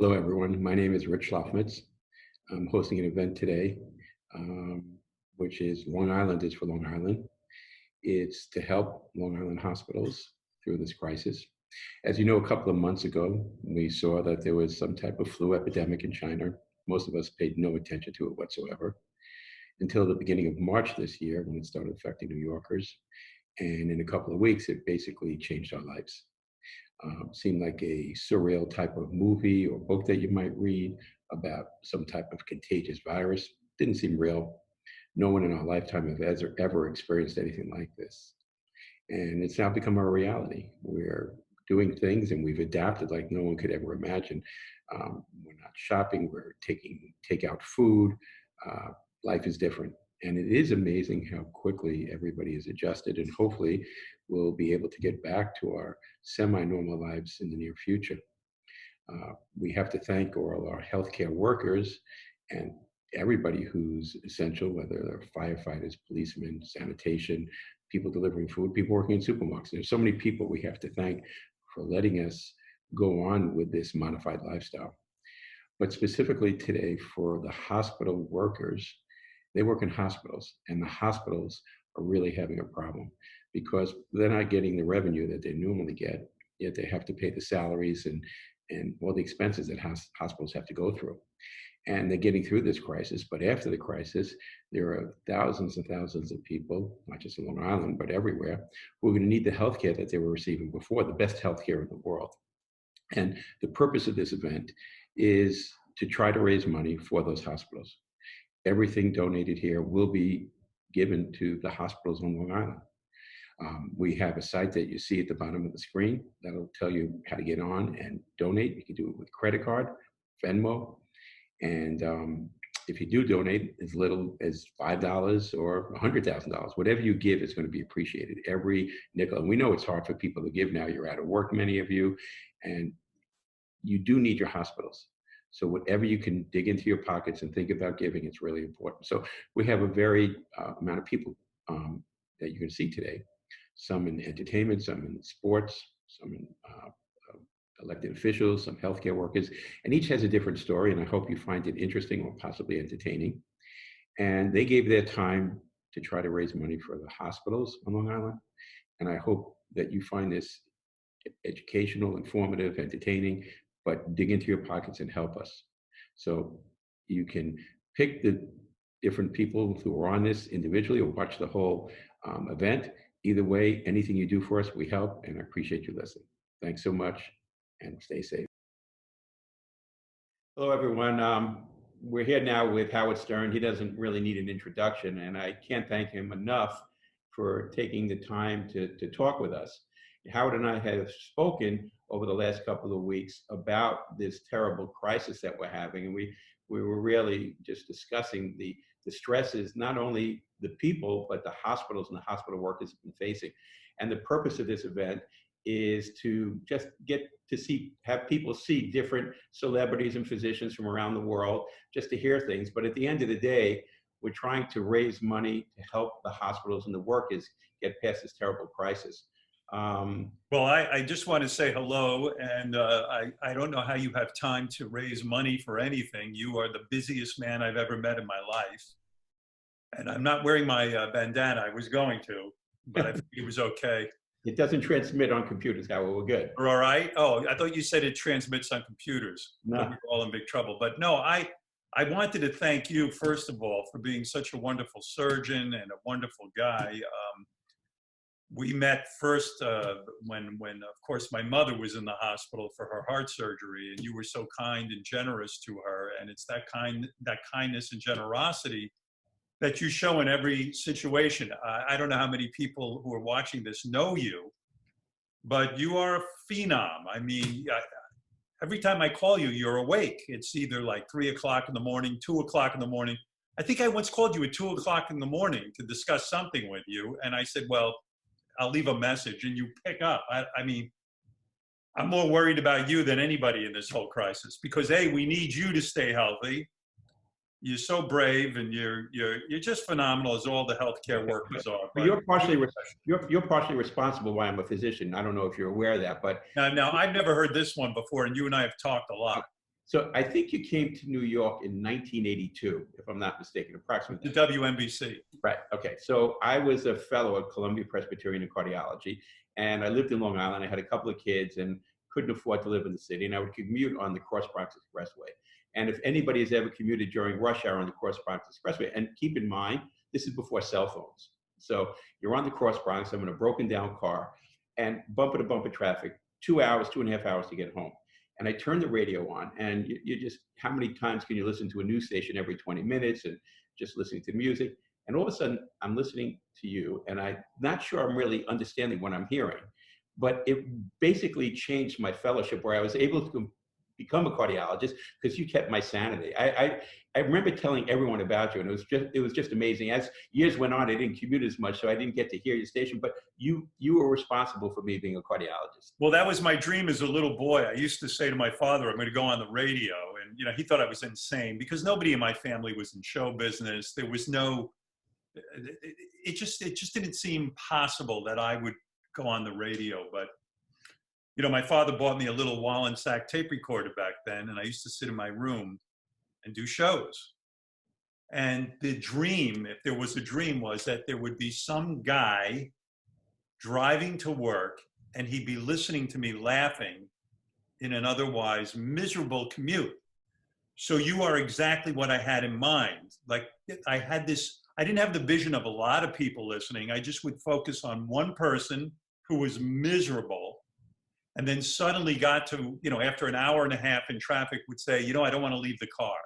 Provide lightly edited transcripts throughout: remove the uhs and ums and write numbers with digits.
Hello, everyone. My name is Rich Shlofmitz. I'm hosting an event today, which is Long Island is for Long Island. It's to help Long Island hospitals through this crisis. As you know, a couple of months ago, we saw that there was some type of flu epidemic in China. Most of us paid no attention to it whatsoever until the beginning of March this year when it started affecting New Yorkers. And in a couple of weeks, it basically changed our lives. Seemed like a surreal type of movie or book that you might read about some type of contagious virus. Didn't seem real. No one in our lifetime has ever experienced anything like this. And it's now become our reality. We're doing things and we've adapted like no one could ever imagine. We're not shopping, we're taking takeout food. Life is different. And it is amazing how quickly everybody is adjusted, and hopefully we'll be able to get back to our semi-normal lives in the near future. We have to thank all our healthcare workers and everybody who's essential, whether they're firefighters, policemen, sanitation, people delivering food, people working in supermarkets. There's so many people we have to thank for letting us go on with this modified lifestyle. But specifically today for the hospital workers, they work in hospitals, and the hospitals are really having a problem because they're not getting the revenue that they normally get, yet they have to pay the salaries and all the expenses that hospitals have to go through. And they're getting through this crisis, but after the crisis, there are thousands and thousands of people, not just in Long Island, but everywhere, who are going to need the healthcare that they were receiving before, the best healthcare in the world. And the purpose of this event is to try to raise money for those hospitals. Everything donated here will be given to the hospitals on Long Island. We have a site that you see at the bottom of the screen that'll tell you how to get on and donate. You can do it with credit card, Venmo, and if you do donate as little as $5 or $100,000, whatever you give is going to be appreciated. Every nickel. And we know it's hard for people to give now. You're out of work, many of you, and you do need your hospitals. So whatever you can dig into your pockets and think about giving, it's really important. So we have a very amount of people that you can see today. Some in entertainment, some in sports, some in elected officials, some healthcare workers, and each has a different story. And I hope you find it interesting or possibly entertaining. And they gave their time to try to raise money for the hospitals on Long Island. And I hope that you find this educational, informative, entertaining, but dig into your pockets and help us. So you can pick the different people who are on this individually or watch the whole event. Either way, anything you do for us, we help, and I appreciate you listening. Thanks so much, and stay safe. Hello, everyone. We're here now with Howard Stern. He doesn't really need an introduction, and I can't thank him enough for taking the time to talk with us. Howard and I have spoken over the last couple of weeks about this terrible crisis that we're having, and we were really just discussing the stresses, not only the people, but the hospitals and the hospital workers have been facing. And the purpose of this event is to just get to have people see different celebrities and physicians from around the world, just to hear things. But at the end of the day, we're trying to raise money to help the hospitals and the workers get past this terrible crisis. Well, I just want to say hello, and I don't know how you have time to raise money for anything. You are the busiest man I've ever met in my life. And I'm not wearing my bandana. I was going to, but I think it was okay. It doesn't transmit on computers, Howard. We're good. We're all right? Oh, I thought you said it transmits on computers. No. We're all in big trouble. But no, I wanted to thank you, first of all, for being such a wonderful surgeon and a wonderful guy. We met first when, of course, my mother was in the hospital for her heart surgery, and you were so kind and generous to her. And it's that kindness and generosity that you show in every situation. I don't know how many people who are watching this know you, but you are a phenom. I mean, every time I call you, you're awake. It's either like 3 o'clock in the morning, 2 o'clock in the morning. I think I once called you at 2 o'clock in the morning to discuss something with you, and I said, well, I'll leave a message, and you pick up. I mean, I'm more worried about you than anybody in this whole crisis because A, we need you to stay healthy. You're so brave, and you're just phenomenal, as all the healthcare workers are. But you're partially responsible why I'm a physician. I don't know if you're aware of that, but no, I've never heard this one before, and you and I have talked a lot. So I think you came to New York in 1982, if I'm not mistaken, approximately. The WNBC. Right. Okay. So I was a fellow at Columbia Presbyterian in cardiology, and I lived in Long Island. I had a couple of kids and couldn't afford to live in the city, and I would commute on the Cross Bronx Expressway. And if anybody has ever commuted during rush hour on the Cross Bronx Expressway, and keep in mind, this is before cell phones. So you're on the Cross Bronx, I'm in a broken down car, and bumper to bumper traffic, 2 hours, 2.5 hours to get home. And I turned the radio on, and you just, how many times can you listen to a news station every 20 minutes and just listening to music? And all of a sudden, I'm listening to you, and I'm not sure I'm really understanding what I'm hearing. But it basically changed my fellowship, where I was able to become a cardiologist because you kept my sanity. I remember telling everyone about you, and it was just amazing. As years went on, I didn't commute as much, so I didn't get to hear your station. But you were responsible for me being a cardiologist. Well, that was my dream as a little boy. I used to say to my father, I'm going to go on the radio. And, you know, he thought I was insane because nobody in my family was in show business. There was no, it just didn't seem possible that I would go on the radio. But, you know, my father bought me a little Wallensack tape recorder back then, and I used to sit in my room and do shows. And the dream, if there was a dream, was that there would be some guy driving to work and he'd be listening to me laughing in an otherwise miserable commute. So you are exactly what I had in mind. Like I had this, I didn't have the vision of a lot of people listening. I just would focus on one person who was miserable, and then suddenly got to, you know, after an hour and a half in traffic would say, you know, I don't want to leave the car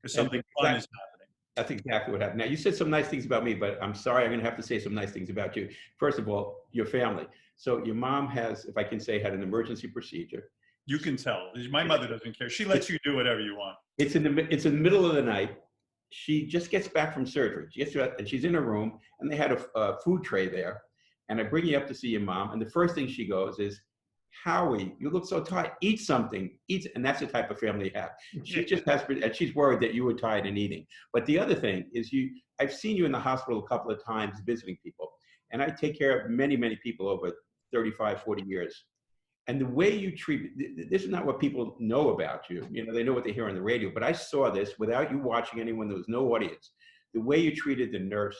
because something fun is happening. That's exactly what happened. Now, you said some nice things about me, but I'm sorry, I'm going to have to say some nice things about you. First of all, your family. So your mom has, if I can say, had an emergency procedure. You can tell. My mother doesn't care. She lets you do whatever you want. It's in the middle of the night. She just gets back from surgery. She gets to, and she's in her room, and they had a food tray there. And I bring you up to see your mom, and the first thing she goes is, Howie, you look so tired. Eat something. Eat, and that's the type of family you have. She just has, and she's worried that you were tired and eating. But the other thing is, I've seen you in the hospital a couple of times visiting people, and I take care of many, many people over 35, 40 years. And the way you treat, this is not what people know about you. You know, they know what they hear on the radio. But I saw this without you watching anyone. There was no audience. The way you treated the nurse,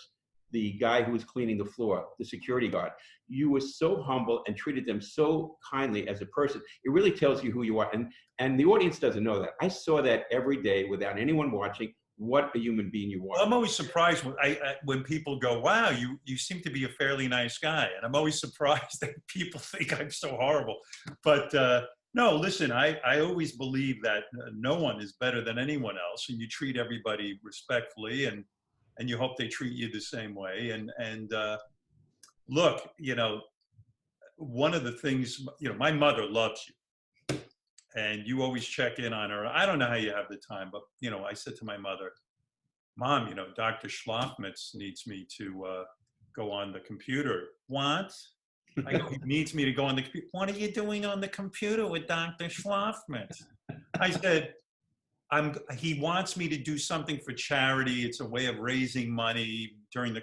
the guy who was cleaning the floor, the security guard. You were so humble and treated them so kindly as a person. It really tells you who you are. And the audience doesn't know that. I saw that every day without anyone watching, what a human being you are. Well, I'm always surprised when people go, wow, you seem to be a fairly nice guy. And I'm always surprised that people think I'm so horrible. But no, listen, I always believe that no one is better than anyone else. And you treat everybody respectfully, and you hope they treat you the same way. And look, you know, one of the things, you know, my mother loves you, and you always check in on her. I don't know how you have the time, but, you know, I said to my mother, Mom, you know, Dr. Shlofmitz needs me to go on the computer. What? I go, he needs me to go on the computer. What are you doing on the computer with Dr. Shlofmitz? I said, he wants me to do something for charity. It's a way of raising money during the.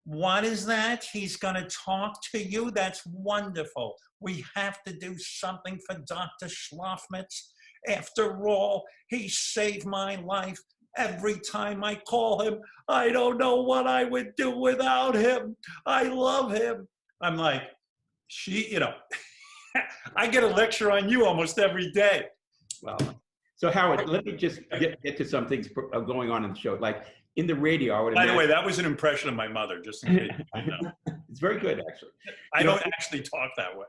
What is that? He's going to talk to you? That's wonderful. We have to do something for Dr. Shlofmitz. After all, he saved my life. Every time I call him, I don't know what I would do without him. I love him. I'm like, you know, I get a lecture on you almost every day. Well, so Howard, let me just get to some things going on in the show. Like in the radio, I would imagine. By the way, that was an impression of my mother, just in case you know. It's very good, actually. I don't actually talk that way.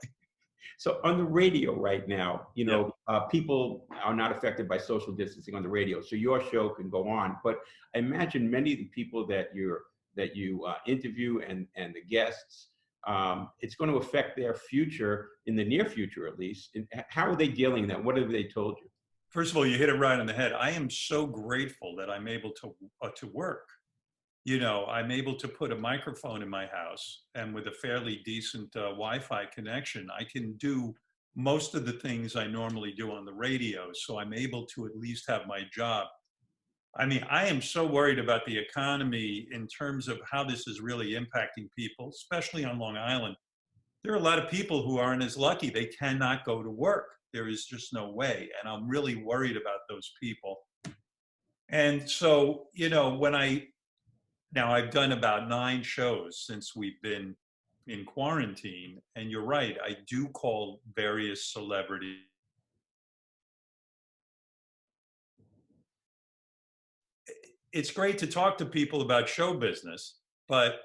So on the radio right now, you know, people are not affected by social distancing on the radio, so your show can go on. But I imagine many of the people that you interview and the guests, it's going to affect their future in the near future, at least. And how are they dealing with that? What have they told you? First of all, you hit it right on the head. I am so grateful that I'm able to work. You know, I'm able to put a microphone in my house, and with a fairly decent Wi-Fi connection, I can do most of the things I normally do on the radio. So I'm able to at least have my job. I mean, I am so worried about the economy in terms of how this is really impacting people, especially on Long Island. There are a lot of people who aren't as lucky. They cannot go to work. There is just no way. And I'm really worried about those people. And so, you know, now I've done about 9 shows since we've been in quarantine. And you're right, I do call various celebrities. It's great to talk to people about show business, but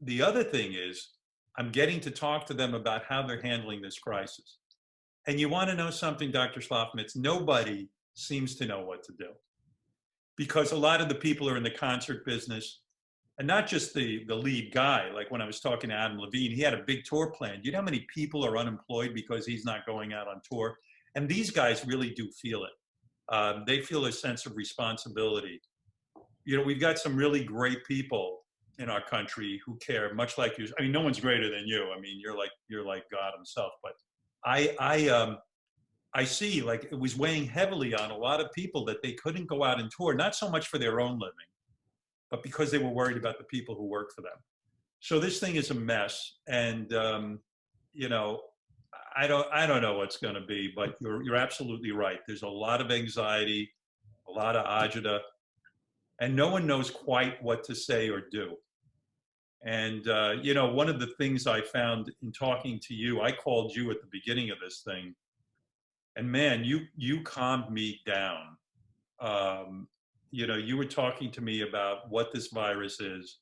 the other thing is I'm getting to talk to them about how they're handling this crisis. And you want to know something, Dr. Shlofmitz? Nobody seems to know what to do, because a lot of the people are in the concert business, and not just the lead guy. Like when I was talking to Adam Levine, he had a big tour planned. You know how many people are unemployed because he's not going out on tour? And these guys really do feel it. They feel a sense of responsibility. You know, we've got some really great people in our country who care, much like you. I mean, no one's greater than you. I mean, you're like God himself. But I see, like, it was weighing heavily on a lot of people that they couldn't go out and tour, not so much for their own living, but because they were worried about the people who work for them. So this thing is a mess, and you know, I don't know what's going to be, but you're absolutely right. There's a lot of anxiety, a lot of agita, and no one knows quite what to say or do. And you know, one of the things I found in talking to you, I called you at the beginning of this thing, and man, you calmed me down. You know, you were talking to me about what this virus is,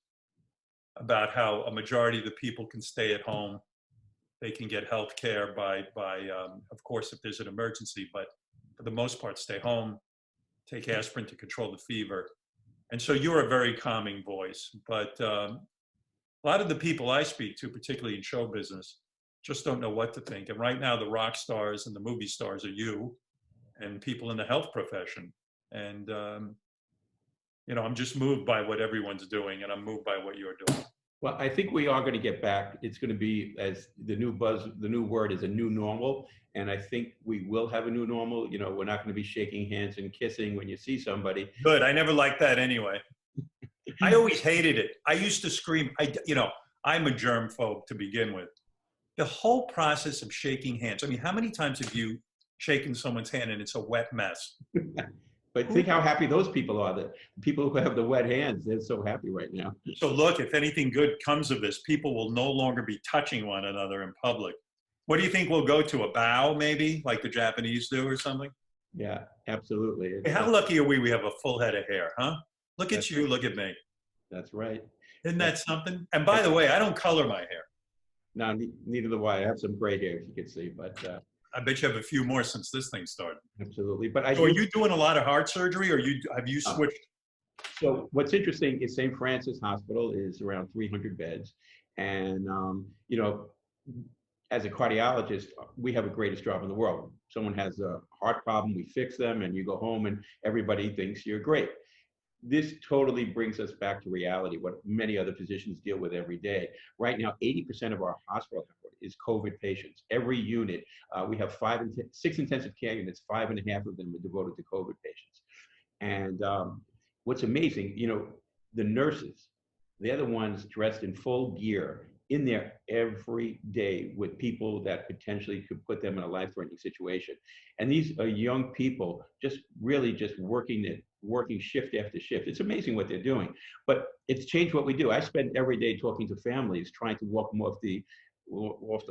about how a majority of the people can stay at home. They can get health care by of course, if there's an emergency, but for the most part, stay home, take aspirin to control the fever. And so you're a very calming voice. But a lot of the people I speak to, particularly in show business, just don't know what to think. And right now, the rock stars and the movie stars are you and people in the health profession. And you know, I'm just moved by what everyone's doing, and I'm moved by what you're doing. Well, I think we are going to get back. It's going to be, as the new word is a new normal. And I think we will have a new normal. You know, we're not going to be shaking hands and kissing when you see somebody. Good. I never liked that anyway. I always hated it. I used to scream. You know, I'm a germphobe to begin with. The whole process of shaking hands. I mean, how many times have you shaken someone's hand and it's a wet mess? But think how happy those people are, that people who have the wet hands, they're so happy right now. So look, if anything good comes of this, people will no longer be touching one another in public. What do you think we'll go to? A bow, maybe, like the Japanese do or something? Yeah, absolutely. Hey, how lucky are we have a full head of hair, huh? Look at you, look at me. That's right. Isn't that something? And by the way, I don't color my hair. No, neither do I. I have some gray hair, if you can see, but I bet you have a few more since this thing started. Absolutely. But so are you doing a lot of heart surgery, or have you switched? So what's interesting is St. Francis Hospital is around 300 beds. And, you know, as a cardiologist, we have the greatest job in the world. Someone has a heart problem, we fix them, and you go home and everybody thinks you're great. This totally brings us back to reality, what many other physicians deal with every day. Right now, 80% of our hospital is COVID patients. Every unit, we have 6 intensive care units, 5.5 of them are devoted to COVID patients. And what's amazing, you know, the nurses, they're the ones dressed in full gear in there every day with people that potentially could put them in a life-threatening situation. And these are young people just really just working shift after shift. It's amazing what they're doing, but it's changed what we do. I spend every day talking to families, trying to walk them off the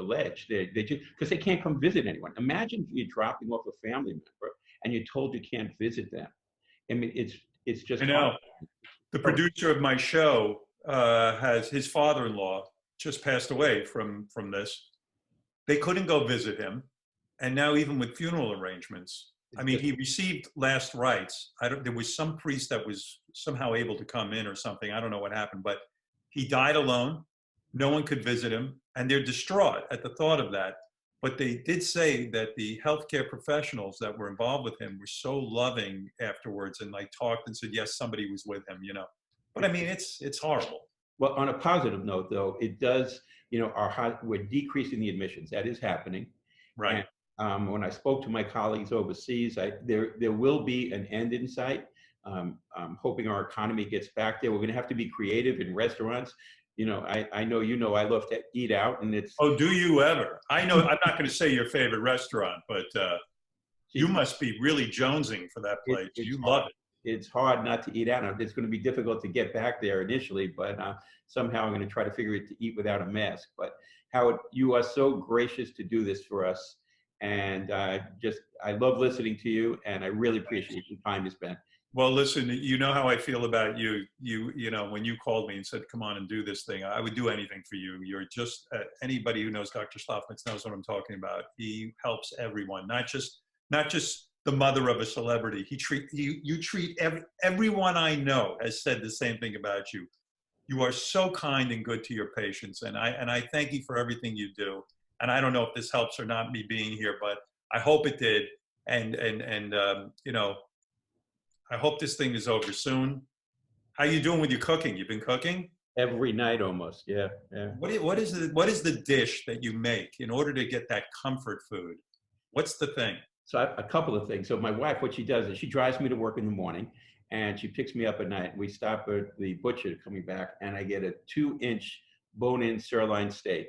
ledge. They just, because they can't come visit anyone. Imagine you're dropping off a family member and you're told you can't visit them. I mean, it's just. I know. The producer of my show has his father-in-law just passed away from this. They couldn't go visit him, and now even with funeral arrangements, I mean, he received last rites. There was some priest that was somehow able to come in or something. I don't know what happened, but he died alone. No one could visit him, and they're distraught at the thought of that. But they did say that the healthcare professionals that were involved with him were so loving afterwards, and like talked and said, yes, somebody was with him, you know. But I mean, it's horrible. Well, on a positive note, though, it does, you know, we're decreasing the admissions. That is happening. Right. And, when I spoke to my colleagues overseas, there will be an end in sight. I'm hoping our economy gets back there. We're going to have to be creative in restaurants. I know I love to eat out, and it's. Oh, do you ever? I know, I'm not going to say your favorite restaurant, but you must be really jonesing for that place. You love it. It's hard not to eat out. It's going to be difficult to get back there initially, but somehow I'm going to try to figure it to eat without a mask. But Howard, you are so gracious to do this for us. And I love listening to you, and I really appreciate the time you spent. Well, listen, you know how I feel about you. You know, when you called me and said, come on and do this thing, I would do anything for you. You're just, anybody who knows Dr. Shlofmitz knows what I'm talking about. He helps everyone, not just the mother of a celebrity. You treat everyone I know has said the same thing about you. You are so kind and good to your patients, and I thank you for everything you do. And I don't know if this helps or not, me being here, but I hope it did. And you know, I hope this thing is over soon. How you doing with your cooking? You've been cooking? Every night almost, yeah. What is the dish that you make in order to get that comfort food? What's the thing? So a couple of things. So my wife, what she does is she drives me to work in the morning, and she picks me up at night. We stop at the butcher coming back, and I get a 2-inch bone-in sirloin steak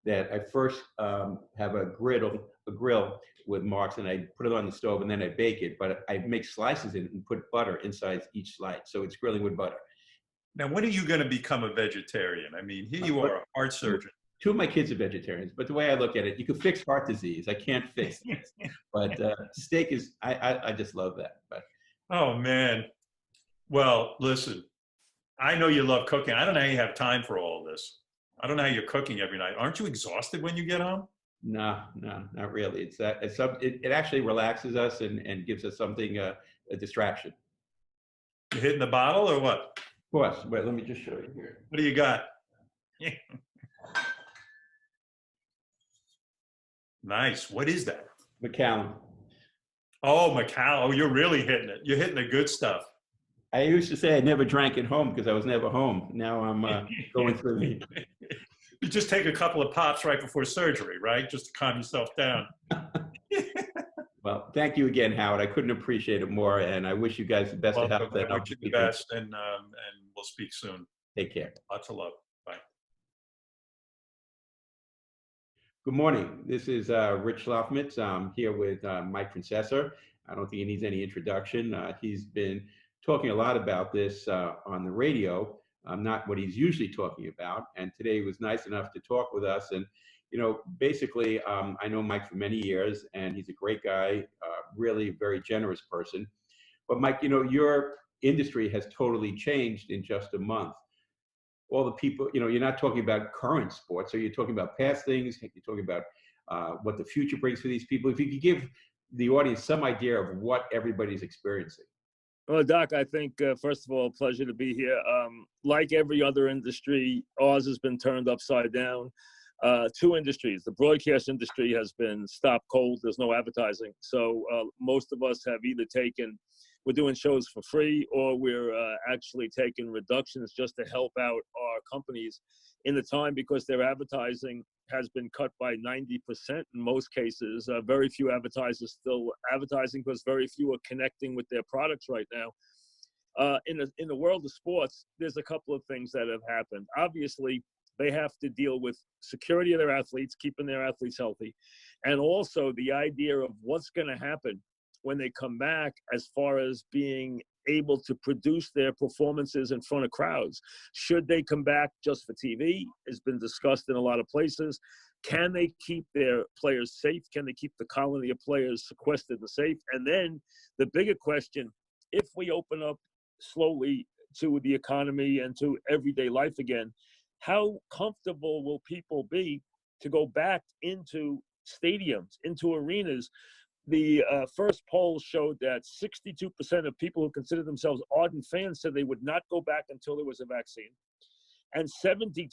that I first have a grill with marks, and I put it on the stove, and then I bake it. But I make slices in it and put butter inside each slice, so it's grilling with butter. Now, when are you going to become a vegetarian? I mean, here you are, a heart surgeon. 2 of my kids are vegetarians, but the way I look at it, you can fix heart disease. I can't fix this. But steak is, I just love that. But oh, man. Well, listen, I know you love cooking. I don't know how you have time for all of this. I don't know how you're cooking every night. Aren't you exhausted when you get home? No, not really. It actually relaxes us and gives us something, a distraction. You hitting the bottle or what? Of course. Wait, let me just show you here. What do you got? Nice. What is that? Macallan. Oh, Macchio. Oh, you're really hitting it. You're hitting the good stuff. I used to say I never drank at home because I was never home. Now I'm going through the. You just take a couple of pops right before surgery, right? Just to calm yourself down. Well, thank you again, Howard. I couldn't appreciate it more, and I wish you guys the best of health. I wish you the best, and we'll speak soon. Take care. Lots of love. Bye. Good morning. This is Rich Shlofmitz. I'm here with Mike Francesa. I don't think he needs any introduction. He's been talking a lot about this on the radio, not what he's usually talking about. And today he was nice enough to talk with us. And, you know, basically, I know Mike for many years, and he's a great guy, really very generous person. But Mike, you know, your industry has totally changed in just a month. All the people, you know, you're not talking about current sports, so you're talking about past things, you're talking about what the future brings for these people. If you could give the audience some idea of what everybody's experiencing. Well, Doc, I think, first of all, pleasure to be here. Like every other industry, ours has been turned upside down. 2 industries. The broadcast industry has been stopped cold. There's no advertising. So most of us have either we're doing shows for free, or we're actually taking reductions just to help out our companies in the time, because their advertising has been cut by 90% in most cases. Very few advertisers still advertising because very few are connecting with their products right now. In the world of sports, there's a couple of things that have happened. Obviously, they have to deal with security of their athletes, keeping their athletes healthy, and also the idea of what's going to happen when they come back as far as being able to produce their performances in front of crowds. Should they come back just for TV? It's been discussed in a lot of places. Can they keep their players safe? Can they keep the colony of players sequestered and safe? And then the bigger question, if we open up slowly to the economy and to everyday life again, how comfortable will people be to go back into stadiums, into arenas? The first poll showed that 62% of people who consider themselves ardent fans said they would not go back until there was a vaccine. And 72%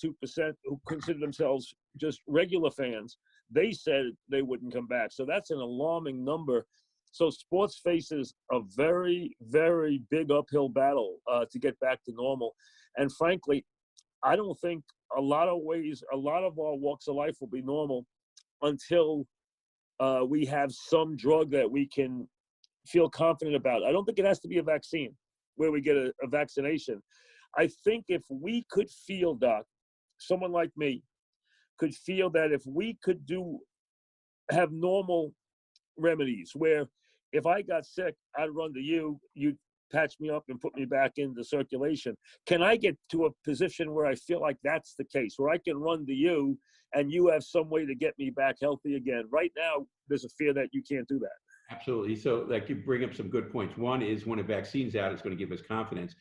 who consider themselves just regular fans, they said they wouldn't come back. So that's an alarming number. So sports faces a very, very big uphill battle to get back to normal. And frankly, I don't think a lot of our walks of life will be normal until we have some drug that we can feel confident about. I don't think it has to be a vaccine where we get a vaccination. I think if we could feel, Doc, someone like me could feel that if we could have normal remedies where if I got sick, I'd run to you, you'd patch me up and put me back into circulation. Can I get to a position where I feel like that's the case, where I can run to you and you have some way to get me back healthy again? Right now, there's a fear that you can't do that. Absolutely. So like you bring up some good points. One is when a vaccine's out, it's going to give us confidence.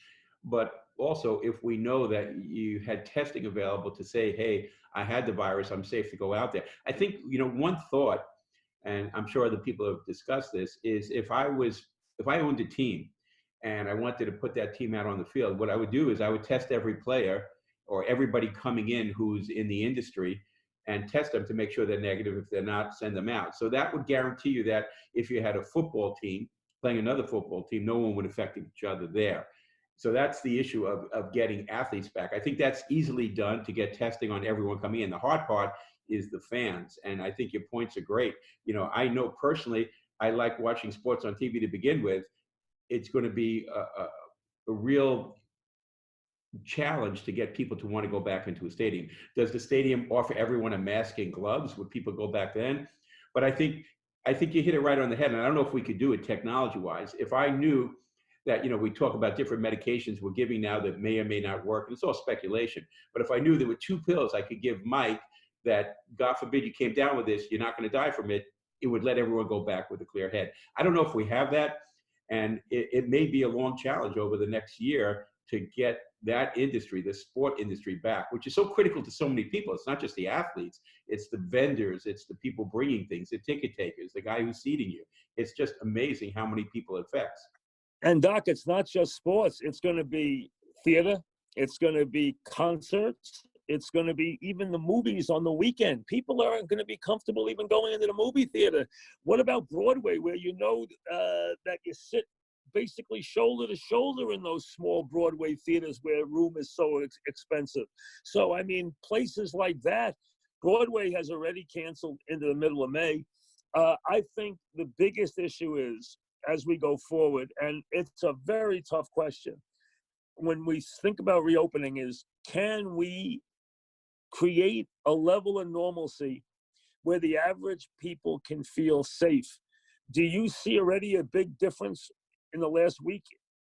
But also, if we know that you had testing available to say, hey, I had the virus, I'm safe to go out there. I think, one thought, and I'm sure other people have discussed this, is if I owned a team and I wanted to put that team out on the field, what I would do is I would test every player or everybody coming in who's in the industry and test them to make sure they're negative. If they're not, send them out. So that would guarantee you that if you had a football team playing another football team, no one would affect each other there. So that's the issue of getting athletes back. I think that's easily done to get testing on everyone coming in. The hard part is the fans. And I think your points are great. I know personally, I like watching sports on TV to begin with. It's going to be a real challenge to get people to want to go back into a stadium. Does the stadium offer everyone a mask and gloves? Would people go back then? But I think you hit it right on the head. And I don't know if we could do it technology-wise. If I knew that, we talk about different medications we're giving now that may or may not work, and it's all speculation. But if I knew there were 2 pills I could give Mike that, God forbid you came down with this, you're not going to die from it, it would let everyone go back with a clear head. I don't know if we have that. And it may be a long challenge over the next year to get that industry, the sport industry, back, which is so critical to so many people. It's not just the athletes, it's the vendors, it's the people bringing things, the ticket takers, the guy who's seating you. It's just amazing how many people it affects. And Doc, it's not just sports. It's going to be theater. It's going to be concerts. It's going to be even the movies on the weekend. People aren't going to be comfortable even going into the movie theater. What about Broadway, where that you sit basically shoulder to shoulder in those small Broadway theaters where room is so expensive? So, I mean, places like that, Broadway has already canceled into the middle of May. I think the biggest issue is, as we go forward, and it's a very tough question, when we think about reopening, is can we create a level of normalcy where the average people can feel safe? Do you see already a big difference in the last week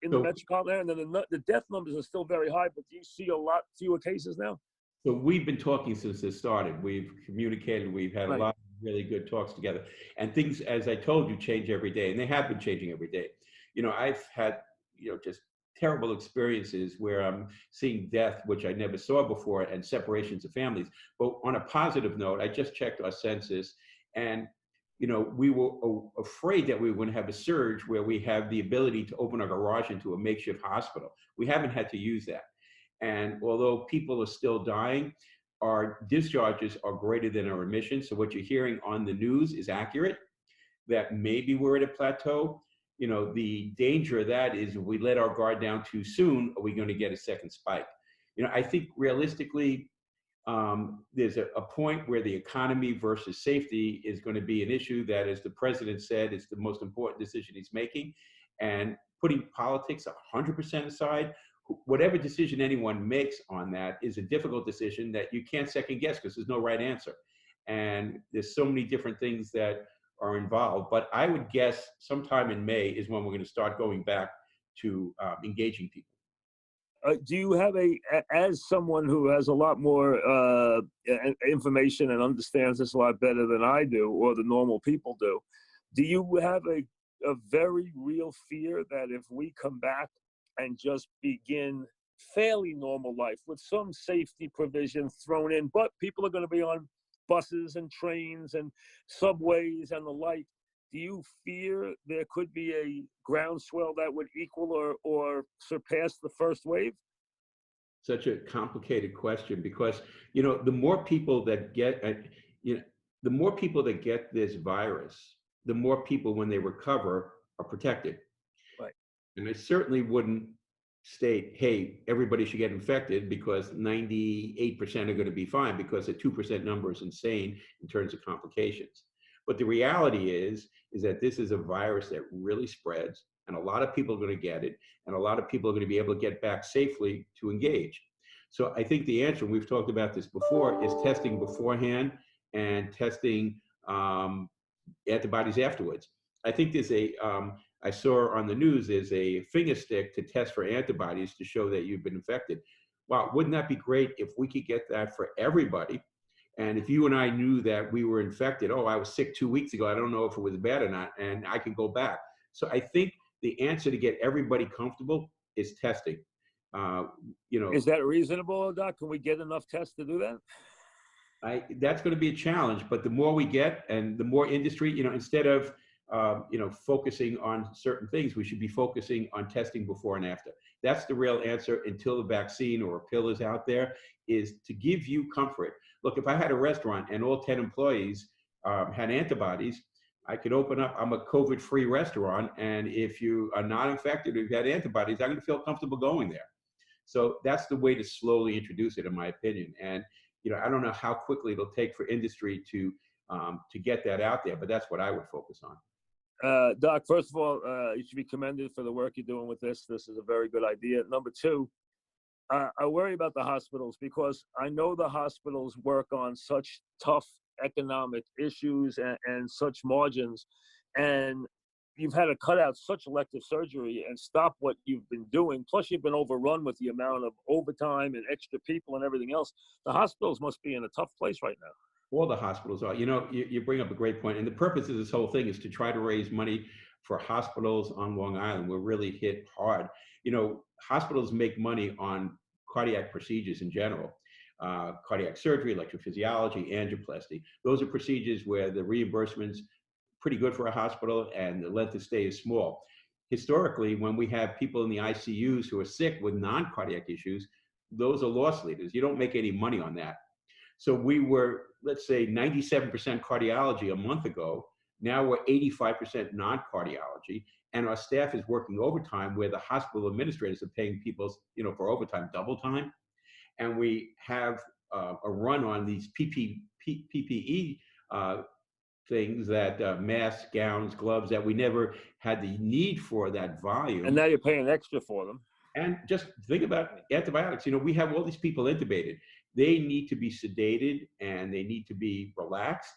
in the metropolitan area? And then the death numbers are still very high, but do you see a lot fewer cases now? So we've been talking since this started. We've communicated. We've had a lot of really good talks together. And things, as I told you, change every day. And they have been changing every day. I've had, just terrible experiences where I'm seeing death, which I never saw before, and separations of families. But on a positive note, I just checked our census, and we were afraid that we were going to have a surge where we have the ability to open our garage into a makeshift hospital. We haven't had to use that. And although people are still dying, our discharges are greater than our admissions. So what you're hearing on the news is accurate, that maybe we're at a plateau. The danger of that is if we let our guard down too soon, are we going to get a second spike? I think realistically, there's a point where the economy versus safety is going to be an issue that, as the president said, is the most important decision he's making. And putting politics 100% aside, whatever decision anyone makes on that is a difficult decision that you can't second guess because there's no right answer. And there's so many different things that are involved. But I would guess sometime in May is when we're going to start going back to engaging people. Do you have as someone who has a lot more information and understands this a lot better than I do, or the normal people do you have a very real fear that if we come back and just begin fairly normal life with some safety provisions thrown in, but people are going to be on buses and trains and subways and the like, do you fear there could be a groundswell that would equal or surpass the first wave? Such a complicated question, because the more people that get the more people that get this virus, the more people when they recover are protected. Right. And I certainly wouldn't state, hey, everybody should get infected because 98% are going to be fine, because a 2% number is insane in terms of complications. But the reality is that this is a virus that really spreads, and a lot of people are going to get it, and a lot of people are going to be able to get back safely to engage. So I think the answer, we've talked about this before, is testing beforehand and testing antibodies afterwards. I think there's I saw on the news, there's a finger stick to test for antibodies to show that you've been infected. Wow, wouldn't that be great if we could get that for everybody? And if you and I knew that we were infected, oh, I was sick 2 weeks ago, I don't know if it was bad or not, and I can go back. So I think the answer to get everybody comfortable is testing. Is that reasonable, Doc? Can we get enough tests to do that? That's going to be a challenge, but the more we get and the more industry, instead of focusing on certain things, we should be focusing on testing before and after. That's the real answer until the vaccine or a pill is out there, is to give you comfort. Look, if I had a restaurant and all 10 employees had antibodies, I could open up, I'm a COVID-free restaurant, and if you are not infected or you've had antibodies, I'm going to feel comfortable going there. So that's the way to slowly introduce it, in my opinion. And I don't know how quickly it'll take for industry to get that out there, but that's what I would focus on. Doc, first of all, you should be commended for the work you're doing with this. This is a very good idea. Number two, I worry about the hospitals because I know the hospitals work on such tough economic issues and such margins, and you've had to cut out such elective surgery and stop what you've been doing. Plus, you've been overrun with the amount of overtime and extra people and everything else. The hospitals must be in a tough place right now. All the hospitals are. You bring up a great point. And the purpose of this whole thing is to try to raise money for hospitals on Long Island. We're really hit hard. Hospitals make money on cardiac procedures in general. Cardiac surgery, electrophysiology, angioplasty. Those are procedures where the reimbursement's pretty good for a hospital and the length of stay is small. Historically, when we have people in the ICUs who are sick with non-cardiac issues, those are loss leaders. You don't make any money on that. So we were, let's say, 97% cardiology a month ago. Now we're 85% non-cardiology, and our staff is working overtime where the hospital administrators are paying people, for overtime, double time. And we have a run on these PPE things, that masks, gowns, gloves, that we never had the need for that volume. And now you're paying extra for them. And just think about antibiotics. We have all these people intubated. They need to be sedated and they need to be relaxed.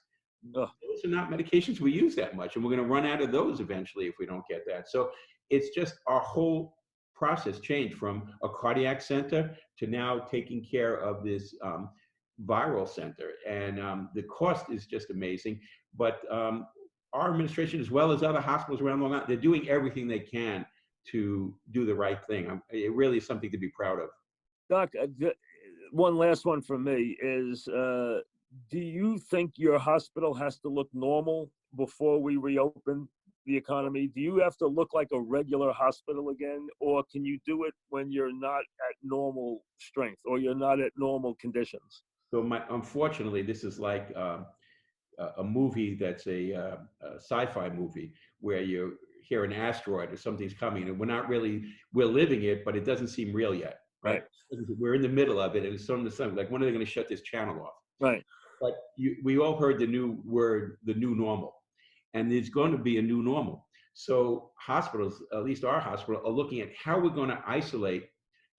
Those are not medications we use that much, and we're going to run out of those eventually if we don't get that. So it's just our whole process changed from a cardiac center to now taking care of this viral center. And the cost is just amazing. But our administration, as well as other hospitals around Long Island, they're doing everything they can to do the right thing. It really is something to be proud of. Doc, one last one from me is, do you think your hospital has to look normal before we reopen the economy? Do you have to look like a regular hospital again, or can you do it when you're not at normal strength or you're not at normal conditions? So unfortunately, this is like a movie that's a sci-fi movie where you hear an asteroid or something's coming, and we're living it, but it doesn't seem real yet, right? We're in the middle of it, and it's some of the sun, like, when are they going to shut this channel off? Right. But we all heard the new word, the new normal, and there's going to be a new normal. So hospitals, at least our hospital, are looking at how we're going to isolate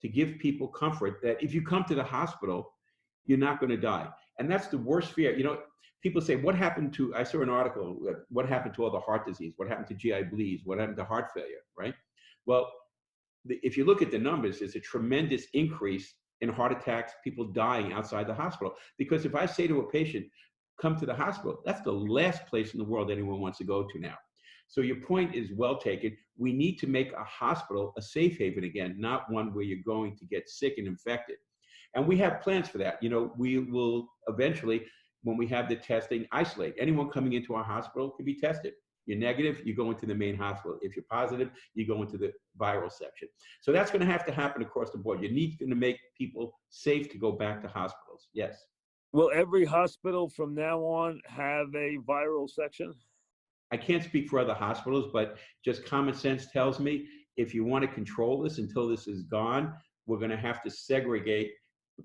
to give people comfort that if you come to the hospital, you're not going to die. And that's the worst fear. People say, what happened to, I saw an article, what happened to all the heart disease? What happened to GI bleeds? What happened to heart failure, right? Well, if you look at the numbers, there's a tremendous increase in heart attacks, people dying outside the hospital. Because if I say to a patient, come to the hospital, that's the last place in the world anyone wants to go to now. So your point is well taken. We need to make a hospital a safe haven again, not one where you're going to get sick and infected. And we have plans for that. We will eventually, when we have the testing, isolate. Anyone coming into our hospital can be tested. You're negative, you go into the main hospital. If you're positive, you go into the viral section. So that's going to have to happen across the board. You need to make people safe to go back to hospitals. Yes. Will every hospital from now on have a viral section? I can't speak for other hospitals, but just common sense tells me if you want to control this until this is gone, we're going to have to segregate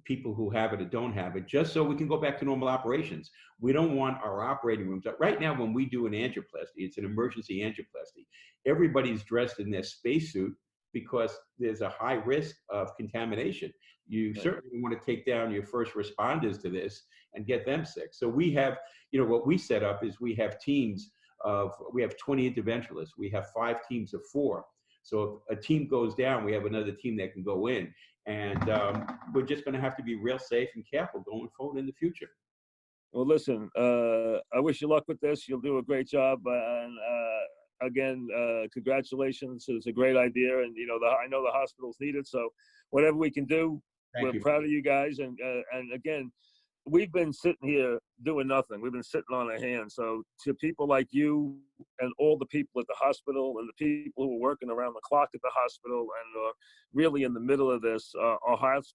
people who have it or don't have it, just so we can go back to normal operations. We don't want our operating rooms. Right now, when we do an angioplasty, it's an emergency angioplasty. Everybody's dressed in their spacesuit because there's a high risk of contamination. You certainly want to take down your first responders to this and get them sick. So we have, what we set up is we have teams we have 20 interventionalists. We have 5 teams of 4. So if a team goes down, we have another team that can go in. And we're just going to have to be real safe and careful going forward in the future. Well, listen, I wish you luck with this. You'll do a great job. And again, congratulations. It's a great idea. And, I know the hospitals need it. So whatever we can do, we're proud of you guys. And again, we've been sitting here doing nothing. We've been sitting on our hands. So to people like you and all the people at the hospital and the people who are working around the clock at the hospital and are really in the middle of this, our hearts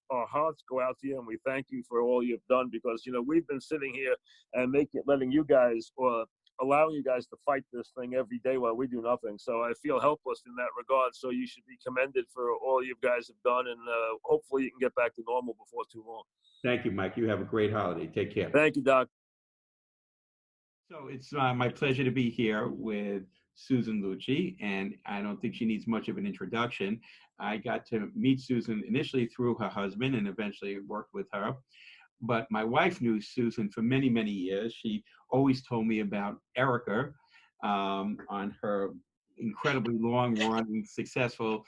go out to you, and we thank you for all you've done, because, we've been sitting here and letting you guys, or allowing you guys to fight this thing every day while we do nothing. So I feel helpless in that regard. So you should be commended for all you guys have done, and hopefully you can get back to normal before too long. Thank you, Mike. You have a great holiday. Take care. Thank you, Doc. So it's my pleasure to be here with Susan Lucci, and I don't think she needs much of an introduction. I got to meet Susan initially through her husband and eventually worked with her. But my wife knew Susan for many, many years. She always told me about Erica on her incredibly long-running, successful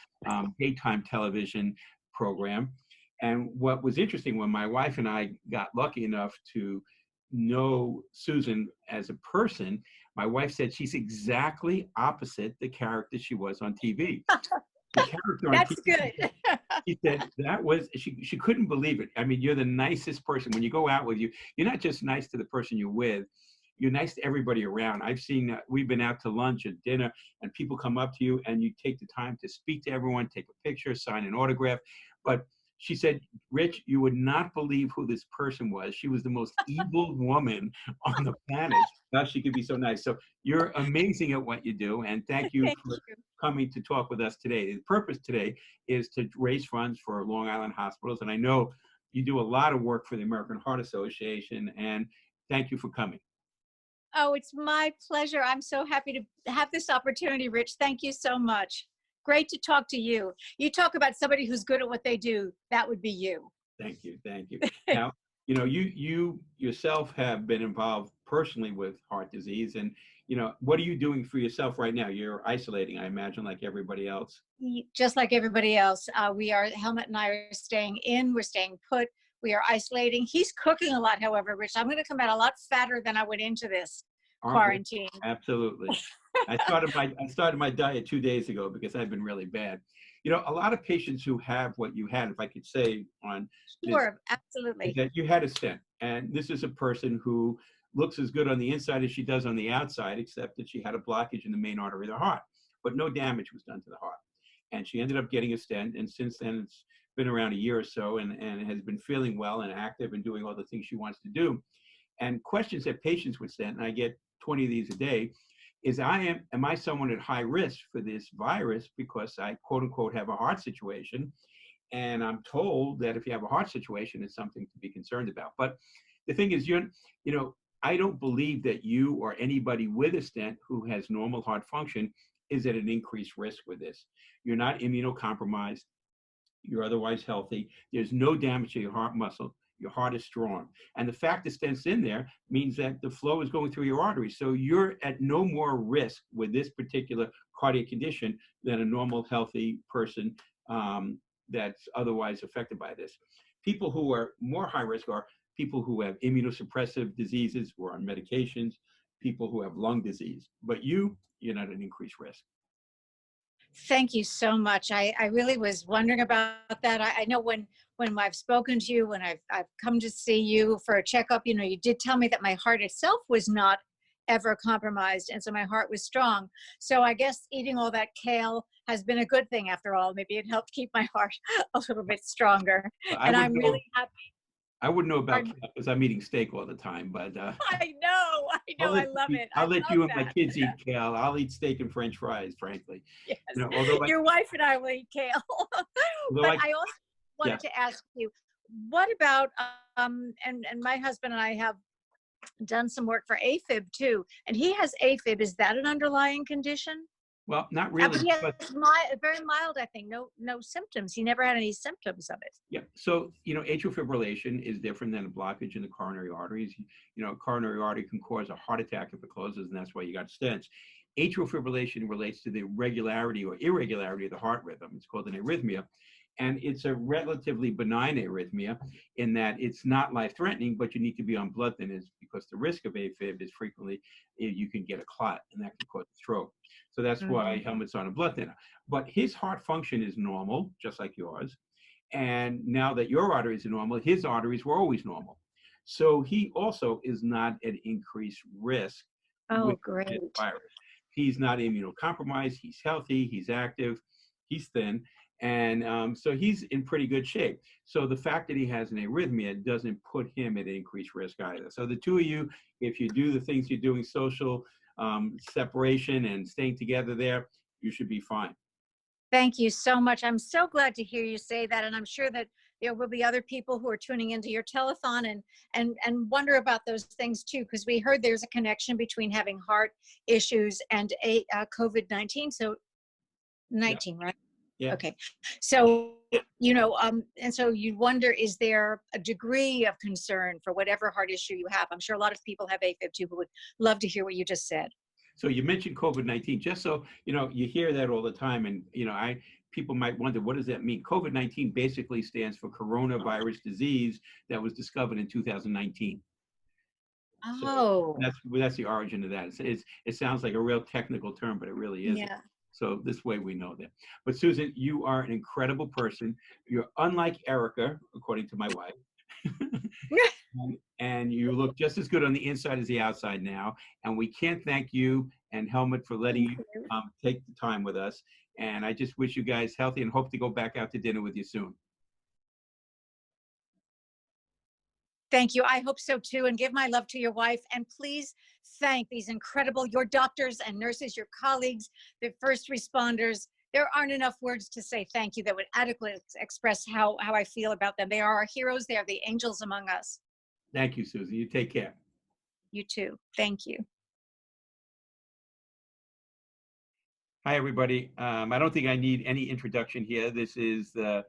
daytime television program. And what was interesting, when my wife and I got lucky enough to know Susan as a person, my wife said she's exactly opposite the character she was on TV. The character on That's TV, good. she said she couldn't believe it. I mean, you're the nicest person. When you go out with you, you're not just nice to the person you're with, you're nice to everybody around. I've seen, we've been out to lunch or dinner, and people come up to you and you take the time to speak to everyone, take a picture, sign an autograph. But she said, Rich, you would not believe who this person was. She was the most evil woman on the planet. Now she could be so nice. So you're amazing at what you do. And thank you for coming to talk with us today. The purpose today is to raise funds for Long Island hospitals. And I know you do a lot of work for the American Heart Association. And thank you for coming. Oh, it's my pleasure. I'm so happy to have this opportunity, Rich. Thank you so much. Great to talk to you. You talk about somebody who's good at what they do. That would be you. Thank you. Thank you. Now, you yourself have been involved personally with heart disease. And, what are you doing for yourself right now? You're isolating, I imagine, like everybody else. Just like everybody else. Helmut and I are staying in. We're staying put. We are isolating. He's cooking a lot, however, Rich. I'm going to come out a lot fatter than I went into this quarantine. Absolutely. I started my diet 2 days ago because I've been really bad. A lot of patients who have what you had, if I could say on Sure, absolutely. that you had a stent, and this is a person who looks as good on the inside as she does on the outside, except that she had a blockage in the main artery of the heart, but no damage was done to the heart. And she ended up getting a stent, and since then it's been around a year or so, and has been feeling well and active and doing all the things she wants to do. And questions that patients would send, and I get 20 of these a day, is am I someone at high risk for this virus because I quote unquote have a heart situation? And I'm told that if you have a heart situation, it's something to be concerned about. But the thing is, I don't believe that you or anybody with a stent who has normal heart function is at an increased risk with this. You're not immunocompromised. You're otherwise healthy. There's no damage to your heart muscle. Your heart is strong. And the fact the stent's in there means that the flow is going through your arteries. So you're at no more risk with this particular cardiac condition than a normal, healthy person that's otherwise affected by this. People who are more high risk are people who have immunosuppressive diseases or on medications, people who have lung disease. But you're not at increased risk. Thank you so much. I really was wondering about that. I know when I've spoken to you, when I've come to see you for a checkup, you did tell me that my heart itself was not ever compromised. And so my heart was strong. So I guess eating all that kale has been a good thing after all. Maybe it helped keep my heart a little bit stronger. And I'm really happy. I wouldn't know about kale because I'm eating steak all the time, but I know, I love it. I'll let you and my kids eat kale. I'll eat steak and French fries, frankly. Yes. Your wife and I will eat kale. But I also wanted to ask you, what about and my husband and I have done some work for AFib too, and he has AFib. Is that an underlying condition? Well, not But really, he has but very mild, I think. No symptoms. He never had any symptoms of it. yeah. So, atrial fibrillation is different than a blockage in the coronary arteries. A coronary artery can cause a heart attack if it closes, and that's why you got stents. Atrial fibrillation relates to the regularity or irregularity of the heart rhythm. It's called an arrhythmia. And it's a relatively benign arrhythmia in that it's not life-threatening, but you need to be on blood thinners because the risk of AFib is frequently you can get a clot, and that can cause a stroke. So that's why Helmut's on a blood thinner. But his heart function is normal, just like yours. And now that your arteries are normal, his arteries were always normal. So he also is not at increased risk with Oh, this great. virus. He's not immunocompromised. He's healthy. He's active. He's thin. And so he's in pretty good shape. So the fact that he has an arrhythmia doesn't put him at increased risk either. So the two of you, if you do the things you're doing, social separation and staying together there, you should be fine. Thank you so much. I'm so glad to hear you say that. And I'm sure that there will be other people who are tuning into your telethon and wonder about those things too, because we heard there's a connection between having heart issues and COVID-19. So 19, right? Yeah. Okay. So, and so you wonder, is there a degree of concern for whatever heart issue you have? I'm sure a lot of people have AFib too, but would love to hear what you just said. So you mentioned COVID-19, just so, you hear that all the time. And, people might wonder, what does that mean? COVID-19 basically stands for coronavirus disease that was discovered in 2019. Oh. So that's the origin of that. It sounds like a real technical term, but it really isn't. Yeah. So this way we know that. But Susan, you are an incredible person. You're unlike Erica, according to my wife. And you look just as good on the inside as the outside now. And we can't thank you and Helmut for letting you take the time with us. And I just wish you guys healthy and hope to go back out to dinner with you soon. Thank you. I hope so too. And give my love to your wife. And please thank these your doctors and nurses, your colleagues, the first responders. There aren't enough words to say thank you that would adequately express how I feel about them. They are our heroes. They are the angels among us. Thank you, Susan. You take care. You too. Thank you. Hi, everybody. I don't think I need any introduction here. This is the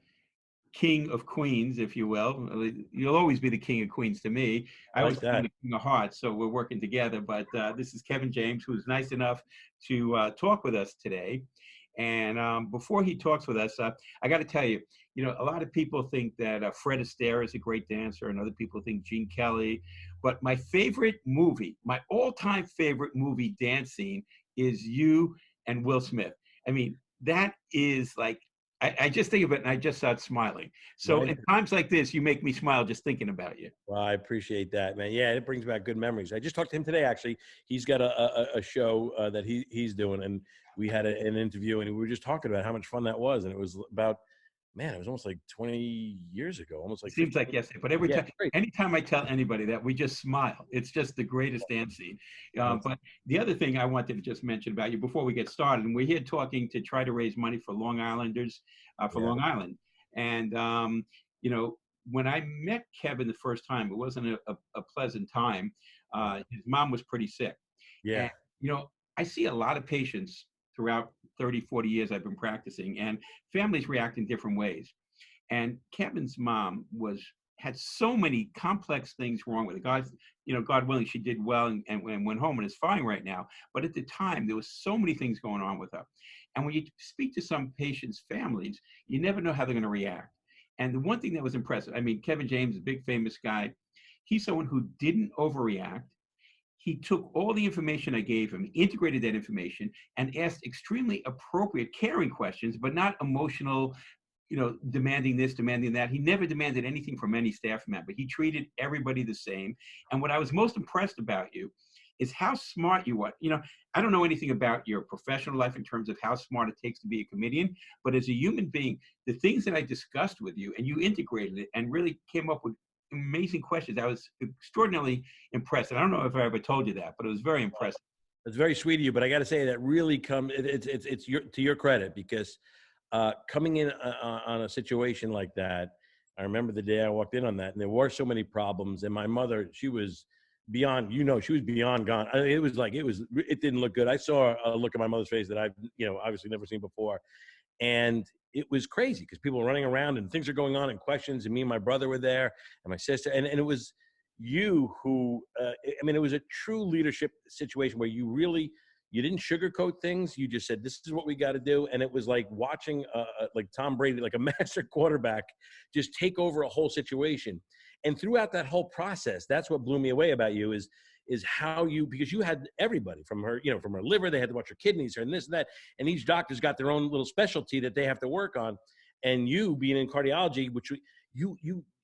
King of Queens, if you will. You'll always be the King of Queens to me. I was the King of Hearts, so we're working together. But this is Kevin James, who's nice enough to talk with us today. And before he talks with us, I got to tell you, a lot of people think that Fred Astaire is a great dancer, and other people think Gene Kelly. But my favorite movie, my all-time favorite movie dance scene is you and Will Smith. I mean, that is like, I just think of it and I just start smiling. So in times like this, you make me smile just thinking about you. Well, I appreciate that, man. Yeah, it brings back good memories. I just talked to him today, actually. He's got a show that he's doing, and we had an interview, and we were just talking about how much fun that was. And it was about, man, it was almost like 20 years ago, almost like. Seems like yesterday, but anytime I tell anybody that, we just smile. It's just the greatest dance scene. But the other thing I wanted to just mention about you before we get started, and we're here talking to try to raise money for Long Islanders, Long Island. And, when I met Kevin the first time, it wasn't a pleasant time. His mom was pretty sick. Yeah. And, I see a lot of patients throughout 30, 40 years I've been practicing, and families react in different ways. And Kevin's mom had so many complex things wrong with it. God willing, she did well and went home and is fine right now. But at the time, there was so many things going on with her. And when you speak to some patients' families, you never know how they're going to react. And the one thing that was impressive, I mean, Kevin James, a big famous guy, he's someone who didn't overreact. He took all the information I gave him, integrated that information, and asked extremely appropriate, caring questions, but not emotional, demanding this, demanding that. He never demanded anything from any staff member. He treated everybody the same. And what I was most impressed about you is how smart you are. I don't know anything about your professional life in terms of how smart it takes to be a comedian, but as a human being, the things that I discussed with you, and you integrated it and really came up with amazing questions. I was extraordinarily impressed. And I don't know if I ever told you that, but it was very impressive. It's very sweet of you, but I got to say that really it's to your credit, because coming in on a situation like that, I remember the day I walked in on that, and there were so many problems. And my mother, she was beyond, she was beyond gone. It didn't look good. I saw a look at my mother's face that I've, obviously never seen before. And it was crazy because people were running around and things are going on and questions. And me and my brother were there and my sister. And it was you who, it was a true leadership situation where you didn't sugarcoat things. You just said, this is what we got to do. And it was like watching like Tom Brady, like a master quarterback, just take over a whole situation. And throughout that whole process, that's what blew me away about you is how because you had everybody from her, from her liver, they had to watch her kidneys, her and this and that. And each doctor's got their own little specialty that they have to work on. And you being in cardiology, which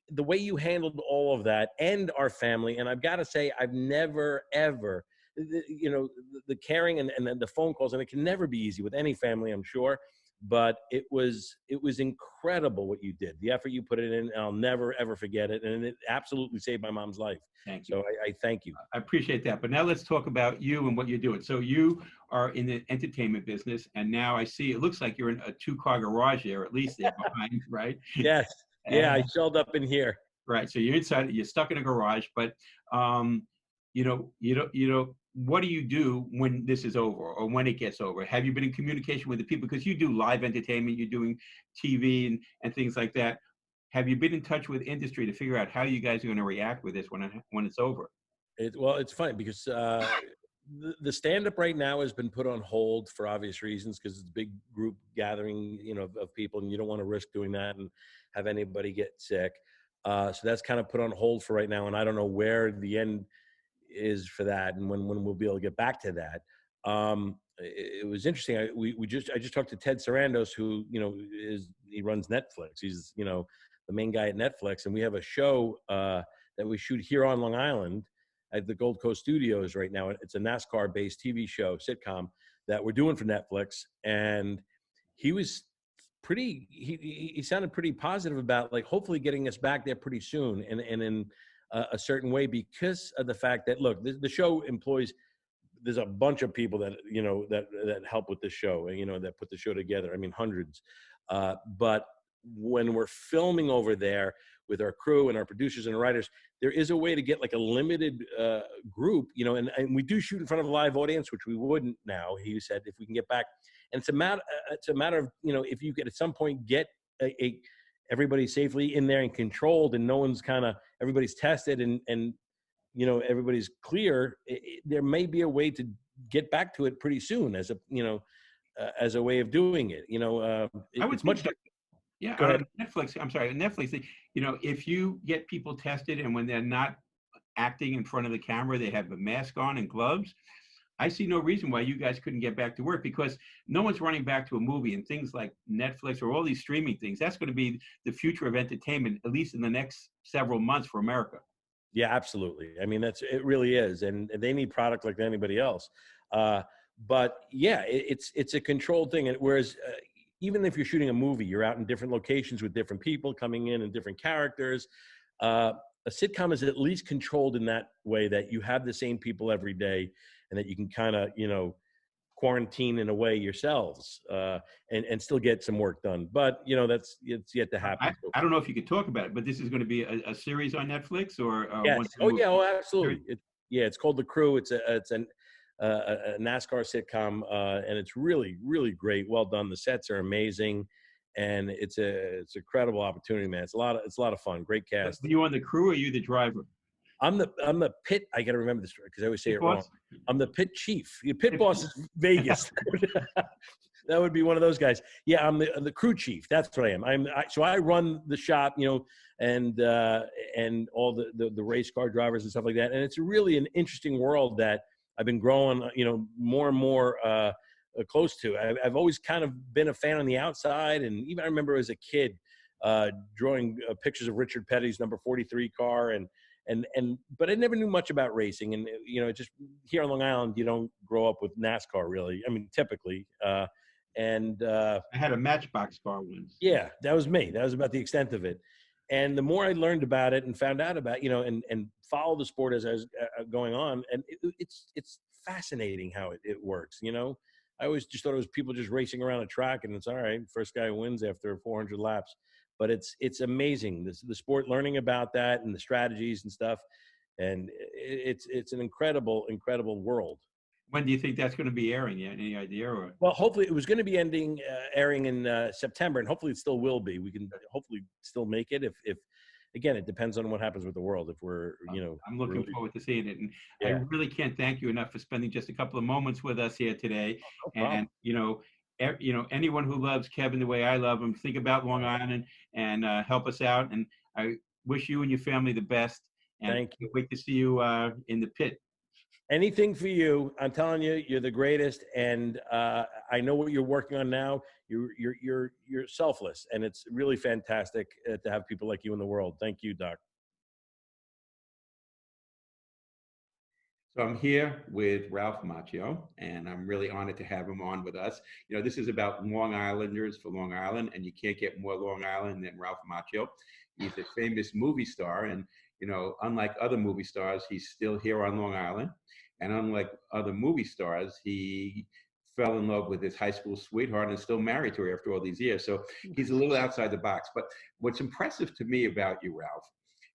the way you handled all of that and our family. And I've got to say, I've never, ever, the caring and the phone calls, and it can never be easy with any family, I'm sure. But it was incredible what you did, the effort you put it in, and I'll never, ever forget it. And it absolutely saved my mom's life. Thank you. So I thank you. I appreciate that. But now let's talk about you and what you're doing. So you are in the entertainment business, and now I see it looks like you're in a 2-car garage there, at least there behind, right? Yes. Yeah, I shelled up in here. Right. So you're inside, you're stuck in a garage, but what do you do when this is over or when it gets over? Have you been in communication with the people? Because you do live entertainment, you're doing TV and things like that. Have you been in touch with industry to figure out how you guys are going to react with this when it's over? It's funny because the stand-up right now has been put on hold for obvious reasons because it's a big group gathering, of people, and you don't want to risk doing that and have anybody get sick. So that's kind of put on hold for right now, and I don't know where the end is for that and when we'll be able to get back to that. It was interesting. I just talked to Ted Sarandos, who he runs Netflix. He's the main guy at Netflix, and we have a show that we shoot here on Long Island at the Gold Coast Studios right now. It's a NASCAR-based TV show sitcom that we're doing for Netflix, and he was he sounded pretty positive about like hopefully getting us back there pretty soon and in a certain way because of the fact that look, the show employs, there's a bunch of people that that help with the show, that put the show together. I mean, hundreds. But when we're filming over there with our crew and our producers and writers, there is a way to get like a limited group, and we do shoot in front of a live audience, which we wouldn't now. He said if we can get back, and it's a matter of if you could at some point get everybody safely in there and controlled, and no one's everybody's tested and everybody's clear. There may be a way to get back to it pretty soon as a way of doing it. It's much. Yeah, Go ahead. Netflix. I'm sorry, Netflix. If you get people tested and when they're not acting in front of the camera, they have a mask on and gloves. I see no reason why you guys couldn't get back to work because no one's running back to a movie and things like Netflix or all these streaming things. That's going to be the future of entertainment, at least in the next several months for America. Yeah, absolutely. I mean, it really is. And they need product like anybody else. But yeah, it's a controlled thing. And whereas even if you're shooting a movie, you're out in different locations with different people coming in and different characters. A sitcom is at least controlled in that way that you have the same people every day and that you can kind of, quarantine in a way yourselves and still get some work done. But, it's yet to happen. I don't know if you could talk about it, but this is going to be a series on Netflix or? Yes. Absolutely. It's called The Crew. It's a NASCAR sitcom and it's really, really great. Well done. The sets are amazing. And it's a credible opportunity, man. It's a lot of fun. Great cast. Are you on the crew or are you the driver? I'm the pit. I got to remember this because I always say it wrong. I'm the pit chief. The pit boss is Vegas. That would be one of those guys. Yeah, I'm the crew chief. That's what I am. So I run the shop, and all the race car drivers and stuff like that. And it's really an interesting world that I've been growing, more and more close to. I've always kind of been a fan on the outside, and even I remember as a kid drawing pictures of Richard Petty's number 43 car, but I never knew much about racing, and just here on Long Island, you don't grow up with NASCAR really. I mean, typically. I had a Matchbox car once. Yeah, that was me. That was about the extent of it. And the more I learned about it and found out about, and follow the sport as I was going on, and it's fascinating how it works. I always just thought it was people just racing around a track and it's all right. First guy wins after 400 laps. But it's amazing, the sport, learning about that and the strategies and stuff. and it's an incredible world. When do you think that's going to be airing? Yeah, any idea? Or Well, hopefully it was going to be airing in September, and hopefully it still will be. We can hopefully still make it if again, it depends on what happens with the world. If we're, I'm looking really, forward to seeing it, and I yeah. really can't thank you enough for spending just a couple of moments with us here today. No problem. And anyone who loves Kevin the way I love him, think about Long Island and help us out. And I wish you and your family the best. And Thank you. wait to see you in the pit. Anything for you. I'm telling you, you're the greatest, and I know what you're working on now. You're selfless, and it's really fantastic to have people like you in the world. Thank you, Doc. So I'm here with Ralph Macchio, and I'm really honored to have him on with us. This is about Long Islanders for Long Island, and you can't get more Long Island than Ralph Macchio. He's a famous movie star, and unlike other movie stars, he's still here on Long Island. And unlike other movie stars, he fell in love with his high school sweetheart and is still married to her after all these years. So he's a little outside the box. But what's impressive to me about you, Ralph,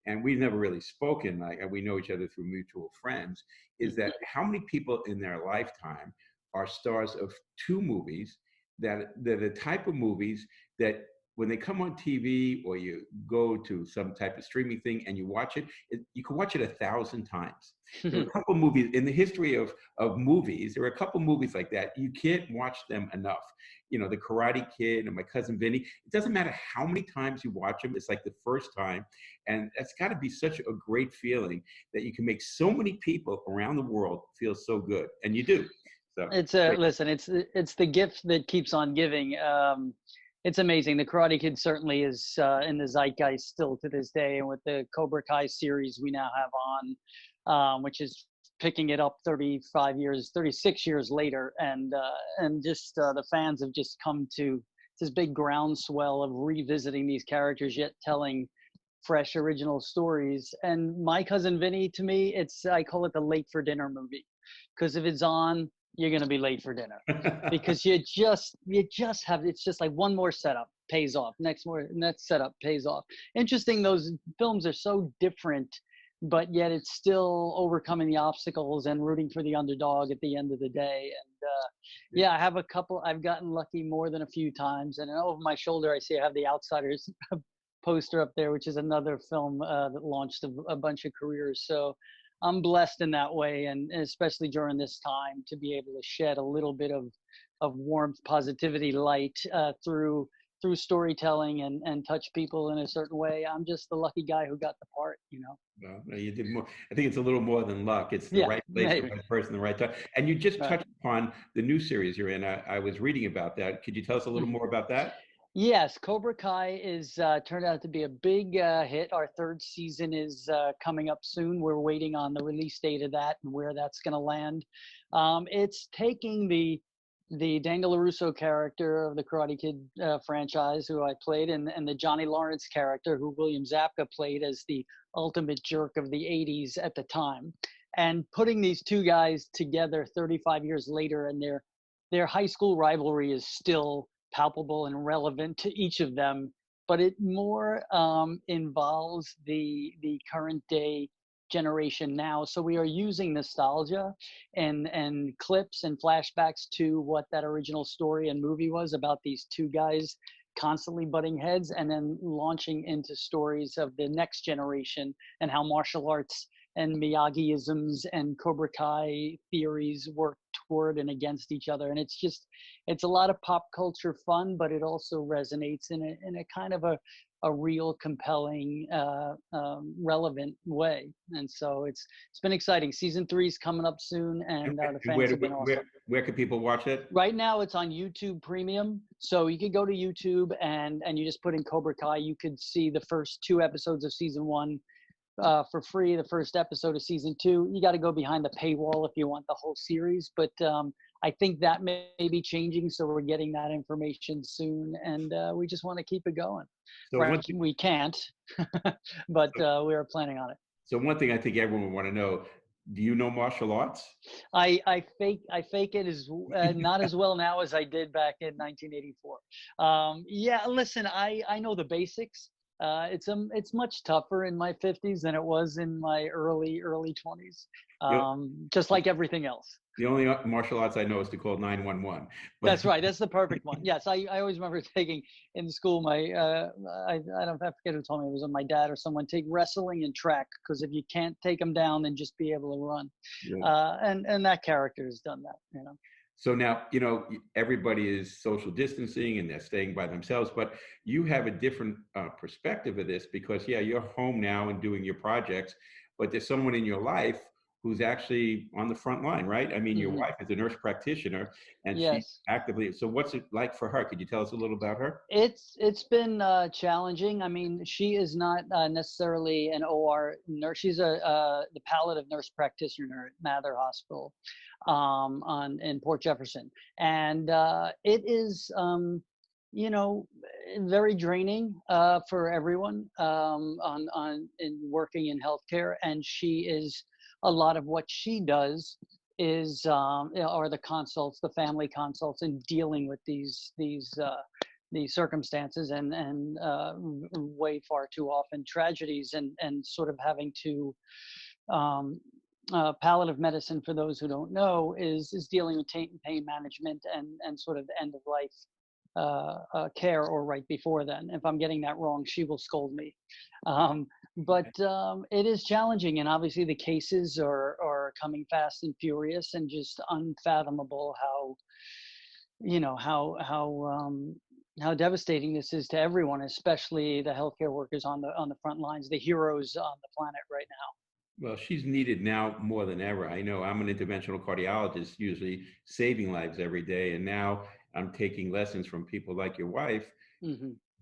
and we've never really spoken, and we know each other through mutual friends, is that how many people in their lifetime are stars of two movies that they're the type of movies that when they come on TV or you go to some type of streaming thing and you watch it, you can watch it 1,000 times. There are a couple movies in the history of movies. There are a couple movies like that. You can't watch them enough. The Karate Kid and My Cousin Vinny. It doesn't matter how many times you watch them. It's like the first time. And that's got to be such a great feeling that you can make so many people around the world feel so good. And you do. So listen, it's the gift that keeps on giving. It's amazing. The Karate Kid certainly is in the zeitgeist still to this day. And with the Cobra Kai series we now have on, which is picking it up 36 years later. And just the fans have just come to this big groundswell of revisiting these characters, yet telling fresh original stories. And My Cousin Vinny, to me, I call it the late for dinner movie. Because if it's on, you're going to be late for dinner because you just have, it's just like one more setup pays off. Next setup pays off. Interesting. Those films are so different, but yet it's still overcoming the obstacles and rooting for the underdog at the end of the day. And I have a couple, I've gotten lucky more than a few times. And over my shoulder, I see I have The Outsiders poster up there, which is another film that launched a bunch of careers. So I'm blessed in that way, and especially during this time to be able to shed a little bit of warmth, positivity, light through storytelling and touch people in a certain way. I'm just the lucky guy who got the part, Well, you did more. I think it's a little more than luck. It's the right place, the right person, the right time. And you just touched upon the new series you're in. I was reading about that. Could you tell us a little more about that? Yes, Cobra Kai is turned out to be a big hit. Our third season is coming up soon. We're waiting on the release date of that and where that's going to land. It's taking the Daniel LaRusso character of the Karate Kid franchise, who I played, and the Johnny Lawrence character, who William Zabka played as the ultimate jerk of the 80s at the time, and putting these two guys together 35 years later, and their high school rivalry is still palpable and relevant to each of them, but it more involves the current day generation now. So we are using nostalgia and clips and flashbacks to what that original story and movie was about, these two guys constantly butting heads, and then launching into stories of the next generation and how martial arts and Miyagi-isms and Cobra Kai theories work toward and against each other. And it's a lot of pop culture fun, but it also resonates in a kind of a real compelling, relevant way. And so it's been exciting. Season 3 is coming up soon, and the fans have been awesome. Where can people watch it? Right now it's on YouTube Premium. So you could go to YouTube and you just put in Cobra Kai. You could see the first 2 episodes of season 1 for free, the first episode of season 2. You got to go behind the paywall if you want the whole series, but I think that may be changing, so we're getting that information soon, and we just want to keep it going. So we can't, but we are planning on it. So one thing I think everyone would want to know: do you know martial arts? I fake it as not as well now as I did back in 1984. Listen, I know the basics. It's much tougher in my 50s than it was in my early 20s. Just like everything else. The only martial arts I know is to call 911. That's right. That's the perfect one. Yes, I always remember taking in school my I forget who told me, it was my dad or someone, take wrestling and track, because if you can't take them down, then just be able to run. Yeah. And that character has done that, you know. So now, you know, everybody is social distancing and they're staying by themselves, but you have a different perspective of this because, yeah, you're home now and doing your projects, but there's someone in your life who's actually on the front line, right? I mean, your wife is a nurse practitioner and she's actively, so what's it like for her? Could you tell us a little about her? It's been challenging. I mean, she is not necessarily an OR nurse. She's the palliative nurse practitioner at Mather Hospital in Port Jefferson. And it is, you know, very draining for everyone in working in healthcare. And she is, a lot of what she does is are the consults, the family consults, and dealing with these circumstances and way far too often tragedies, and sort of having to palliative medicine, for those who don't know, is dealing with pain management and sort of end of life care, or right before then. If I'm getting that wrong, she will scold me. But it is challenging, and obviously the cases are coming fast and furious, and just unfathomable how, you know, how devastating this is to everyone, especially the healthcare workers on the front lines, the heroes on the planet right now. Well, she's needed now more than ever. I know I'm an interventional cardiologist, usually saving lives every day, and now I'm taking lessons from people like your wife,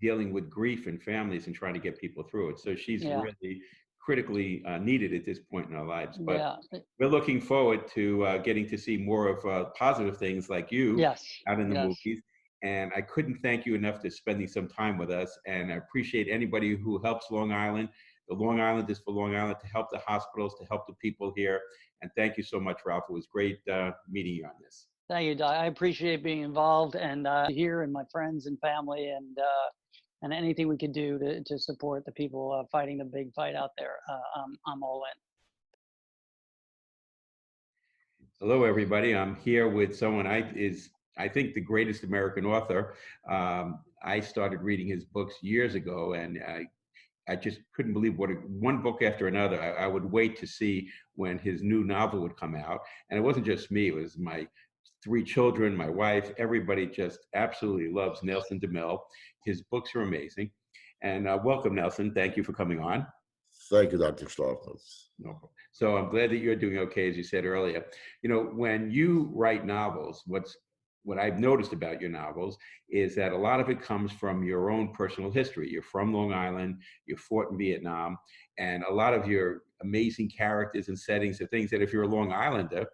dealing with grief and families and trying to get people through it. So she's really critically needed at this point in our lives. But we're looking forward to getting to see more of positive things like you out in the movies. And I couldn't thank you enough for spending some time with us. And I appreciate anybody who helps Long Island. The Long Island is for Long Island, to help the hospitals, to help the people here. And thank you so much, Ralph. It was great meeting you on this. Thank you, Doc. I appreciate being involved, and here, and my friends and family, and anything we could do to support the people fighting the big fight out there. I'm all in. Hello, everybody. I'm here with someone I think the greatest American author. I started reading his books years ago, and I just couldn't believe one book after another. I would wait to see when his new novel would come out. And it wasn't just me, it was my 3 children, my wife, everybody just absolutely loves Nelson DeMille. His books are amazing. And welcome, Nelson. Thank you for coming on. Thank you, Dr. Shlofmitz. No problem. So I'm glad that you're doing okay, as you said earlier. You know, when you write novels, what I've noticed about your novels is that a lot of it comes from your own personal history. You're from Long Island, you fought in Vietnam, and a lot of your amazing characters and settings are things that if you're a Long Islander,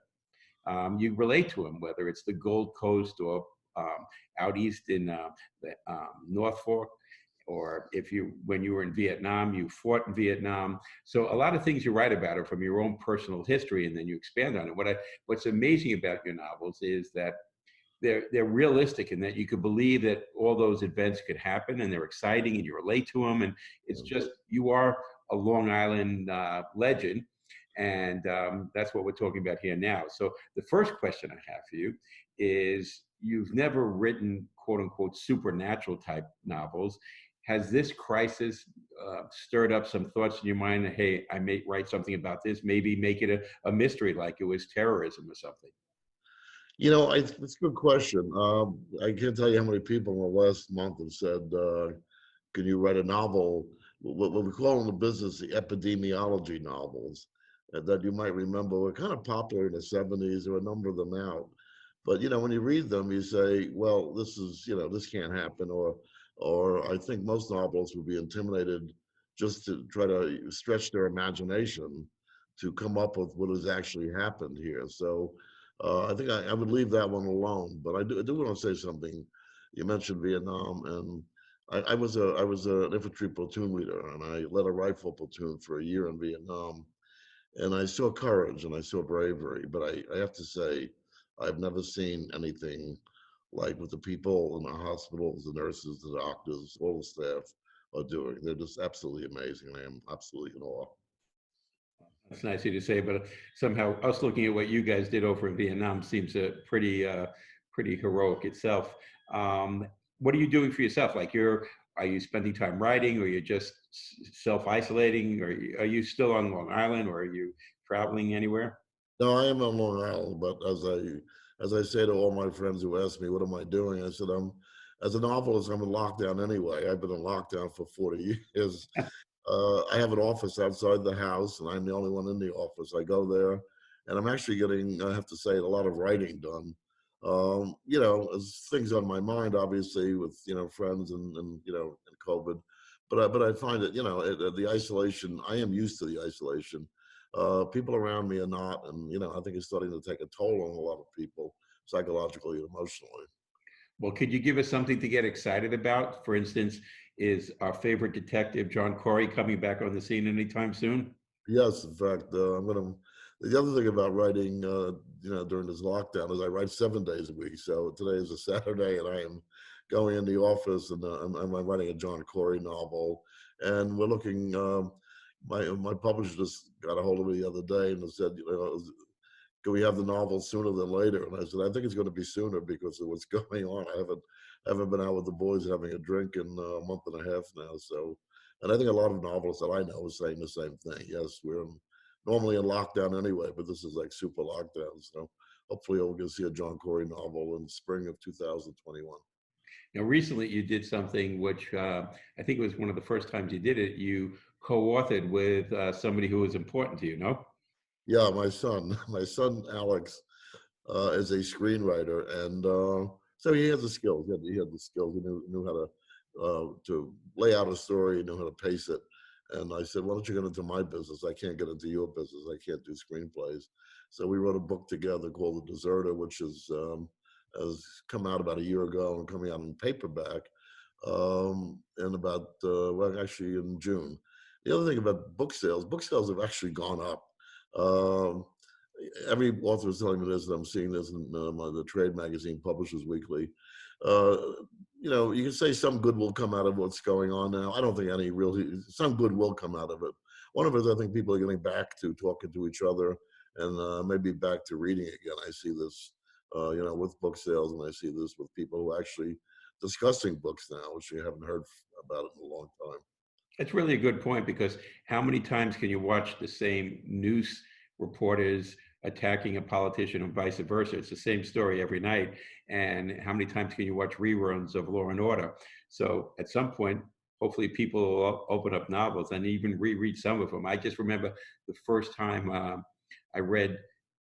you relate to them, whether it's the Gold Coast or out east in the North Fork, or when you were in Vietnam, you fought in Vietnam. So a lot of things you write about are from your own personal history, and then you expand on it. What's amazing about your novels is that they're realistic, and that you could believe that all those events could happen, and they're exciting, and you relate to them. And it's just, you are a Long Island legend. And that's what we're talking about here now. So the first question I have for you is, you've never written quote unquote supernatural type novels. Has this crisis stirred up some thoughts in your mind that, hey, I may write something about this, maybe make it a mystery like it was terrorism or something? You know, it's a good question. I can't tell you how many people in the last month have said, can you write a novel, what we call in the business the epidemiology novels, that you might remember were kind of popular in the 70s. There were a number of them out. But, you know, when you read them, you say, well, this is, you know, this can't happen. Or I think most novels would be intimidated just to try to stretch their imagination to come up with what has actually happened here. So I think I would leave that one alone. But I do want to say something. You mentioned Vietnam, and I was an infantry platoon leader, and I led a rifle platoon for a year in Vietnam. And I saw courage and I saw bravery, but I have to say, I've never seen anything like with the people in the hospitals, the nurses, the doctors, all the staff, are doing. They're just absolutely amazing. I am absolutely in awe. That's nice of you to say, but somehow us looking at what you guys did over in Vietnam seems pretty heroic itself. What are you doing for yourself? Like are you spending time writing, or you're just self-isolating, or are you still on Long Island, or are you traveling anywhere? No, I am on Long Island, but as I say to all my friends who ask me, what am I doing? I said, as a novelist, I'm in lockdown anyway. I've been in lockdown for 40 years. I have an office outside the house, and I'm the only one in the office. I go there, and I'm actually getting, I have to say, a lot of writing done. As things on my mind, obviously, with friends and and COVID, but I find it, the isolation. I am used to the isolation. People around me are not, and I think it's starting to take a toll on a lot of people, psychologically and emotionally. Well, could you give us something to get excited about? For instance, is our favorite detective, John Corey, coming back on the scene anytime soon? Yes, in fact, I'm gonna. The other thing about writing, during this lockdown is I write 7 days a week. So today is a Saturday, and I am going in the office, and I'm writing a John Corey novel, and we're looking. My publisher just got a hold of me the other day and said, can we have the novel sooner than later? And I said, I think it's going to be sooner because of what's going on. I haven't been out with the boys having a drink in a month and a half now. So, and I think a lot of novelists that I know are saying the same thing. Yes, normally in lockdown anyway, but this is like super lockdown. So hopefully we'll get to see a John Corey novel in spring of 2021. Now, recently you did something which I think it was one of the first times you did it. You co-authored with somebody who was important to you, no? Yeah, my son Alex is a screenwriter, and so he has the skills. He had the skills. He knew how to lay out a story. He knew how to pace it. And I said, "Why don't you get into my business? I can't get into your business. I can't do screenplays." So we wrote a book together called The Deserter, which has come out about a year ago and coming out in paperback in about actually in June. The other thing about book sales have actually gone up. Um, every author is telling me this, and I'm seeing this in the trade magazine, Publishers Weekly. Uh, you can say some good will come out of what's going on now. I don't think some good will come out of it. One of it is I think people are getting back to talking to each other and maybe back to reading again. I see this, with book sales, and I see this with people who are actually discussing books now, which you haven't heard about it in a long time. That's really a good point, because how many times can you watch the same news reporters attacking a politician and vice versa? It's the same story every night. And how many times can you watch reruns of Law and Order? So at some point, hopefully people will open up novels and even reread some of them. I just remember the first time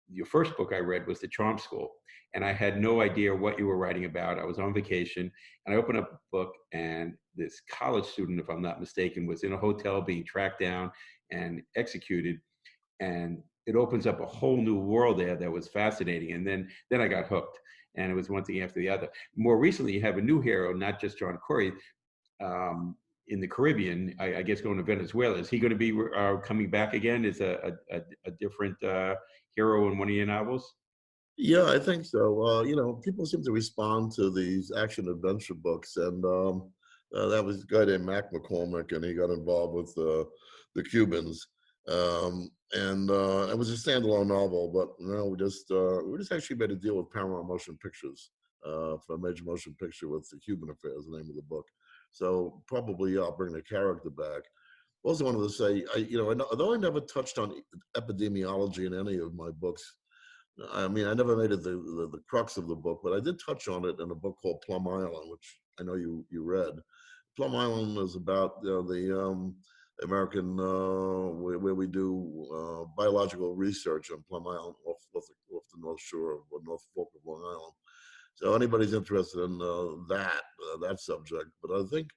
your first book I read was The Charm School. And I had no idea what you were writing about. I was on vacation, and I opened up the book, and this college student, if I'm not mistaken, was in a hotel being tracked down and executed. And it opens up a whole new world there that was fascinating. And then I got hooked, and it was one thing after the other. More recently, you have a new hero, not just John Corey, in the Caribbean, I guess going to Venezuela. Is he going to be coming back again? Is a different hero in one of your novels? Yeah, I think so. People seem to respond to these action adventure books, and that was a guy named Mac McCormick, and he got involved with the Cubans, and it was a standalone novel. But we just actually made a deal with Paramount Motion Pictures for a major motion picture with The Cuban Affairs, the name of the book. So probably I'll bring the character back. Also wanted to say, although I never touched on epidemiology in any of my books. I mean, I never made it the crux of the book, but I did touch on it in a book called Plum Island, which I know you read. Plum Island is about the American where we do biological research on Plum Island off the North Shore or North Fork of Long Island. So anybody's interested in that subject, but I think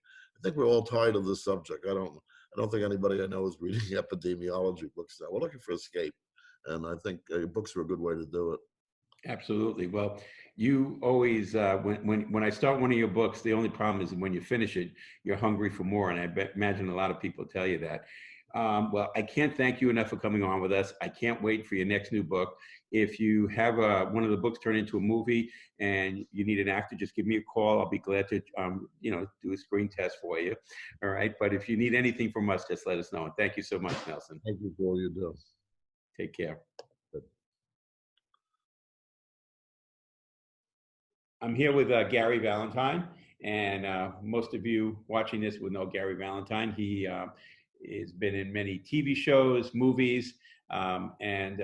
we're all tired of this subject. I don't think anybody I know is reading epidemiology books now. We're looking for escape. And I think books are a good way to do it. Absolutely. Well, you always, when I start one of your books, the only problem is when you finish it, you're hungry for more. And I imagine a lot of people tell you that. Well, I can't thank you enough for coming on with us. I can't wait for your next new book. If you have one of the books turned into a movie and you need an actor, just give me a call. I'll be glad to, do a screen test for you. All right. But if you need anything from us, just let us know. And thank you so much, Nelson. Thank you for all you do. Take care. I'm here with Gary Valentine, and most of you watching this would know Gary Valentine. He has been in many TV shows, movies, and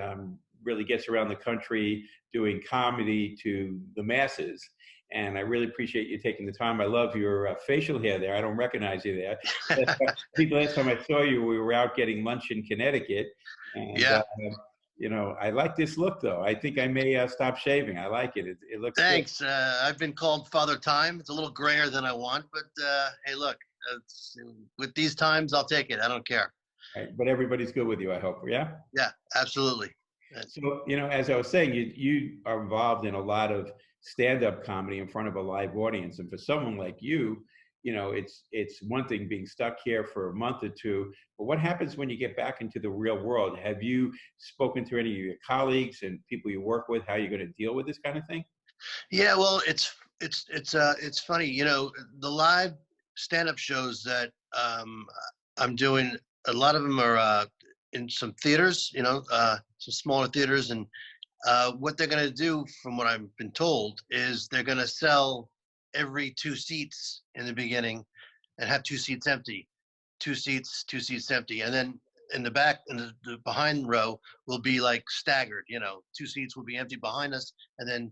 really gets around the country doing comedy to the masses. And I really appreciate you taking the time. I love your facial hair there. I don't recognize you there. I think last time I saw you, we were out getting lunch in Connecticut. And, yeah. I like this look, though. I think I may stop shaving. I like it. It looks Thanks. I've been called Father Time. It's a little grayer than I want, but hey, look, with these times, I'll take it. I don't care. Right. But everybody's good with you, I hope. Yeah? Yeah, absolutely. So, as I was saying, you are involved in a lot of stand-up comedy in front of a live audience. And for someone like you, it's one thing being stuck here for a month or two, but what happens when you get back into the real world? Have you spoken to any of your colleagues and people you work with, how you're going to deal with this kind of thing? Yeah, well, it's funny, the live stand-up shows that I'm doing, a lot of them are in some theaters, some smaller theaters, and what they're going to do, from what I've been told, is they're going to sell every 2 seats in the beginning and have 2 seats empty, 2 seats empty. And then in the back, in the behind row will be like staggered, 2 seats will be empty behind us, and then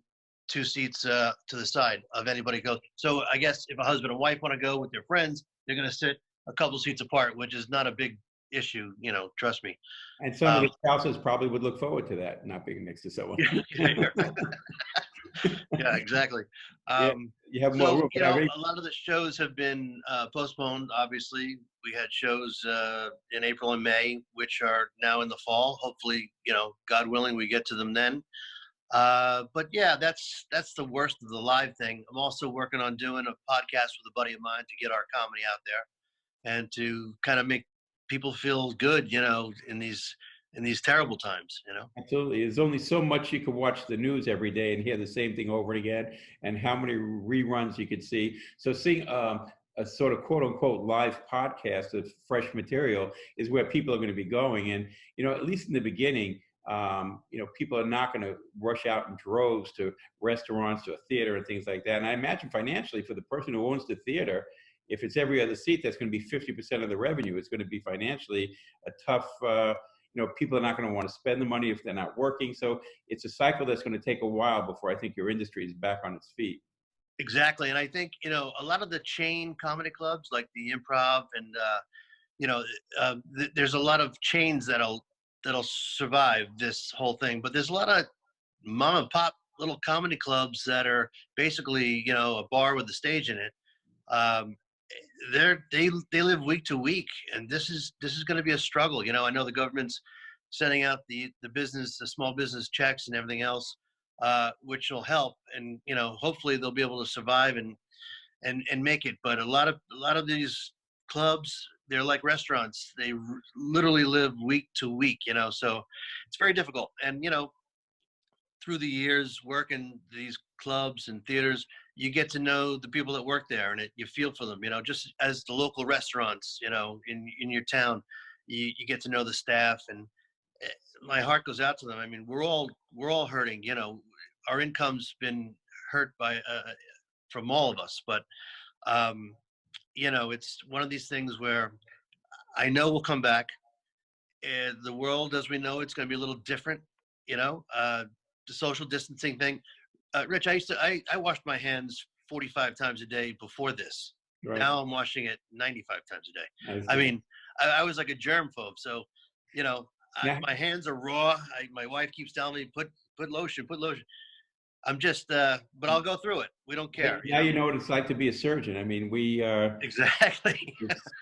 2 seats to the side of anybody goes. So I guess if a husband and wife want to go with their friends, they're going to sit a couple seats apart, which is not a big issue, trust me. And some of the spouses probably would look forward to that, not being next to someone. Yeah, exactly. You have more room. A lot of the shows have been postponed. Obviously, we had shows in April and May, which are now in the fall. Hopefully, God willing, we get to them then. But yeah, that's the worst of the live thing. I'm also working on doing a podcast with a buddy of mine to get our comedy out there and to kind of make people feel good, in these terrible times, Absolutely. There's only so much you can watch the news every day and hear the same thing over and again, and how many reruns you could see. So seeing a sort of quote unquote live podcast of fresh material is where people are going to be going. And, at least in the beginning, people are not going to rush out in droves to restaurants or theater and things like that. And I imagine financially, for the person who owns the theater, if it's every other seat, that's going to be 50% of the revenue. It's going to be financially a tough, people are not going to want to spend the money if they're not working. So it's a cycle that's going to take a while before I think your industry is back on its feet. Exactly. And I think, a lot of the chain comedy clubs like the Improv and, there's a lot of chains that'll survive this whole thing. But there's a lot of mom and pop little comedy clubs that are basically, a bar with a stage in it. They live week to week, and this is going to be a struggle. I know the government's sending out the small business checks and everything else, which will help, and hopefully they'll be able to survive and make it. But a lot of these clubs, they're like restaurants. They literally live week to week. So it's very difficult. And through the years working these clubs and theaters, you get to know the people that work there, and you feel for them, just as the local restaurants, in your town, you get to know the staff, and my heart goes out to them. I mean, we're all hurting, our income's been hurt by, from all of us, but, it's one of these things where I know we'll come back. The world as we know it's going to be a little different, the social distancing thing. Rich, I washed my hands 45 times a day before this. Right. Now I'm washing it 95 times a day. I mean, I was like a germphobe. So, my hands are raw. My wife keeps telling me, put lotion. I'm just, but I'll go through it. We don't care. Now you know what it's like to be a surgeon. I mean, exactly.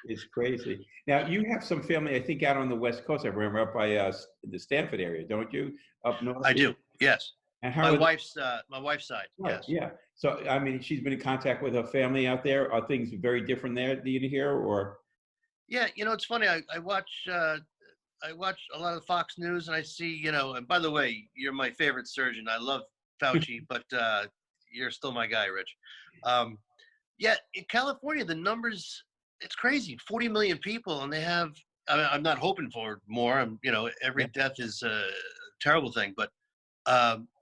it's crazy. Now you have some family, I think, out on the West Coast. I remember up by the Stanford area, don't you? Up north. I do. Yes. And my wife's side. Right, yes. Yeah. So I mean, she's been in contact with her family out there. Are things very different there? Do you hear or? Yeah, it's funny. I watch a lot of Fox News, and I see, and by the way, you're my favorite surgeon. I love Fauci, but you're still my guy, Rich. Yeah, in California, the numbers, it's crazy. 40 million people, and they have, I'm not hoping for more. Every death is a terrible thing, but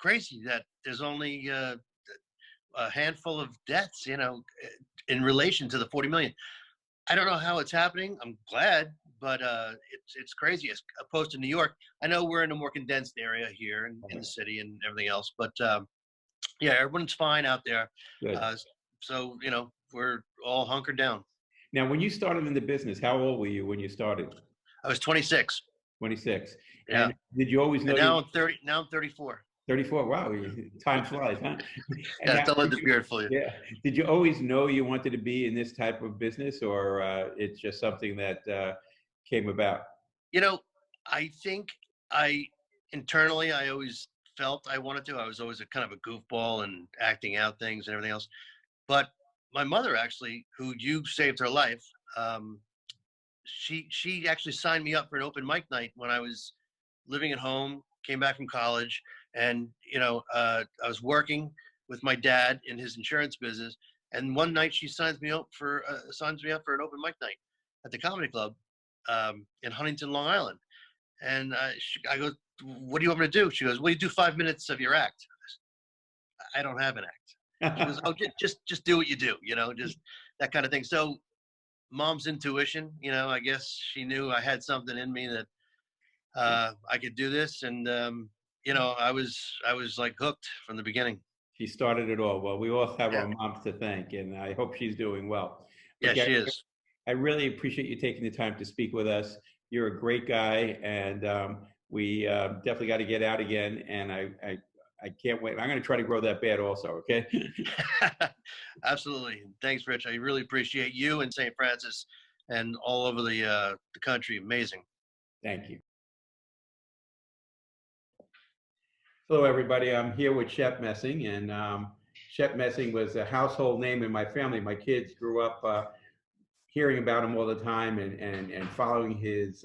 crazy that there's only a handful of deaths, in relation to the 40 million. I don't know how it's happening. I'm glad, but it's crazy as opposed to New York. I know we're in a more condensed area here in the city and everything else, but yeah, everyone's fine out there. Good. So we're all hunkered down. Now, when you started in the business, how old were you when you started? I was 26. 26. Yeah. And did you always know? And now I'm 30. Now I'm 34. 34. Wow, time flies, huh? Yeah, don't let the beard fool you. Yeah. Did you always know you wanted to be in this type of business, or it's just something that came about? I think internally, I always felt I wanted to. I was always a kind of a goofball and acting out things and everything else. But my mother, actually, who you saved her life, she actually signed me up for an open mic night when I was living at home, came back from college. And, I was working with my dad in his insurance business. And one night she signs me up for an open mic night at the Comedy Club in Huntington, Long Island. And I go, what do you want me to do? She goes, well, you do 5 minutes of your act. I don't have an act. She goes, oh, just do what you do, just that kind of thing. So mom's intuition, I guess she knew I had something in me that I could do this. And, I was like hooked from the beginning. She started it all. Well, we all have our moms to thank, and I hope she's doing well. Yeah, she is. I really appreciate you taking the time to speak with us. You're a great guy, and we definitely got to get out again. And I can't wait. I'm going to try to grow that beard also. Okay. Absolutely. Thanks, Rich. I really appreciate you and St. Francis and all over the country. Amazing. Thank you. Hello, everybody. I'm here with Shep Messing, and Shep Messing was a household name in my family. My kids grew up hearing about him all the time and following his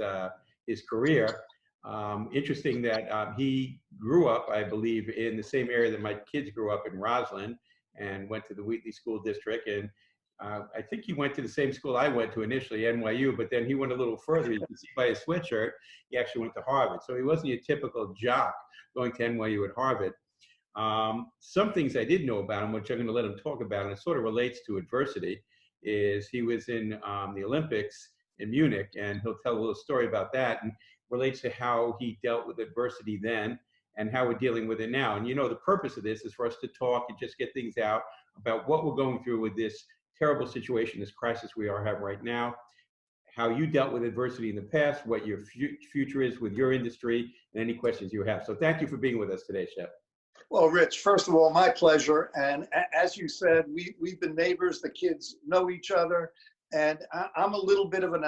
career. Interesting that he grew up, I believe, in the same area that my kids grew up in, Roslyn, and went to the Wheatley School District. And I think he went to the same school I went to initially, NYU, but then he went a little further. You can see by his sweatshirt, he actually went to Harvard. So he wasn't your typical jock going to NYU at Harvard. Some things I did know about him, which I'm going to let him talk about, and it sort of relates to adversity, is he was in the Olympics in Munich, and he'll tell a little story about that, and relates to how he dealt with adversity then and how we're dealing with it now. And the purpose of this is for us to talk and just get things out about what we're going through with this terrible situation, this crisis we are having right now, how you dealt with adversity in the past, what your future is with your industry, and any questions you have. So thank you for being with us today, Shep. Well, Rich, first of all, my pleasure. And as you said, we've been neighbors. The kids know each other. And I'm a little bit of an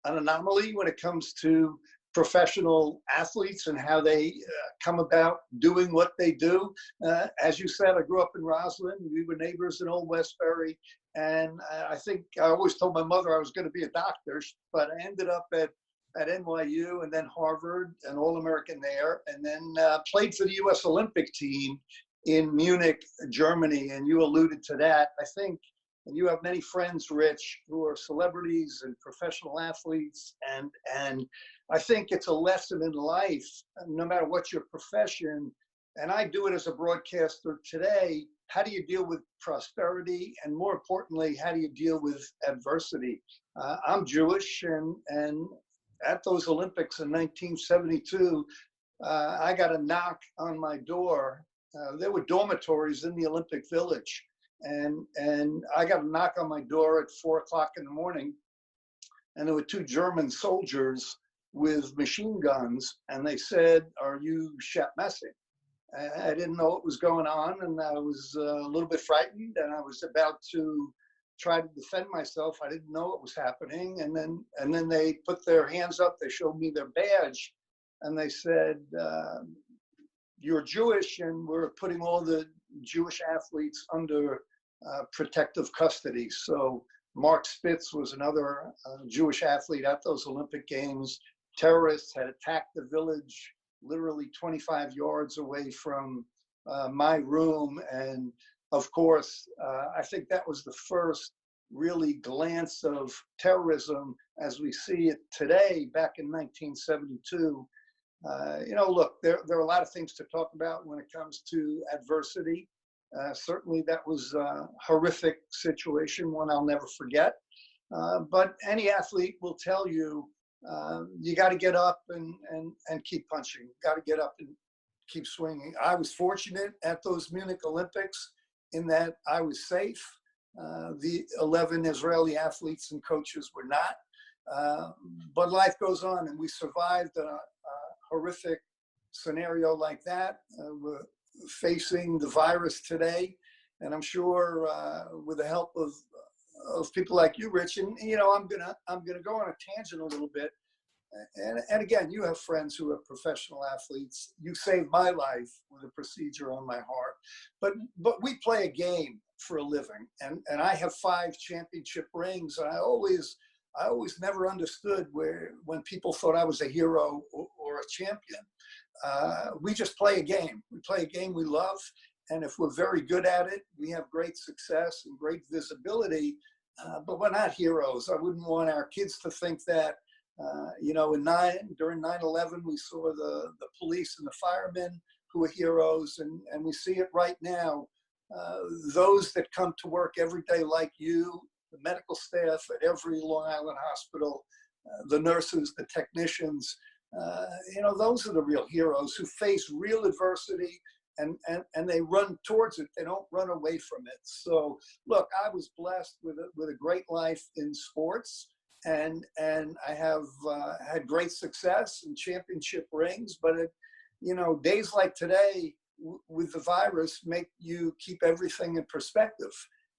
anomaly when it comes to professional athletes and how they come about doing what they do. As you said, I grew up in Roslyn. We were neighbors in Old Westbury. And I think I always told my mother I was going to be a doctor, but I ended up at NYU and then Harvard, an All-American there, and then played for the U.S. Olympic team in Munich, Germany. And you alluded to that. I think, and you have many friends, Rich, who are celebrities and professional athletes. And I think it's a lesson in life, no matter what your profession. And I do it as a broadcaster today. How do you deal with prosperity? And more importantly, how do you deal with adversity? I'm Jewish, and at those Olympics in 1972, I got a knock on my door. There were dormitories in the Olympic Village, and I got a knock on my door at 4 o'clock in the morning, and there were 2 German soldiers with machine guns, and they said, "Are you Shep Messing?" I didn't know what was going on, and I was a little bit frightened, and I was about to try to defend myself. I didn't know what was happening, and then they put their hands up. They showed me their badge, and they said, "You're Jewish, and we're putting all the Jewish athletes under protective custody." So Mark Spitz was another Jewish athlete at those Olympic Games. Terrorists had attacked the village literally 25 yards away from my room. And of course, I think that was the first really glance of terrorism as we see it today, back in 1972. Look, there are a lot of things to talk about when it comes to adversity. Certainly that was a horrific situation, one I'll never forget. But any athlete will tell you, you got to get up and keep punching. Got to get up and keep swinging. I was fortunate at those Munich Olympics in that I was safe. The 11 Israeli athletes and coaches were not. But life goes on, and we survived a horrific scenario like that. We're facing the virus today, and I'm sure with the help of people like you, Rich, and I'm gonna go on a tangent a little bit. And again, you have friends who are professional athletes. You saved my life with a procedure on my heart. But we play a game for a living, and I have 5 championship rings. And I always never understood when people thought I was a hero or a champion. We just play a game. We play a game we love, and if we're very good at it, we have great success and great visibility. But we're not heroes. I wouldn't want our kids to think that. During 9/11, we saw the police and the firemen who were heroes, and we see it right now. Those that come to work every day like you, the medical staff at every Long Island hospital, the nurses, the technicians, those are the real heroes who face real adversity and they run towards it. They don't run away from it. So look, I was blessed with a great life in sports. And I have had great success and championship rings, but days like today with the virus make you keep everything in perspective.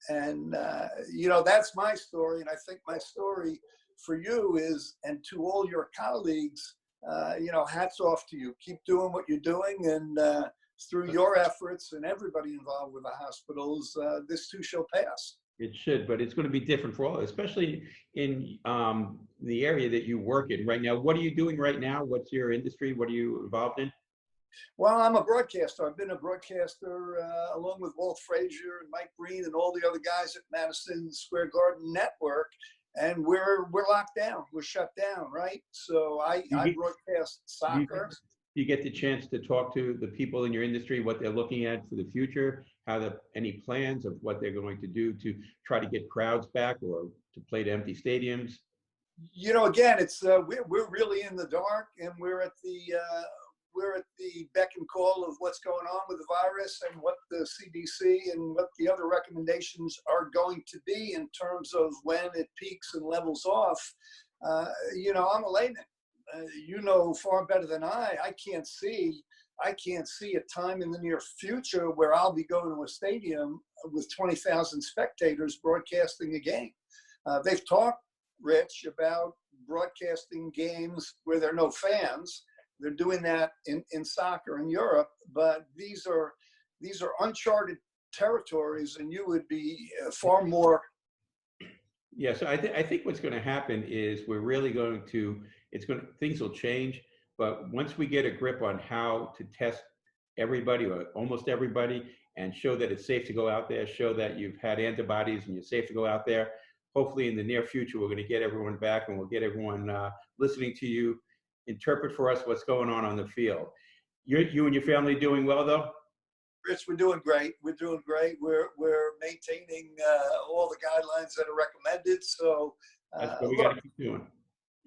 And that's my story, and I think my story for you is, and to all your colleagues, hats off to you. Keep doing what you're doing, and through your efforts and everybody involved with the hospitals, this too shall pass. It should, but it's going to be different for all, especially in the area that you work in right now. What are you doing right now? What's your industry? What are you involved in? Well, I'm a broadcaster. I've been a broadcaster along with Walt Frazier and Mike Breen and all the other guys at Madison Square Garden Network. And we're locked down. We're shut down, right? So I broadcast soccer. You get the chance to talk to the people in your industry, what they're looking at for the future, any plans of what they're going to do to try to get crowds back or to play to empty stadiums? Again, it's we're really in the dark, and we're at the beck and call of what's going on with the virus and what the CDC and what the other recommendations are going to be in terms of when it peaks and levels off. I'm a layman. Far better than I can't see a time in the near future where I'll be going to a stadium with 20,000 spectators broadcasting a game. They've talked, Rich, about broadcasting games where there are no fans. They're doing that in soccer in Europe, but these are uncharted territories, and you would be far more. Yeah, so I think what's going to happen is we're really things will change, but once we get a grip on how to test everybody or almost everybody and show that it's safe to go out there, show that you've had antibodies and you're safe to go out there, hopefully in the near future, we're going to get everyone back and we'll get everyone listening to you, interpret for us what's going on the field. You and your family doing well, though? Rich, we're doing great. We're doing great. We're maintaining all the guidelines that are recommended. So that's what we got to keep doing.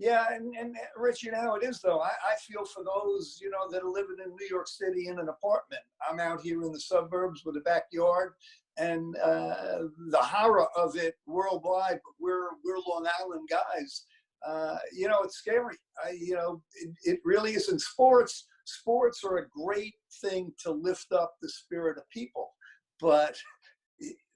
Yeah, and Rich, how it is though. I feel for those that are living in New York City in an apartment. I'm out here in the suburbs with a backyard, and the horror of it worldwide. But we're Long Island guys. It's scary. It really is. In sports are a great thing to lift up the spirit of people, but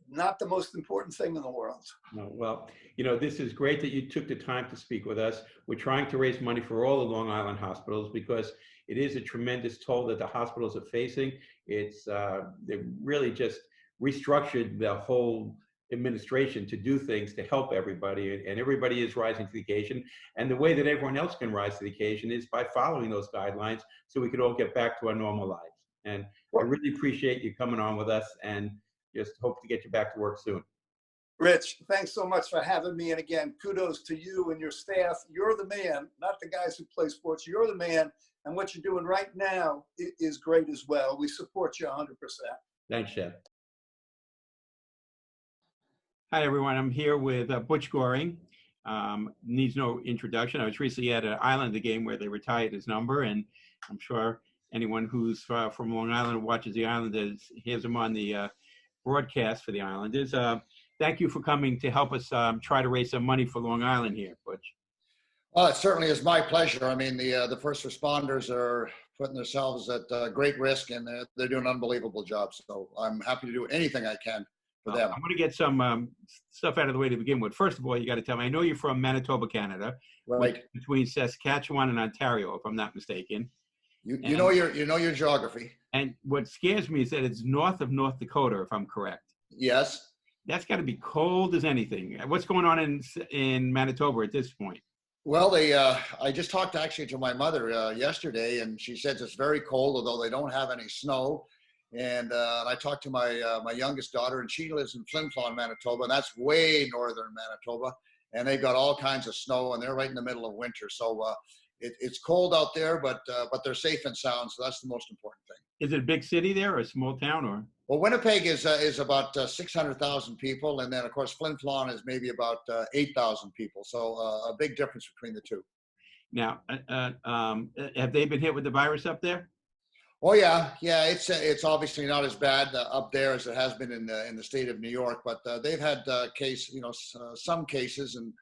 not the most important thing in the world. No, well, this is great that you took the time to speak with us. We're trying to raise money for all the Long Island hospitals because it is a tremendous toll that the hospitals are facing. It's they've really just restructured the whole administration to do things to help everybody, and everybody is rising to the occasion. And the way that everyone else can rise to the occasion is by following those guidelines, so we could all get back to our normal lives. And I really appreciate you coming on with us, and just hope to get you back to work soon. Rich, thanks so much for having me. And again, kudos to you and your staff. You're the man, not the guys who play sports. You're the man. And what you're doing right now is great as well. We support you 100%. Thanks, Shep. Hi, everyone. I'm here with Butch Goring. Needs no introduction. I was recently at an Islander game where they retired his number, and I'm sure anyone who's from Long Island and watches the Islanders hears him on the broadcast for the Islanders. Thank you for coming to help us try to raise some money for Long Island here, Butch. Well, it certainly is my pleasure. I mean, the first responders are putting themselves at great risk, and they're doing an unbelievable job. So I'm happy to do anything I can for them. I'm going to get some stuff out of the way to begin with. First of all, you got to tell me, I know you're from Manitoba, Canada, right between Saskatchewan and Ontario, if I'm not mistaken. You know your geography. And what scares me is that it's north of North Dakota, if I'm correct. Yes. That's got to be cold as anything. What's going on in Manitoba at this point? Well, I just talked actually to my mother yesterday, and she says it's very cold, although they don't have any snow. And I talked to my youngest daughter, and she lives in Vlaun, Manitoba, and that's way northern Manitoba. And they've got all kinds of snow, and they're right in the middle of winter. So it's cold out there, but they're safe and sound, so that's the most important thing. Is it a big city there, or a small town, or? Well, Winnipeg is about 600,000 people, and then of course Flin Flon is maybe about 8,000 people. So a big difference between the two. Now, have they been hit with the virus up there? Oh yeah. It's obviously not as bad up there as it has been in the state of New York, but they've had some cases. And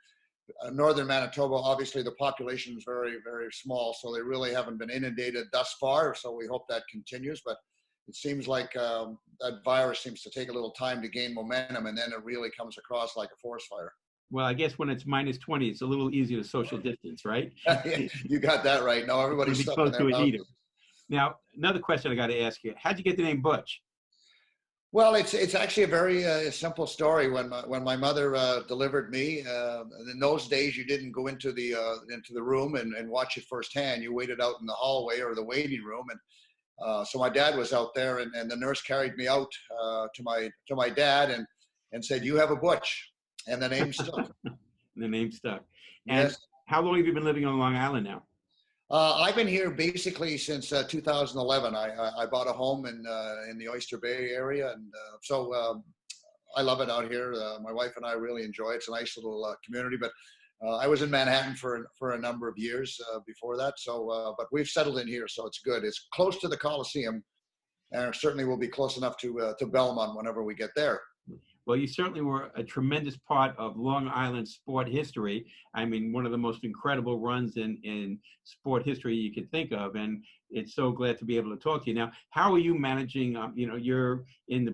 northern Manitoba, obviously the population is very, very small, so they really haven't been inundated thus far. So we hope that continues, but it seems like that virus seems to take a little time to gain momentum, and then it really comes across like a forest fire. Well, I guess when it's -20, it's a little easier to social distance, right? You got that right. No, everybody's stuck in their houses. Now, another question I got to ask you: how'd you get the name Butch? Well, it's actually a very simple story. When my mother delivered me, in those days you didn't go into the room and watch it firsthand. You waited out in the hallway or the waiting room, and so my dad was out there, and the nurse carried me out to my dad and said, "You have a Butch," and the name stuck. The name stuck. And yes. How long have you been living on Long Island now? I've been here basically since 2011. I bought a home in the Oyster Bay area, and so I love it out here. My wife and I really enjoy it. It's a nice little community, but I was in Manhattan for a number of years before that. So, but we've settled in here, so it's good. It's close to the Coliseum, and certainly will be close enough to Belmont whenever we get there. Well, you certainly were a tremendous part of Long Island sport history. I mean, one of the most incredible runs in sport history you could think of. And it's so glad to be able to talk to you. Now, how are you managing, you're in the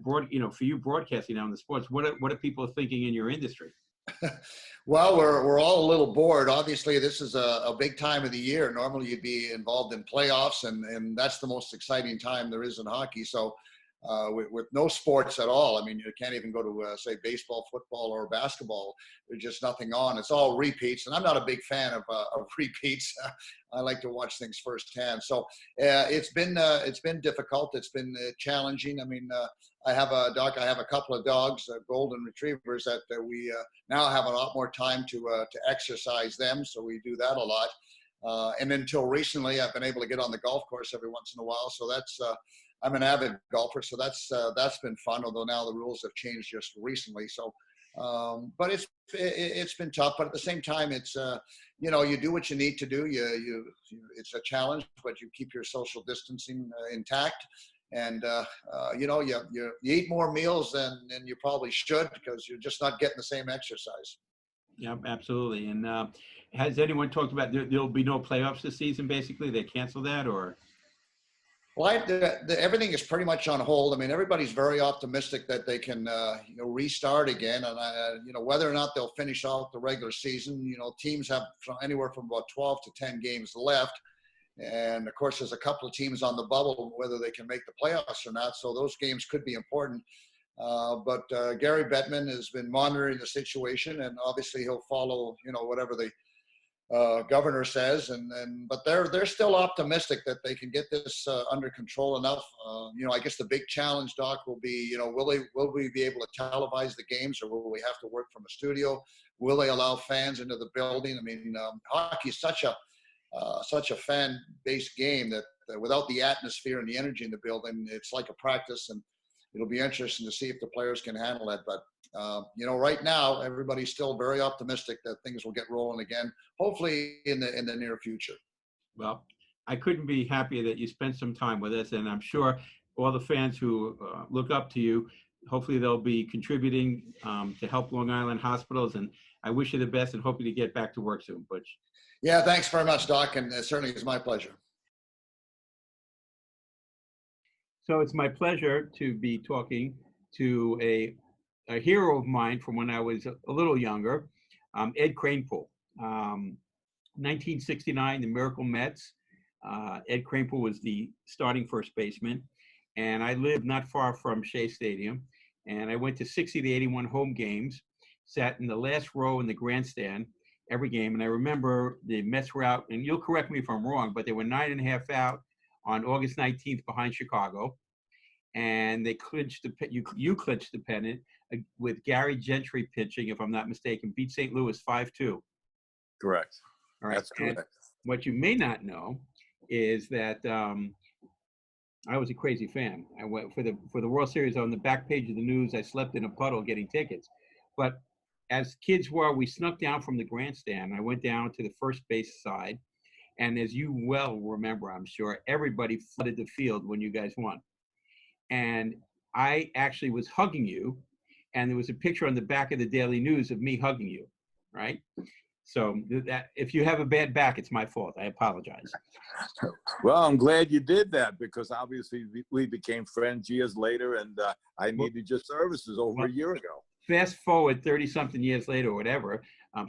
for you broadcasting now in the sports, what are people thinking in your industry? Well, we're all a little bored. Obviously, this is a big time of the year. Normally, you'd be involved in playoffs, and that's the most exciting time there is in hockey. So with no sports at all, I mean, you can't even go to, say, baseball, football, or basketball. There's just nothing on. It's all repeats, and I'm not a big fan of repeats. I like to watch things firsthand. So it's been difficult. It's been challenging. I mean, I have a couple of dogs, golden retrievers, that we now have a lot more time to exercise them. So we do that a lot. And until recently, I've been able to get on the golf course every once in a while. So that's I'm an avid golfer, so that's been fun. Although now the rules have changed just recently. So, but it's been tough. But at the same time, it's you do what you need to do. It's a challenge, but you keep your social distancing intact. And you eat more meals than you probably should, because you're just not getting the same exercise. Yeah, absolutely. And has anyone talked about there'll be no playoffs this season? Basically, they cancel that, or? Well, everything is pretty much on hold. I mean, everybody's very optimistic that they can restart again, and whether or not they'll finish out the regular season. Teams have anywhere from about 12 to 10 games left. And of course, there's a couple of teams on the bubble, whether they can make the playoffs or not. So those games could be important. But Gary Bettman has been monitoring the situation, and obviously he'll follow, whatever the governor says, but they're still optimistic that they can get this under control enough. I guess the big challenge, Doc, will be, will we be able to televise the games, or will we have to work from a studio? Will they allow fans into the building? I mean, hockey is such a fan-based game that without the atmosphere and the energy in the building, it's like a practice, and it'll be interesting to see if the players can handle it. But right now, everybody's still very optimistic that things will get rolling again, hopefully in the near future. Well, I couldn't be happier that you spent some time with us, and I'm sure all the fans who look up to you, hopefully they'll be contributing to help Long Island hospitals, and I wish you the best and hope you to get back to work soon, Butch. Yeah, thanks very much, Doc, and it certainly is my pleasure. So it's my pleasure to be talking to a hero of mine from when I was a little younger, Ed Kranepool. 1969, the Miracle Mets. Ed Kranepool was the starting first baseman, and I lived not far from Shea Stadium, and I went to 60 to 81 home games, sat in the last row in the grandstand every game, and I remember the Mets were out, and you'll correct me if I'm wrong, but they were 9.5 out on August 19th behind Chicago, and they clinched you clinched the pennant with Gary Gentry pitching, if I'm not mistaken, beat St. Louis 5-2. Correct. All right. That's correct. And what you may not know is that I was a crazy fan. I went for the World Series on the back page of the news. I slept in a puddle getting tickets, but as kids were, we snuck down from the grandstand. I went down to the first base side, and as you well remember, I'm sure, everybody flooded the field when you guys won. And I actually was hugging you, and there was a picture on the back of the Daily News of me hugging you, right? So that if you have a bad back, it's my fault. I apologize. Well, I'm glad you did that, because obviously we became friends years later, and I needed your services over a year ago. Fast forward 30-something years later or whatever,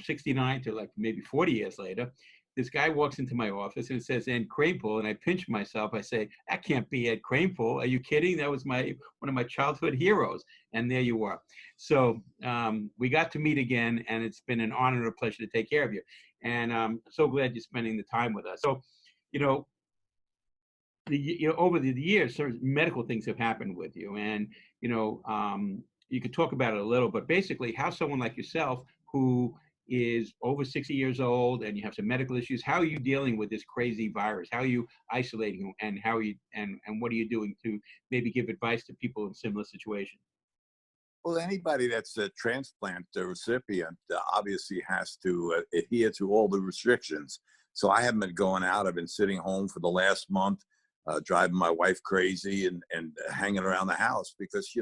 69 to like maybe 40 years later, this guy walks into my office and it says Ed Kranepool, and I pinch myself. I say, that can't be Ed Kranepool. Are you kidding? That was one of my childhood heroes. And there you are. So we got to meet again, and it's been an honor and a pleasure to take care of you. And I'm so glad you're spending the time with us. So, over the years, certain medical things have happened with you, and you could talk about it a little, but basically how someone like yourself, who is over 60 years old and you have some medical issues, how are you dealing with this crazy virus? How are you isolating, and how are you, and what are you doing to maybe give advice to people in similar situations? Well, anybody that's a transplant recipient obviously has to adhere to all the restrictions. So I haven't been going out. I've been sitting home for the last month, driving my wife crazy and hanging around the house, because,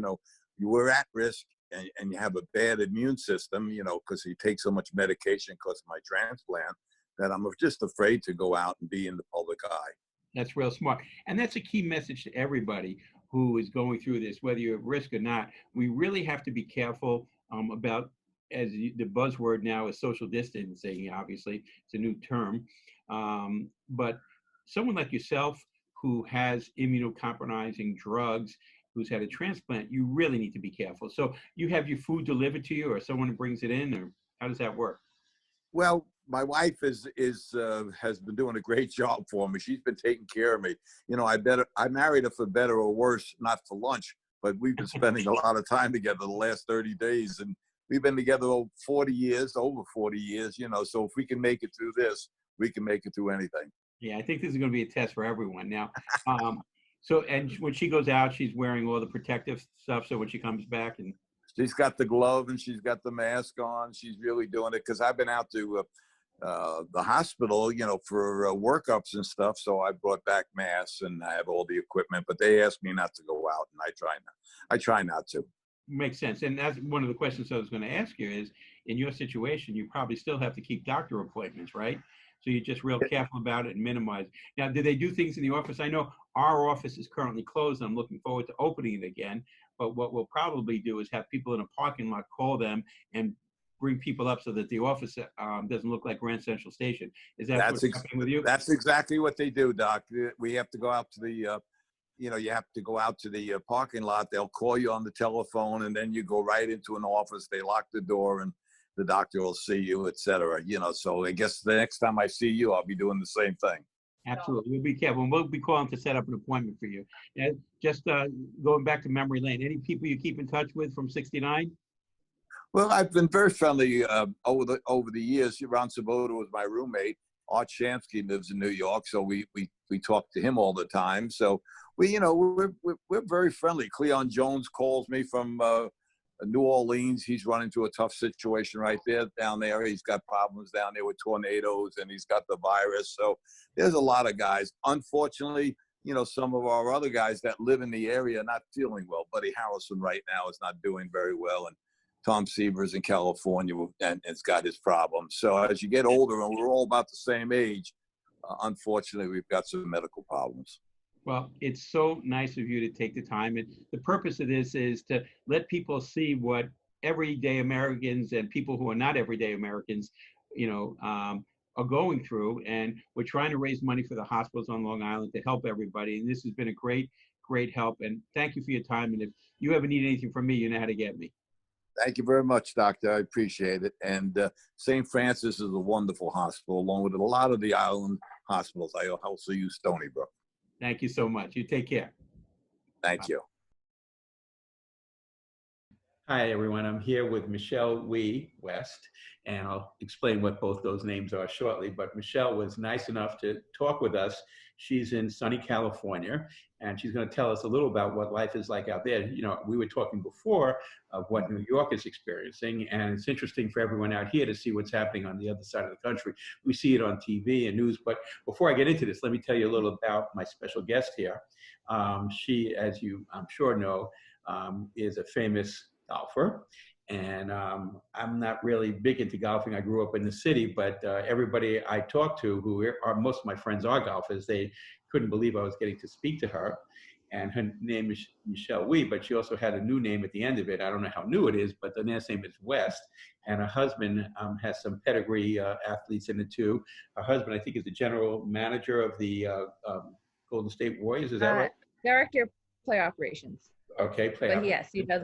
you were at risk, and you have a bad immune system, because you take so much medication because of my transplant, that I'm just afraid to go out and be in the public eye. That's real smart. And that's a key message to everybody who is going through this, whether you're at risk or not. We really have to be careful about, as the buzzword now is social distancing, obviously, it's a new term. But someone like yourself who has immunocompromising drugs, who's had a transplant, you really need to be careful. So you have your food delivered to you, or someone brings it in, or how does that work? Well, my wife has been doing a great job for me. She's been taking care of me. I married her for better or worse, not for lunch, but we've been spending a lot of time together the last 30 days, and we've been together over 40 years. So if we can make it through this, we can make it through anything. Yeah, I think this is going to be a test for everyone now. So, and when she goes out, she's wearing all the protective stuff. So when she comes back, and she's got the glove and she's got the mask on, she's really doing it. Because I've been out to the hospital, for workups and stuff. So I brought back masks and I have all the equipment. But they asked me not to go out, and I try not to. Makes sense. And that's one of the questions I was going to ask you is, in your situation, you probably still have to keep doctor appointments, right? So you're just real careful about it and minimize. Now, do they do things in the office? I know our office is currently closed. I'm looking forward to opening it again. But what we'll probably do is have people in a parking lot call them and bring people up so that the office doesn't look like Grand Central Station. Is that what's happening with you? That's exactly what they do, Doc. We have to go out to the you know, you have to go out to the parking lot. They'll call you on the telephone, and then you go right into an office. They lock the door, and the doctor will see you, et cetera. You know, so I guess the next time I see you, I'll be doing the same thing. Absolutely. We'll be careful. And we'll be calling to set up an appointment for you. And just going back to memory lane, any people you keep in touch with from 69? Well, I've been very friendly over the years. Ron Sabota was my roommate. Art Shamsky lives in New York, so we talk to him all the time. So we're very friendly. Cleon Jones calls me from New Orleans. He's running into a tough situation right there down there. He's got problems down there with tornadoes, and he's got the virus. So there's a lot of guys. Unfortunately, you know, some of our other guys that live in the area are not feeling well. Buddy Harrelson right now is not doing very well, and Tom Seaver's in California and has got his problems. So as you get older, and we're all about the same age, unfortunately, we've got some medical problems. Well, it's so nice of you to take the time. And the purpose of this is to let people see what everyday Americans and people who are not everyday Americans, are going through. And we're trying to raise money for the hospitals on Long Island to help everybody. And this has been a great, great help. And thank you for your time. And if you ever need anything from me, you know how to get me. Thank you very much, Doctor. I appreciate it. And St. Francis is a wonderful hospital, along with a lot of the island hospitals. I also use Stony Brook. Thank you so much. You take care. Thank you. Hi, everyone. I'm here with Michelle Wie West, and I'll explain what both those names are shortly. But Michelle was nice enough to talk with us. She's in sunny California, and she's going to tell us a little about what life is like out there. You know, we were talking before of what New York is experiencing, and it's interesting for everyone out here to see what's happening on the other side of the country. We see it on TV and news, but before I get into this, let me tell you a little about my special guest here. She, as you I'm sure know, is a famous golfer. And I'm not really big into golfing. I grew up in the city, but everybody I talk to, most of my friends are golfers, they couldn't believe I was getting to speak to her. And her name is Michelle Wie, but she also had a new name at the end of it. I don't know how new it is, but the last name is West. And her husband has some pedigree athletes in it too. Her husband, I think, is the general manager of the Golden State Warriors. Is that right? Director of play operations. Okay, But yes, he does.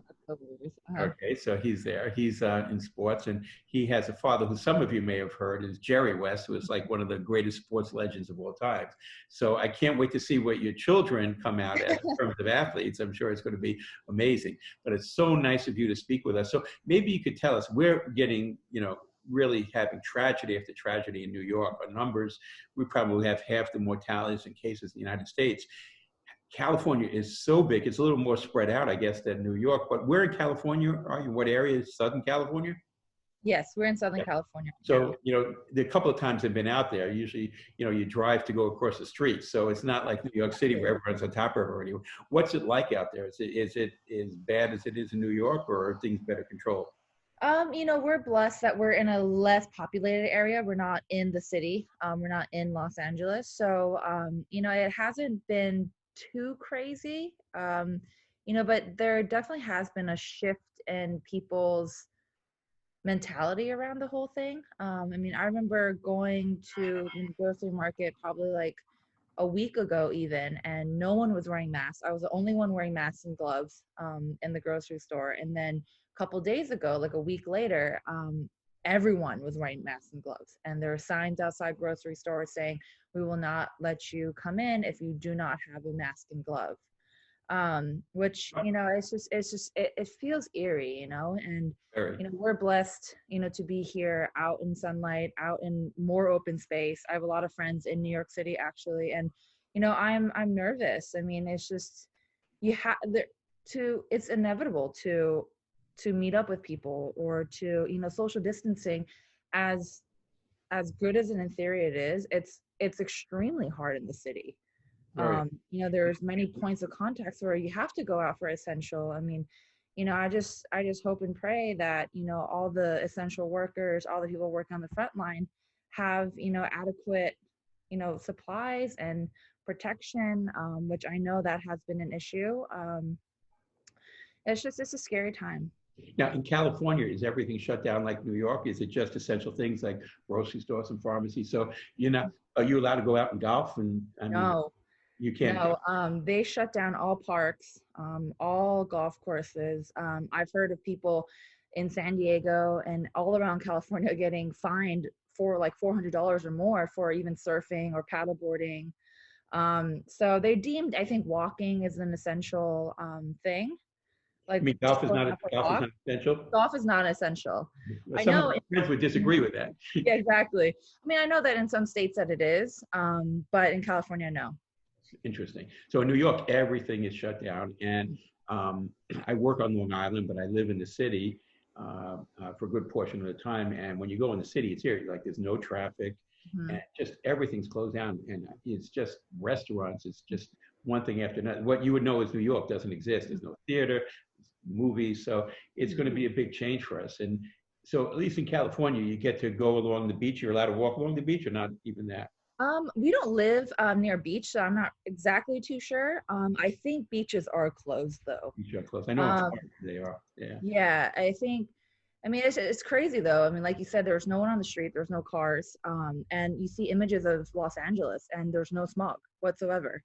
Okay, so he's there. He's in sports, and he has a father who some of you may have heard is Jerry West, who is like one of the greatest sports legends of all time. So I can't wait to see what your children come out as in terms of athletes. I'm sure it's going to be amazing. But it's so nice of you to speak with us. So maybe you could tell us, we're getting, really having tragedy after tragedy in New York. Our numbers, we probably have half the mortalities and cases in the United States. California is so big, it's a little more spread out, I guess, than New York. But where in California are you? What area is Southern California? Yes, we're in Southern California. So, the couple of times I've been out there, usually, you drive to go across the street. So it's not like New York City where everyone's on top of everybody. What's it like out there? Is it as bad as it is in New York, or are things better controlled? We're blessed that we're in a less populated area. We're not in the city. We're not in Los Angeles. So, it hasn't been too crazy, but there definitely has been a shift in people's mentality around the whole thing. I remember going to the grocery market probably like a week ago even, and no one was wearing masks. I was the only one wearing masks and gloves in the grocery store. And then a couple days ago, like a week later, everyone was wearing masks and gloves, and there were signs outside grocery stores saying, "We will not let you come in if you do not have a mask and glove." Which, it feels eerie, and, we're blessed, to be here out in sunlight, out in more open space. I have a lot of friends in New York City actually. And, I'm nervous. It's just, it's inevitable to meet up with people, or to, social distancing, as good as in theory it is, it's extremely hard in the city. Right. There's many points of contact where you have to go out for essential. I just hope and pray that, all the essential workers, all the people working on the front line have, adequate, supplies and protection, which I know that has been an issue. It's a scary time. Now, in California, is everything shut down like New York? Is it just essential things like grocery stores and pharmacies? So are you allowed to go out and golf? No. You can't. No, they shut down all parks, all golf courses. I've heard of people in San Diego and all around California getting fined for like $400 or more for even surfing or paddleboarding. So they deemed, I think, walking is an essential thing. Like, I mean, golf is going not out for a golf is walk. not essential. Golf is not essential. I Some of know my friends would disagree with that. Yeah, exactly. I mean, I know that in some states that it is, but in California, no. Interesting. So in New York, everything is shut down, and I work on Long Island, but I live in the city for a good portion of the time. And when you go in the city, it's here. Like, there's no traffic, and just everything's closed down. And it's just restaurants. It's just one thing after another. What you would know is New York doesn't exist. There's no theater, movies. So it's going to be a big change for us. And so at least in California, you get to go along the beach. You're allowed to walk along the beach, or not even that? We don't live near a beach, so I'm not exactly too sure. I think beaches are closed, though. Beaches are closed. I know they are. Yeah. Yeah, I mean, it's crazy, though. I mean, like you said, there's no one on the street, there's no cars, and you see images of Los Angeles, and there's no smog whatsoever.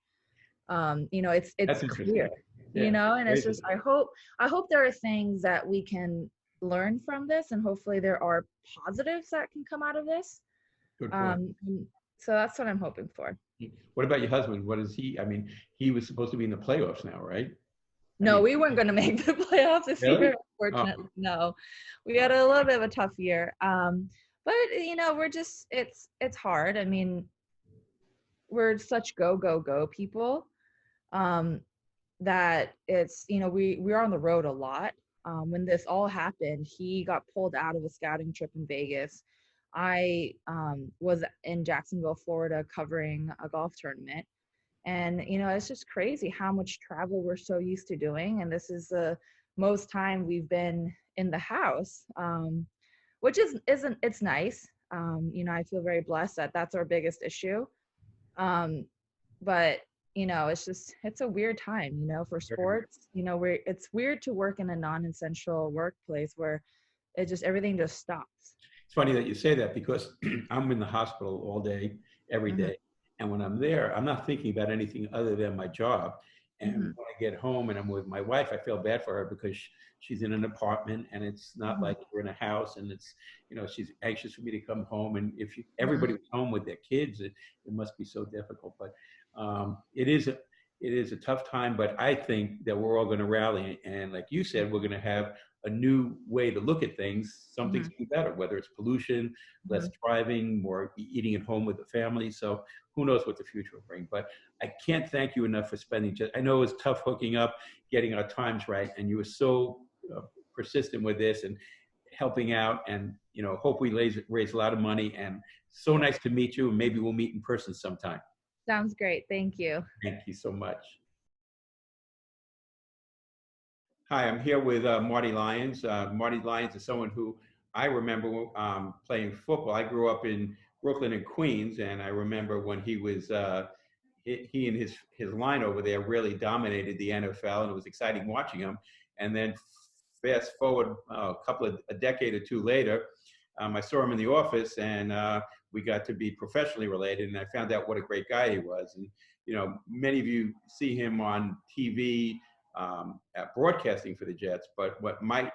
You know, it's clear, Yeah, you know, and it's crazy. just, I hope there are things that we can learn from this, and hopefully there are positives that can come out of this. Good point. So that's what I'm hoping for. What about your husband? What is he? I mean, he was supposed to be in the playoffs now, right? No, we weren't going to make the playoffs this Really? year, unfortunately. Oh. No, we had a little bit of a tough year. But you know, we're just, it's hard. I mean, we're such go people that it's, you know, we're on the road a lot. When this all happened, he got pulled out of a scouting trip in Vegas. I was in Jacksonville, Florida, covering a golf tournament. And, you know, it's just crazy how much travel we're so used to doing. And this is the most time we've been in the house, which it's nice. You know, I feel very blessed that that's our biggest issue. But, you know, it's a weird time, you know, for sports. You know, it's weird to work in a non-essential workplace where everything just stops. It's funny that you say that, because I'm in the hospital all day, every day. And when I'm there, I'm not thinking about anything other than my job. And when I get home and I'm with my wife, I feel bad for her because she's in an apartment, and it's not like we're in a house, and it's, you know, she's anxious for me to come home. And if everybody was home with their kids, it must be so difficult. But it is a tough time, but I think that we're all going to rally. And like you said, we're going to have a new way to look at things. Some things will be better, whether it's pollution, less driving, more eating at home with the family. So who knows what the future will bring. But I can't thank you enough for spending, I know it was tough hooking up, getting our times right. And you were so persistent with this and helping out, and, you know, hope we raise a lot of money. And so nice to meet you. And maybe we'll meet in person sometime. Sounds great. Thank you. Thank you so much. Hi, I'm here with Marty Lyons. Marty Lyons is someone who I remember playing football. I grew up in Brooklyn and Queens, and I remember when he was, he and his line over there really dominated the NFL, and it was exciting watching him. And then fast forward a decade or two later, I saw him in the office, and we got to be professionally related, and I found out what a great guy he was. And, you know, many of you see him on TV, broadcasting for the Jets, but what might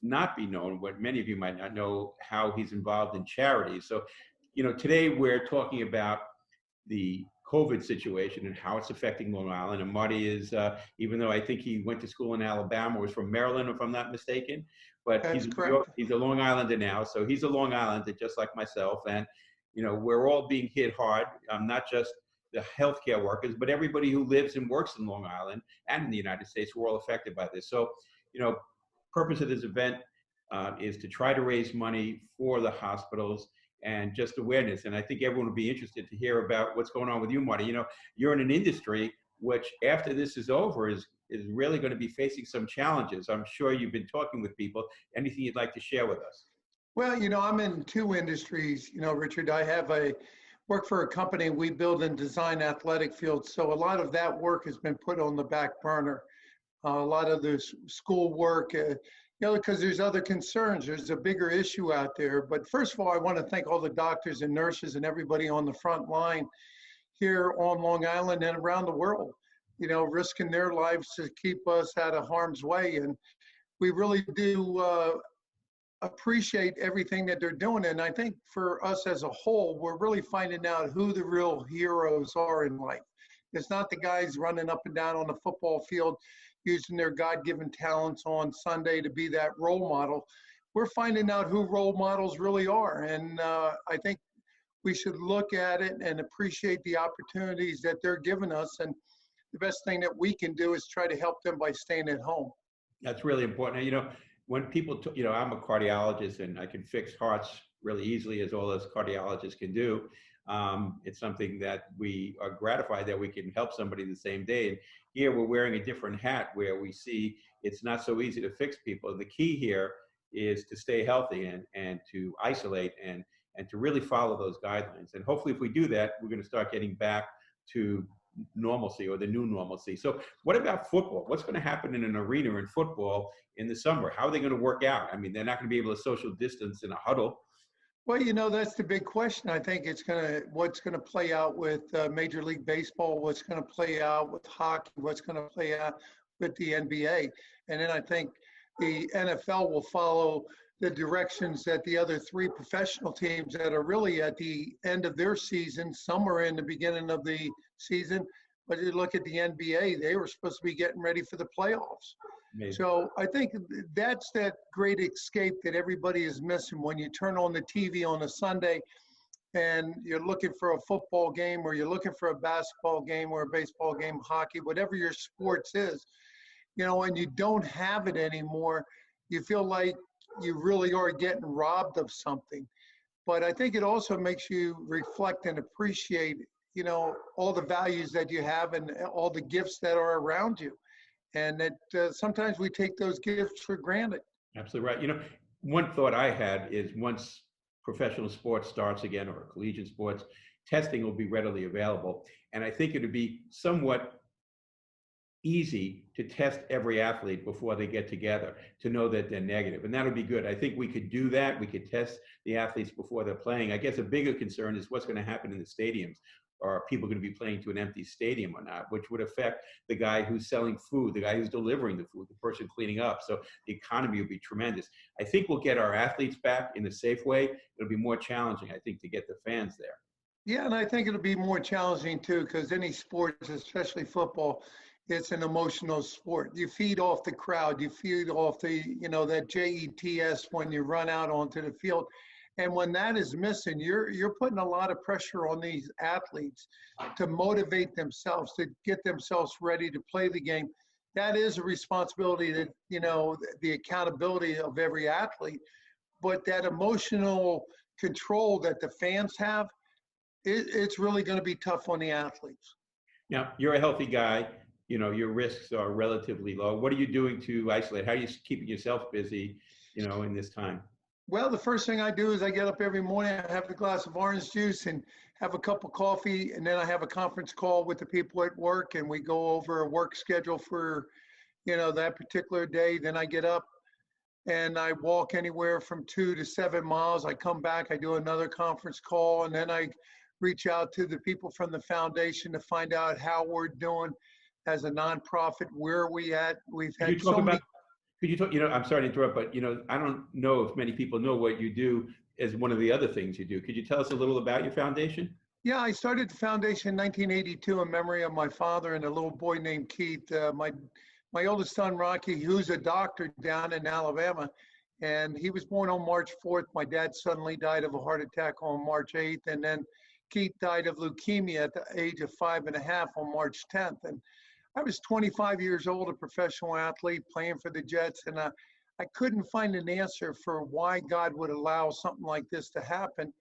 not be known, what many of you might not know, how he's involved in charities. So, you know, today we're talking about the COVID situation and how it's affecting Long Island. And Marty is, even though I think he went to school in Alabama, was from Maryland, if I'm not mistaken, but he's a Long Islander now. So he's a Long Islander just like myself. And, you know, we're all being hit hard, not just the healthcare workers, but everybody who lives and works in Long Island and in the United States, we're all affected by this. So, you know, purpose of this event is to try to raise money for the hospitals and just awareness. And I think everyone will be interested to hear about what's going on with you, Marty. You know, you're in an industry which, after this is over, is really going to be facing some challenges. I'm sure you've been talking with people. Anything you'd like to share with us? Well, you know, I'm in two industries. You know, Richard, I work for a company. We build and design athletic fields. So a lot of that work has been put on the back burner. A lot of the school work, you know, because there's other concerns. There's a bigger issue out there. But first of all, I want to thank all the doctors and nurses and everybody on the front line. here on Long Island and around the world, you know, risking their lives to keep us out of harm's way. And we really do appreciate everything that they're doing. And I think for us as a whole, we're really finding out who the real heroes are in life. It's not the guys running up and down on the football field using their God-given talents on Sunday to be that role model. We're finding out who role models really are. And I think we should look at it and appreciate the opportunities that they're giving us. And the best thing that we can do is try to help them by staying at home. That's really important. You know, when people, you know, I'm a cardiologist and I can fix hearts really easily, as all those cardiologists can do. It's something that we are gratified that we can help somebody the same day. And here we're wearing a different hat where we see it's not so easy to fix people. The key here is to stay healthy and to isolate and to really follow those guidelines. And hopefully if we do that, we're going to start getting back to normalcy, or the new normalcy. So what about football? What's going to happen in an arena in football in the summer? How are they going to work out? I mean, they're not going to be able to social distance in a huddle. Well, you know, that's the big question. I think it's what's going to play out with Major League Baseball, what's going to play out with hockey, what's going to play out with the NBA. And then I think the NFL will follow the directions that the other three professional teams that are really at the end of their season, some are in the beginning of the season, but you look at the NBA, they were supposed to be getting ready for the playoffs. Amazing. So I think that's that great escape that everybody is missing when you turn on the TV on a Sunday and you're looking for a football game, or you're looking for a basketball game or a baseball game, hockey, whatever your sports is, you know, and you don't have it anymore. You feel like you really are getting robbed of something. But I think it also makes you reflect and appreciate, you know, all the values that you have and all the gifts that are around you. And that sometimes we take those gifts for granted. Absolutely right. You know, one thought I had is once professional sports starts again, or collegiate sports, testing will be readily available. And I think it would be somewhat easy to test every athlete before they get together to know that they're negative. And that would be good. I think we could do that. We could test the athletes before they're playing. I guess a bigger concern is what's going to happen in the stadiums. Are people going to be playing to an empty stadium or not, which would affect the guy who's selling food, the guy who's delivering the food, the person cleaning up. So the economy will be tremendous. I think we'll get our athletes back in a safe way. It'll be more challenging, I think, to get the fans there. Yeah, and I think it'll be more challenging too, because any sports, especially football, it's an emotional sport. You feed off the crowd. You feed off the, you know, that JETS when you run out onto the field. And when that is missing, you're putting a lot of pressure on these athletes to motivate themselves, to get themselves ready to play the game. That is a responsibility that, you know, the accountability of every athlete. But that emotional control that the fans have, it's really going to be tough on the athletes. Now, you're a healthy guy. You know, your risks are relatively low. What are you doing to isolate? How are you keeping yourself busy, you know, in this time? Well, the first thing I do is I get up every morning, I have a glass of orange juice and have a cup of coffee, and then I have a conference call with the people at work, and we go over a work schedule for, you know, that particular day. Then I get up and I walk anywhere from 2 to 7 miles. I come back, I do another conference call, and then I reach out to the people from the foundation to find out how we're doing as a nonprofit. Where are we at? We've had so many. Could you talk, you know, I'm sorry to interrupt, but, you know, I don't know if many people know what you do as one of the other things you do. Could you tell us a little about your foundation? Yeah, I started the foundation in 1982 in memory of my father and a little boy named Keith. My oldest son, Rocky, who's a doctor down in Alabama, and he was born on March 4th. My dad suddenly died of a heart attack on March 8th, and then Keith died of leukemia at the age of 5.5 on March 10th. And I was 25 years old, a professional athlete playing for the Jets, and I couldn't find an answer for why God would allow something like this to happen.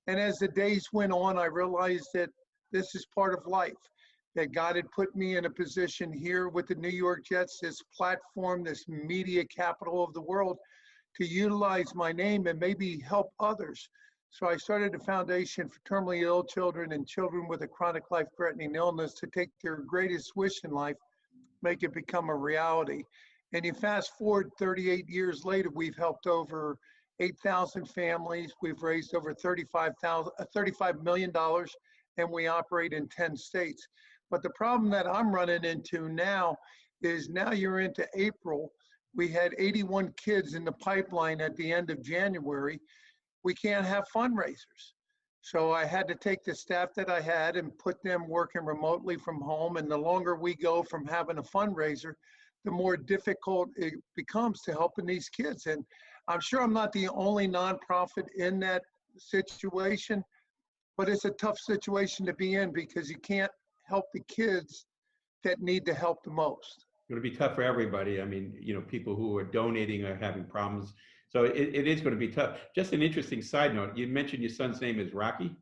And as the days went on, I realized that this is part of life, that God had put me in a position here with the New York Jets, this platform, this media capital of the world, to utilize my name and maybe help others. So I started a foundation for terminally ill children and children with a chronic life-threatening illness to take their greatest wish in life, make it become a reality. And you fast forward 38 years later, we've helped over 8,000 families. We've raised over $35 million and we operate in 10 states. But the problem that I'm running into now is now you're into April. We had 81 kids in the pipeline at the end of January. We can't have fundraisers. So I had to take the staff that I had and put them working remotely from home. And the longer we go from having a fundraiser, the more difficult it becomes to helping these kids. And I'm sure I'm not the only nonprofit in that situation, but it's a tough situation to be in because you can't help the kids that need the help the most. It's going to be tough for everybody. I mean, you know, people who are donating are having problems. So it is going to be tough. Just an interesting side note. You mentioned your son's name is Rocky.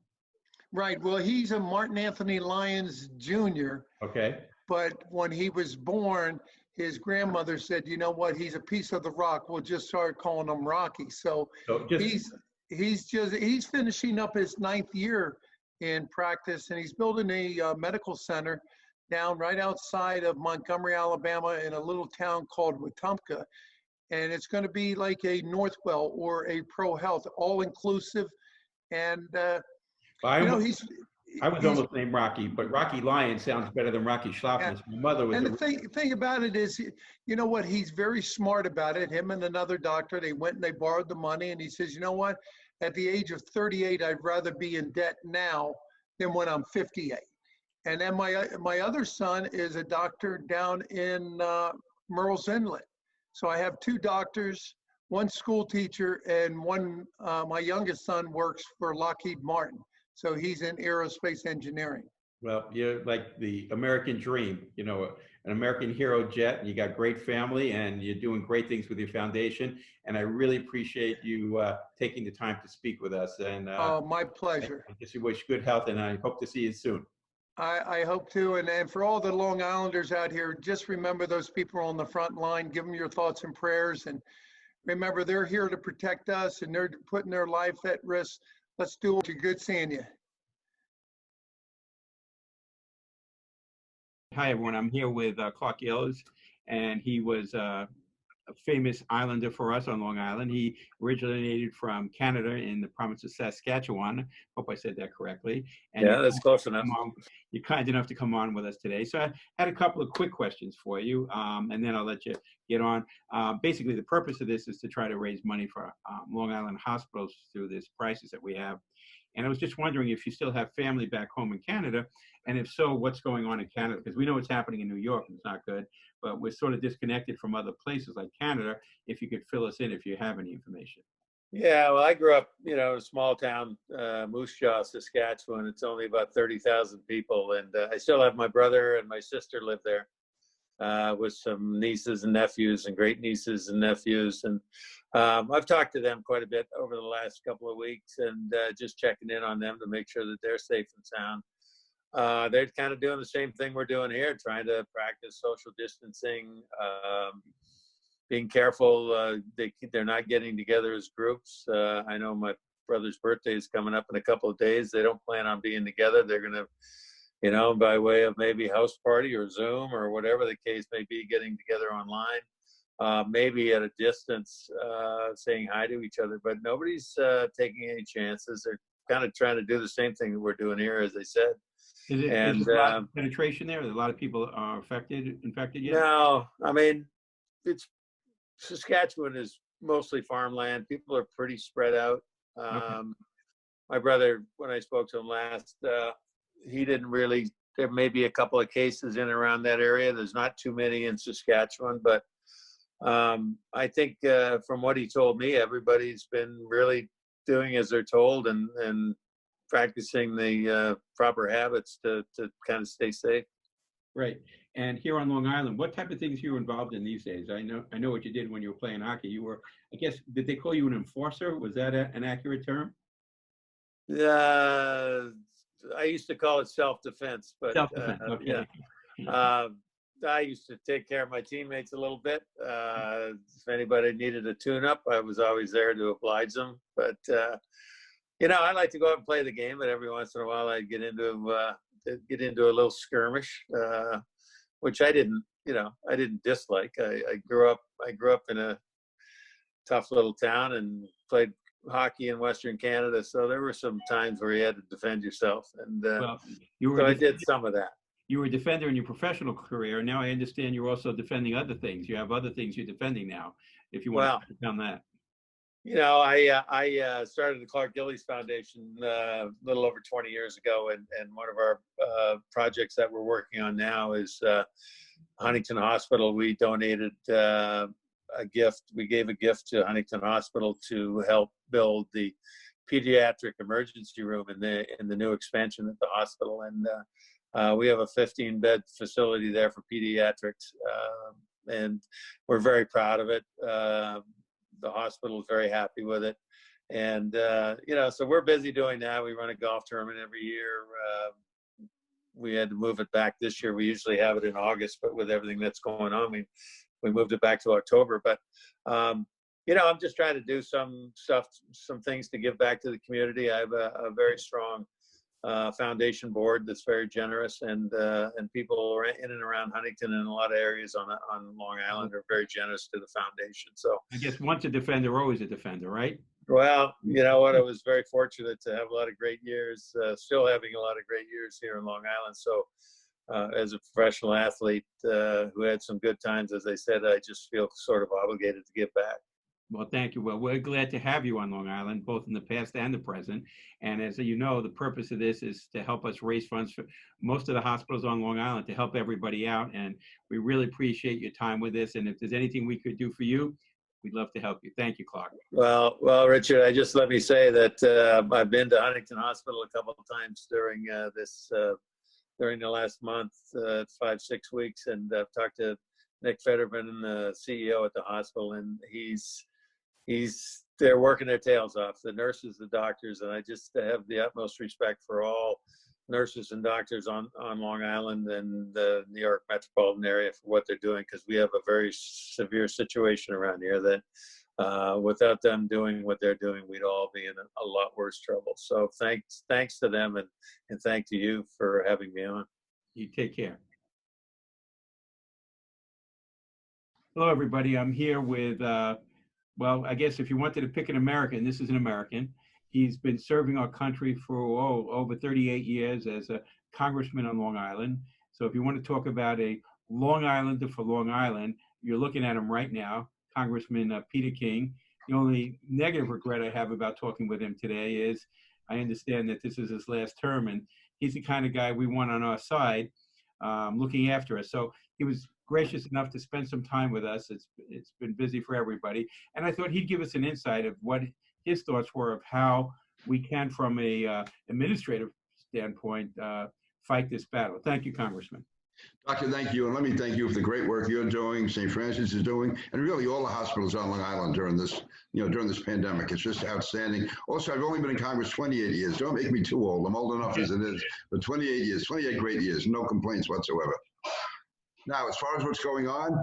Right. Well, he's a Martin Anthony Lyons Jr. Okay. But when he was born, his grandmother said, you know what, he's a piece of the rock. We'll just start calling him Rocky. So he's finishing up his 9th year in practice, and he's building a medical center down right outside of Montgomery, Alabama, in a little town called Wetumpka. And it's going to be like a Northwell or a Pro Health, all inclusive. And, I was almost named Rocky, but Rocky Lyons sounds better than Rocky Shlofmitz. My mother was. And the thing about it is, you know what, he's very smart about it. Him and another doctor, they went and they borrowed the money, and he says, you know what, at the age of 38, I'd rather be in debt now than when I'm 58. And then my other son is a doctor down in Murrells Inlet. So I have 2 doctors, 1 school teacher, and one, my youngest son works for Lockheed Martin. So he's in aerospace engineering. Well, you're like the American dream, you know, an American hero jet, and you got great family, and you're doing great things with your foundation. And I really appreciate you taking the time to speak with us. And my pleasure. I just wish good health, and I hope to see you soon. I hope to. And for all the Long Islanders out here, just remember those people on the front line. Give them your thoughts and prayers. And remember, they're here to protect us, and they're putting their life at risk. Let's do it. Good seeing you. Hi, everyone. I'm here with Clark Gilles, and he was a famous islander for us on Long Island. He originated from Canada in the province of Saskatchewan. Hope I said that correctly. And yeah, that's close enough. You're kind enough to come on with us today. So I had a couple of quick questions for you, and then I'll let you get on. Basically, the purpose of this is to try to raise money for Long Island hospitals through this crisis that we have. And I was just wondering if you still have family back home in Canada, and if so, what's going on in Canada? Because we know what's happening in New York, and it's not good, but we're sort of disconnected from other places like Canada. If you could fill us in if you have any information. Yeah, well, I grew up, you know, in a small town, Moose Jaw, Saskatchewan. It's only about 30,000 people, and I still have my brother and my sister live there with some nieces and nephews and great nieces and nephews. And I've talked to them quite a bit over the last couple of weeks, and just checking in on them to make sure that they're safe and sound. They're kind of doing the same thing we're doing here, trying to practice social distancing, being careful. They're not getting together as groups. I know my brother's birthday is coming up in a couple of days. They don't plan on being together. They're going to, you know, by way of maybe house party or Zoom or whatever the case may be, getting together online, maybe at a distance, saying hi to each other. But nobody's taking any chances. They're kind of trying to do the same thing that we're doing here, as they said. Is there a lot of penetration there? A lot of people are infected yet? No, I mean, Saskatchewan is mostly farmland. People are pretty spread out. Okay. My brother, when I spoke to him last, he didn't really, there may be a couple of cases in and around that area. There's not too many in Saskatchewan, but I think from what he told me, everybody's been really doing as they're told and practicing the proper habits to kind of stay safe. Right. And here on Long Island, what type of things are you involved in these days? I know what you did when you were playing hockey. You were, I guess, did they call you an enforcer? Was that an accurate term? I used to call it self-defense, but Self-defense, okay. Yeah. I used to take care of my teammates a little bit. If anybody needed a tune-up, I was always there to oblige them. But you know, I like to go out and play the game, but every once in a while I'd get into a little skirmish, which I didn't dislike. I grew up in a tough little town and played hockey in Western Canada, so there were some times where you had to defend yourself, and Well, you were so I def- did some of that. you were a defender in your professional career. Now I understand you're also defending other things. You have other things you're defending now. If you want Well, to touch on that. you know, I started the Clark Gillies Foundation a little over 20 years ago, and one of our projects that we're working on now is Huntington Hospital. We donated a gift. We gave a gift to Huntington Hospital to help build the pediatric emergency room in the new expansion at the hospital, and we have a 15-bed facility there for pediatrics, and we're very proud of it. The hospital is very happy with it, and you know, so we're busy doing that. We run a golf tournament every year. We had to move it back this year. We usually have it in August, but with everything that's going on, we moved it back to October. But you know, I'm just trying to do some things to give back to the community. I have a very strong foundation board that's very generous, and people in and around Huntington and a lot of areas on Long Island are very generous to the foundation. So I guess once a defender, always a defender, right? well, you know what, I was very fortunate to have a lot of great years, still having a lot of great years here in Long Island. So as a professional athlete who had some good times, as I said, I just feel sort of obligated to give back. Well, thank you. Well, we're glad to have you on Long Island, both in the past and the present. And as you know, the purpose of this is to help us raise funds for most of the hospitals on Long Island to help everybody out. And we really appreciate your time with this. And if there's anything we could do for you, we'd love to help you. Thank you, Clark. Well, Richard, let me say that I've been to Huntington Hospital a couple of times during during the last month, 5-6 weeks, and I've talked to Nick Federman, the CEO at the hospital, and they're working their tails off, the nurses, the doctors, and I just have the utmost respect for all nurses and doctors on Long Island and the New York metropolitan area for what they're doing, because we have a very severe situation around here that without them doing what they're doing, we'd all be in a lot worse trouble. So thanks to them, and thank to you for having me on. You take care. Hello, everybody. I'm here with, well, I guess if you wanted to pick an American, this is an American. He's been serving our country for over 38 years as a congressman on Long Island. So if you want to talk about a Long Islander for Long Island, you're looking at him right now, Congressman Peter King. The only negative regret I have about talking with him today is I understand that this is his last term, and he's the kind of guy we want on our side, looking after us. So he was gracious enough to spend some time with us. It's been busy for everybody. And I thought he'd give us an insight of what his thoughts were of how we can, from a administrative standpoint, fight this battle. Thank you, Congressman. Doctor, thank you. And let me thank you for the great work you're doing, St. Francis is doing, and really all the hospitals on Long Island during this, during this pandemic. It's just outstanding. Also, I've only been in Congress 28 years. Don't make me too old. I'm old enough as it is, but 28 years, 28 great years, no complaints whatsoever. Now, as far as what's going on,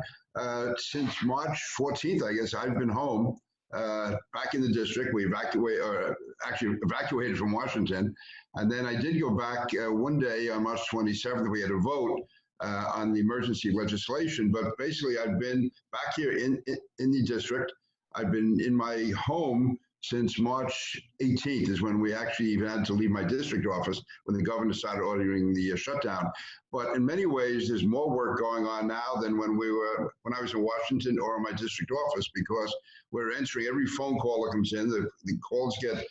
since March 14th, I guess, I've been home, back in the district. We evacuated from Washington. And then I did go back one day on March 27th. We had a vote on the emergency legislation. But basically, I've been back here in the district. I've been in my home since March 18th is when we actually even had to leave my district office when the governor started ordering the shutdown. But in many ways, there's more work going on now than when I was in Washington or in my district office, because we're answering every phone call that comes in. The calls get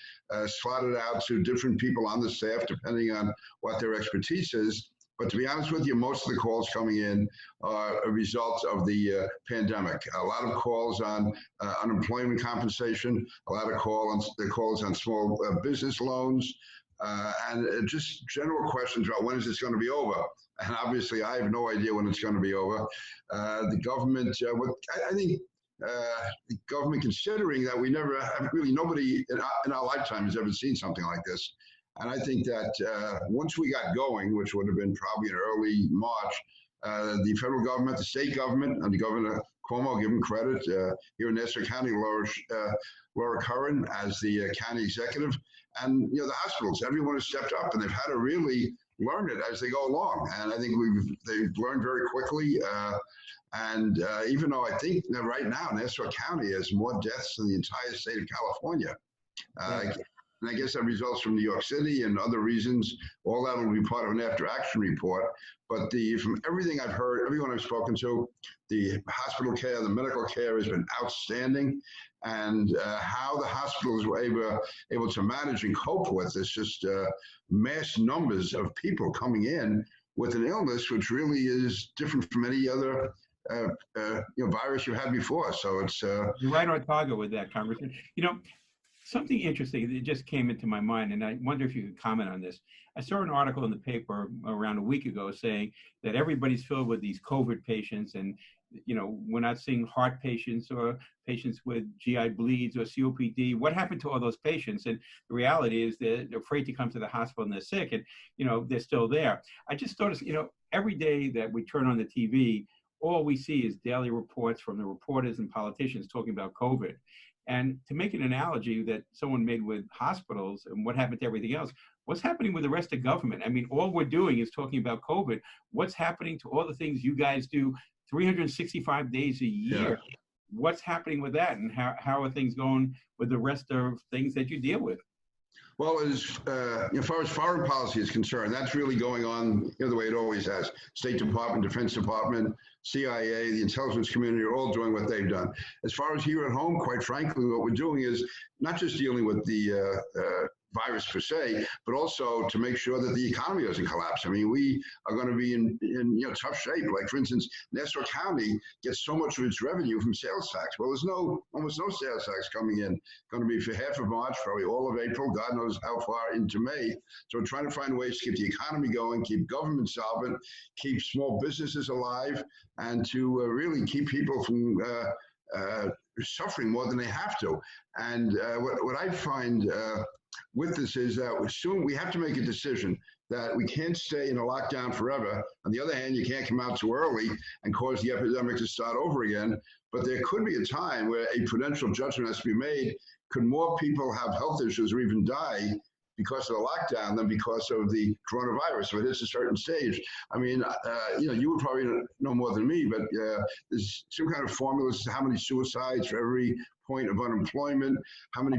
slotted out to different people on the staff, depending on what their expertise is. But to be honest with you, most of the calls coming in are a result of the pandemic. A lot of calls on unemployment compensation, a lot of calls on small business loans, and just general questions about when is this going to be over. And obviously, I have no idea when it's going to be over. The government, I think the government, considering that we never have really, nobody in our lifetime has ever seen something like this. And I think that once we got going, which would have been probably in early March, the federal government, the state government, and the Governor Cuomo, give him credit, here in Nassau County, Laura Curran as the county executive, and the hospitals, everyone has stepped up, and they've had to really learn it as they go along. And I think they've learned very quickly. And even though I think that right now Nassau County has more deaths than the entire state of California, And I guess that results from New York City and other reasons. All that will be part of an after-action report. But from everything I've heard, everyone I've spoken to, the hospital care, the medical care has been outstanding. And how the hospitals were able to manage and cope with this just mass numbers of people coming in with an illness which really is different from any other virus you had before. So it's you're right on target with that, Congressman. Something interesting that just came into my mind, and I wonder if you could comment on this. I saw an article in the paper around a week ago saying that everybody's filled with these COVID patients, and we're not seeing heart patients or patients with GI bleeds or COPD. What happened to all those patients? And the reality is they're afraid to come to the hospital and they're sick, and they're still there. I just noticed, every day that we turn on the TV, all we see is daily reports from the reporters and politicians talking about COVID. And to make an analogy that someone made with hospitals and what happened to everything else, what's happening with the rest of government? I mean, all we're doing is talking about COVID. What's happening to all the things you guys do 365 days a year? Yeah. What's happening with that? And how are things going with the rest of things that you deal with? Well, as far as foreign policy is concerned, that's really going on the way it always has. State Department, Defense Department, CIA, the intelligence community are all doing what they've done. As far as here at home, quite frankly, what we're doing is not just dealing with the virus per se, but also to make sure that the economy doesn't collapse. I mean, we are going to be in tough shape. Like, for instance, Nassau County gets so much of its revenue from sales tax. Well, there's almost no sales tax coming in. Going to be for half of March, probably all of April, God knows how far into May. So we're trying to find ways to keep the economy going, keep government solvent, keep small businesses alive, and to really keep people from suffering more than they have to. And what I find with this is that soon we have to make a decision that we can't stay in a lockdown forever. On the other hand, you can't come out too early and cause the epidemic to start over again. But there could be a time where a prudential judgment has to be made. Could more people have health issues or even die because of the lockdown than because of the coronavirus? So it is a certain stage. I mean, you would probably know more than me, but there's some kind of formula as to how many suicides for every point of unemployment, how many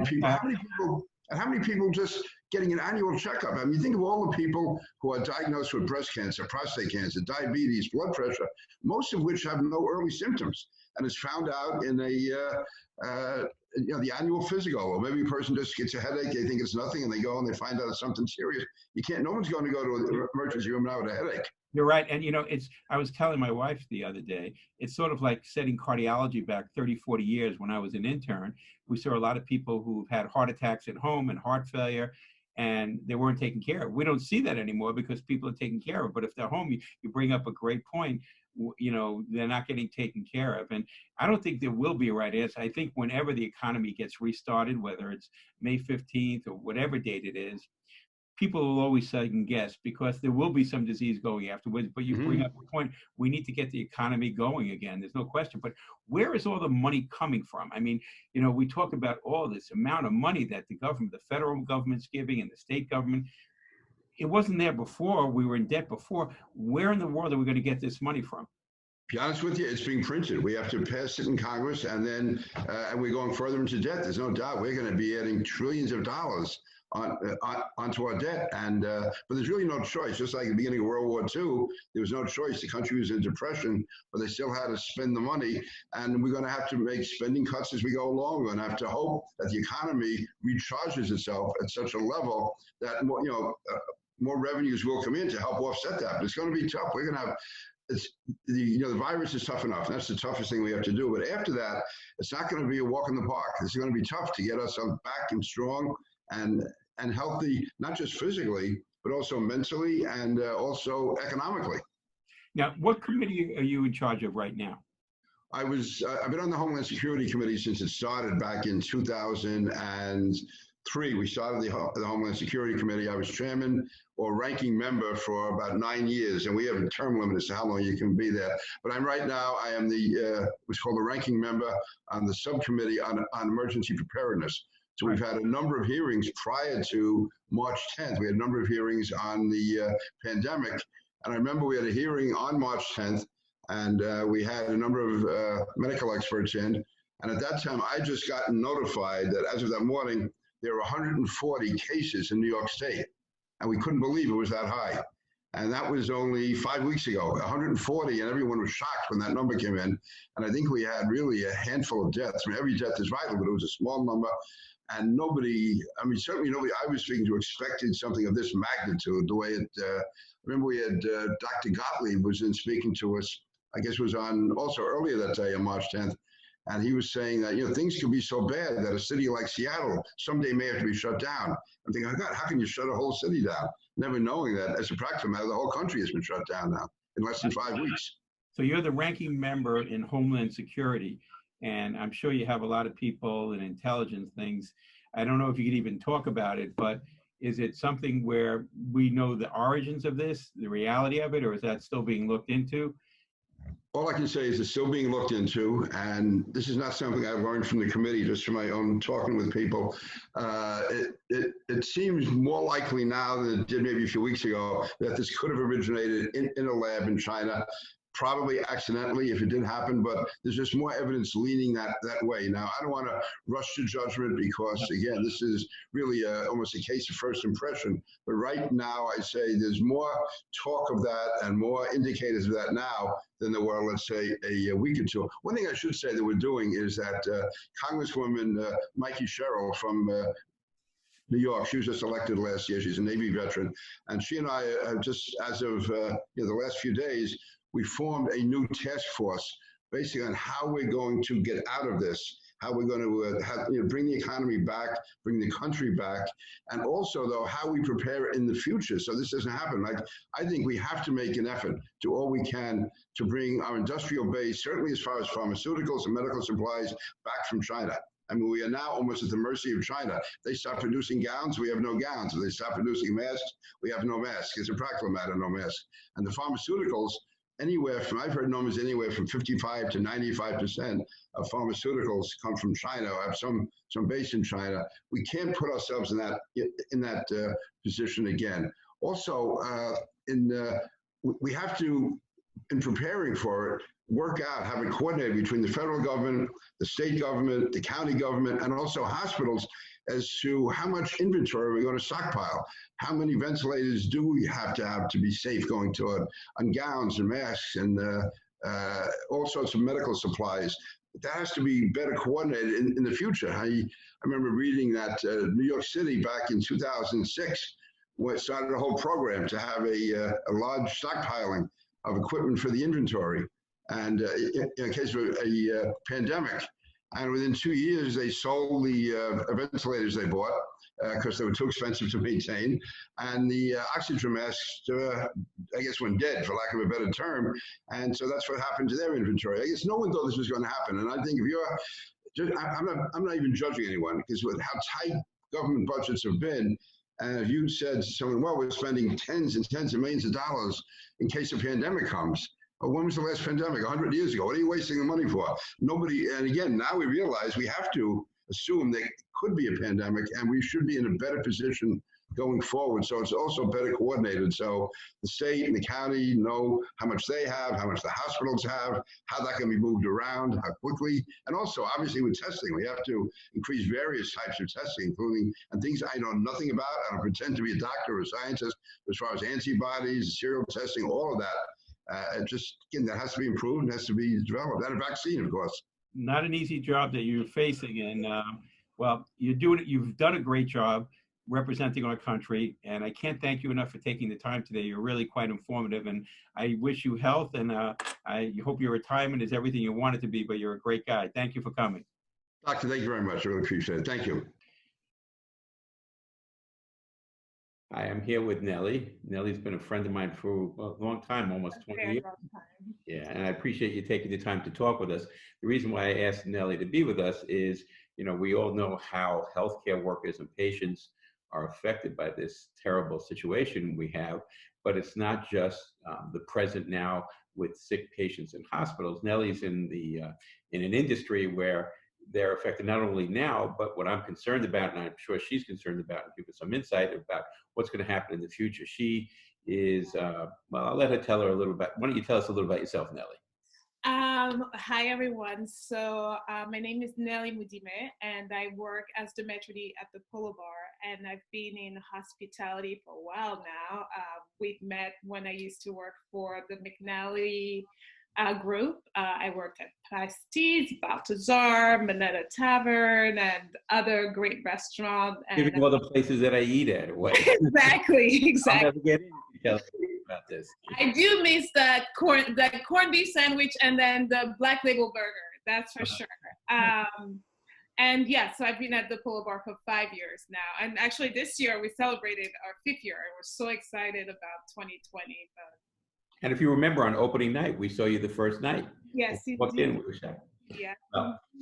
people just getting an annual checkup. I mean, think of all the people who are diagnosed with breast cancer, prostate cancer, diabetes, blood pressure, most of which have no early symptoms. And it's found out in the annual physical, or maybe a person just gets a headache, they think it's nothing, and they go and they find out it's something serious. No one's going to go to an emergency room now with a headache. You're right. And, I was telling my wife the other day, it's sort of like setting cardiology back 30, 40 years when I was an intern. We saw a lot of people who've had heart attacks at home and heart failure, and they weren't taken care of. We don't see that anymore because people are taken care of. But if they're home, you bring up a great point. They're not getting taken care of. And I don't think there will be a right answer. I think whenever the economy gets restarted, whether it's May 15th or whatever date it is, people will always second guess because there will be some disease going afterwards. But you bring up a point, we need to get the economy going again. There's no question. But where is all the money coming from? I mean, we talk about all this amount of money that the government, the federal government's giving and the state government. It wasn't there before. We were in debt before. Where in the world are we going to get this money from? To be honest with you, it's being printed. We have to pass it in Congress, and then and we're going further into debt. There's no doubt we're going to be adding trillions of dollars onto our debt. And but there's really no choice. Just like at the beginning of World War II, there was no choice. The country was in depression, but they still had to spend the money. And we're going to have to make spending cuts as we go along. We're going to have to hope that the economy recharges itself at such a level that more revenues will come in to help offset that. But it's going to be tough. We're going to have. The virus is tough enough. That's the toughest thing we have to do. But after that, it's not going to be a walk in the park. It's going to be tough to get us back and strong and healthy, not just physically, but also mentally and also economically. Now, what committee are you in charge of right now? I've been on the Homeland Security Committee since it started back in 2003. We started the Homeland Security Committee. I was chairman or ranking member for about 9 years, and we have a term limit as to how long you can be there. But I am what's called a ranking member on the subcommittee on emergency preparedness. So we've had a number of hearings prior to March 10th. We had a number of hearings on the pandemic. And I remember we had a hearing on March 10th, and we had a number of medical experts in. And at that time, I just gotten notified that as of that morning, there were 140 cases in New York State, and we couldn't believe it was that high. And that was only 5 weeks ago, 140, and everyone was shocked when that number came in. And I think we had really a handful of deaths. I mean, every death is vital, but it was a small number. And nobody, I mean, certainly nobody I was speaking to expected something of this magnitude, the way it, remember we had Dr. Gottlieb was in speaking to us, I guess it was on also earlier that day on March 10th. And he was saying that, things could be so bad that a city like Seattle someday may have to be shut down. I'm thinking, oh God, how can you shut a whole city down? Never knowing that, as a practical matter, the whole country has been shut down now in less than 5 weeks. So you're the ranking member in Homeland Security, and I'm sure you have a lot of people in intelligence things. I don't know if you could even talk about it, but is it something where we know the origins of this, the reality of it, or is that still being looked into? All I can say is it's still being looked into, and this is not something I've learned from the committee, just from my own talking with people. It seems more likely now than it did maybe a few weeks ago that this could have originated in a lab in China, probably accidentally if it did happen, but there's just more evidence leaning that way. Now, I don't want to rush to judgment because, again, this is really almost a case of first impression. But right now, I say there's more talk of that and more indicators of that now than there were, let's say, a week or two. One thing I should say that we're doing is that Congresswoman Macchio from New York, she was just elected last year. She's a Navy veteran. And she and I, just as of the last few days, we formed a new task force basically on how we're going to get out of this, how we're going to bring the economy back, bring the country back, and also, though, how we prepare in the future so this doesn't happen. Like, I think we have to make an effort to all we can to bring our industrial base, certainly as far as pharmaceuticals and medical supplies, back from China. I mean, we are now almost at the mercy of China. They stop producing gowns, we have no gowns. If they stop producing masks, we have no masks. It's a practical matter, no masks. And the pharmaceuticals, I've heard numbers anywhere from 55 to 95% of pharmaceuticals come from China or have some base in China. We can't put ourselves in that position again. Also, we have to, in preparing for it, work out, have it coordinated between the federal government, the state government, the county government, and also hospitals as to how much inventory we're going to stockpile. How many ventilators do we have to be safe going to it, on gowns and masks and all sorts of medical supplies. That has to be better coordinated in the future. I remember reading that New York City back in 2006 started a whole program to have a large stockpiling of equipment for the inventory. And in case of a pandemic, and within 2 years, they sold the ventilators they bought because they were too expensive to maintain. And the oxygen masks, I guess, went dead, for lack of a better term. And so that's what happened to their inventory. I guess no one thought this was going to happen. And I think I'm not even judging anyone, because with how tight government budgets have been, and if you said to someone, well, we're spending tens and tens of millions of dollars in case a pandemic comes. Well, when was the last pandemic? 100 years ago. What are you wasting the money for? Nobody, and again, now we realize we have to assume there could be a pandemic, and we should be in a better position going forward. So it's also better coordinated. So the state and the county know how much they have, how much the hospitals have, how that can be moved around, how quickly. And also, obviously, with testing, we have to increase various types of testing, including, and things I know nothing about. I don't pretend to be a doctor or a scientist, as far as antibodies, serial testing, all of that. Again, that has to be improved and has to be developed. And a vaccine, of course. Not an easy job that you're facing. And well, you've done a great job representing our country. And I can't thank you enough for taking the time today. You're really quite informative. And I wish you health. And I hope your retirement is everything you want it to be. But you're a great guy. Thank you for coming. Doctor, thank you very much. I really appreciate it. Thank you. Hi, I'm here with Nelly. Nelly's been a friend of mine for a long time, almost 20 years. Yeah, and I appreciate you taking the time to talk with us. The reason why I asked Nelly to be with us is, we all know how healthcare workers and patients are affected by this terrible situation we have, but it's not just the present now with sick patients in hospitals. Nelly's in an industry where they're affected not only now, but what I'm concerned about, and I'm sure she's concerned about, and give us some insight about what's going to happen in the future. She is, well, I'll let her tell her a little bit. Why don't you tell us a little about yourself, Nelly? Hi, everyone. So my name is Nelly Moudime, and I work as the maitre d' at the Polo Bar, and I've been in hospitality for a while now. We've met when I used to work for the McNally group. I worked at Pastis, Balthazar, Minetta Tavern, and other great restaurants. Giving all the places that I eat at away. Exactly. I'll never get in to tell you about this. I do miss that corned beef sandwich and then the Black Label burger. That's for sure. And yeah, so I've been at the Polo Bar for 5 years now. And actually this year we celebrated our 5th year. And we're so excited about 2020. But And if you remember on opening night, we saw you the first night. yes, you Walked did. in, we were shocked. Yeah.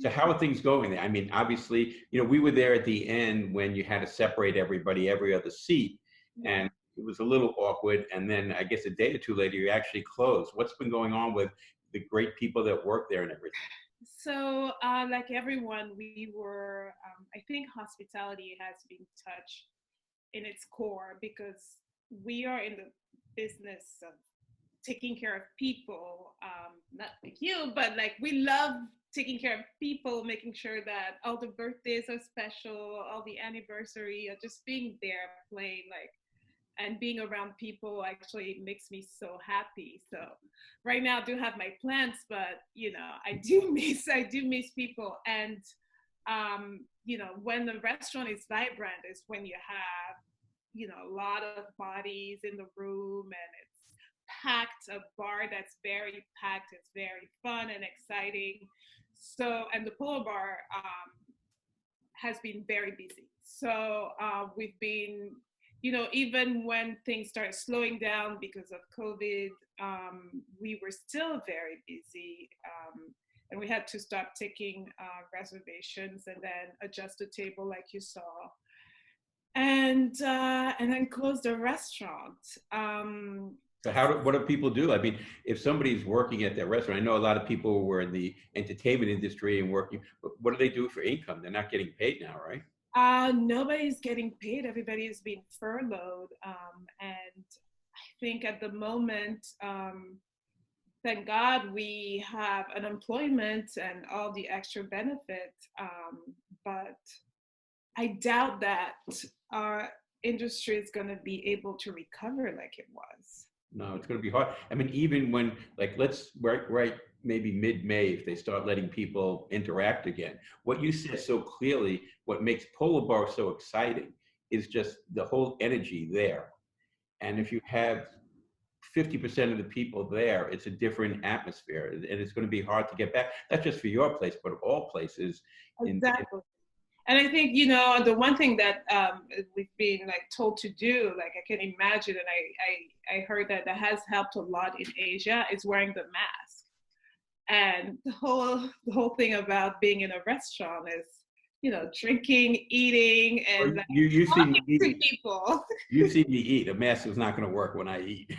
So how are things going there? I mean, obviously, you know, we were there at the end when you had to separate everybody, every other seat. And it was a little awkward. And then I guess a day or two later, you actually closed. What's been going on with the great people that work there and everything? So like everyone, we were, I think hospitality has been touched in its core because we are in the business of taking care of people, not like you, but like we love taking care of people, making sure that all the birthdays are special, all the anniversary, just being there, playing like, and being around people actually makes me so happy. So right now I do have my plants, but you know, I do miss people. And you know, when the restaurant is vibrant is when you have, you know, a lot of bodies in the room and it's packed, a bar that's very packed, it's very fun and exciting. So, and the Polo Bar has been very busy. So we've been, you know, even when things started slowing down because of COVID, we were still very busy. And we had to stop taking reservations and then adjust the table like you saw. And then close the restaurant. So what do people do? I mean, if somebody's working at that restaurant, I know a lot of people were in the entertainment industry and working, but what do they do for income? They're not getting paid now, right? Nobody's getting paid. Everybody is being furloughed. And I think at the moment, thank God we have unemployment and all the extra benefits. But I doubt that our industry is going to be able to recover like it was. No, it's going to be hard. I mean, even when, like, let's right maybe mid-May, if they start letting people interact again. What you said so clearly, what makes Polo Bar so exciting is just the whole energy there. And if you have 50% of the people there, it's a different atmosphere, and it's going to be hard to get back. Not just for your place, but all places. Exactly. And I think, you know, the one thing that we've been like told to do, like I can imagine, and I heard that has helped a lot in Asia, is wearing the mask. And the whole thing about being in a restaurant is, you know, drinking, eating, and like, you see me eat. People. You see me eat. A mask is not going to work when I eat.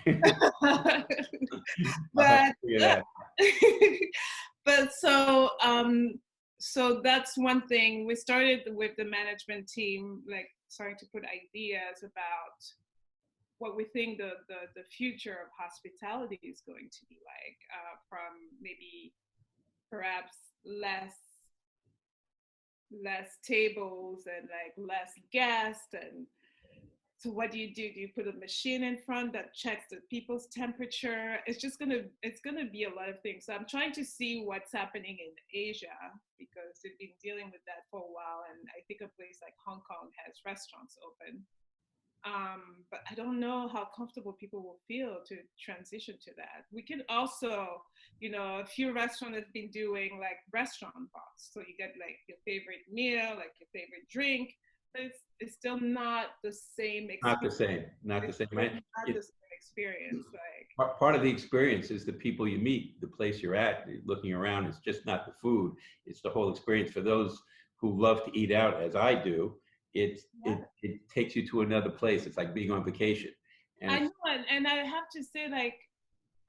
But so that's one thing. We started with the management team, like starting to put ideas about what we think the future of hospitality is going to be like, from maybe perhaps less tables and like less guests. And so what do? Do you put a machine in front that checks the people's temperature? It's gonna be a lot of things. So I'm trying to see what's happening in Asia because they've been dealing with that for a while, and I think a place like Hong Kong has restaurants open. But I don't know how comfortable people will feel to transition to that. We can also, you know, a few restaurants have been doing like restaurant bars. So you get like your favorite meal, like your favorite drink, but it's still not the same experience. Not the same. Not the same. Not the same experience. Like part of the experience is the people you meet, the place you're at, looking around. It's just not the food. It's the whole experience. For those who love to eat out, as I do, it takes you to another place. It's like being on vacation. And I know, and I have to say, like,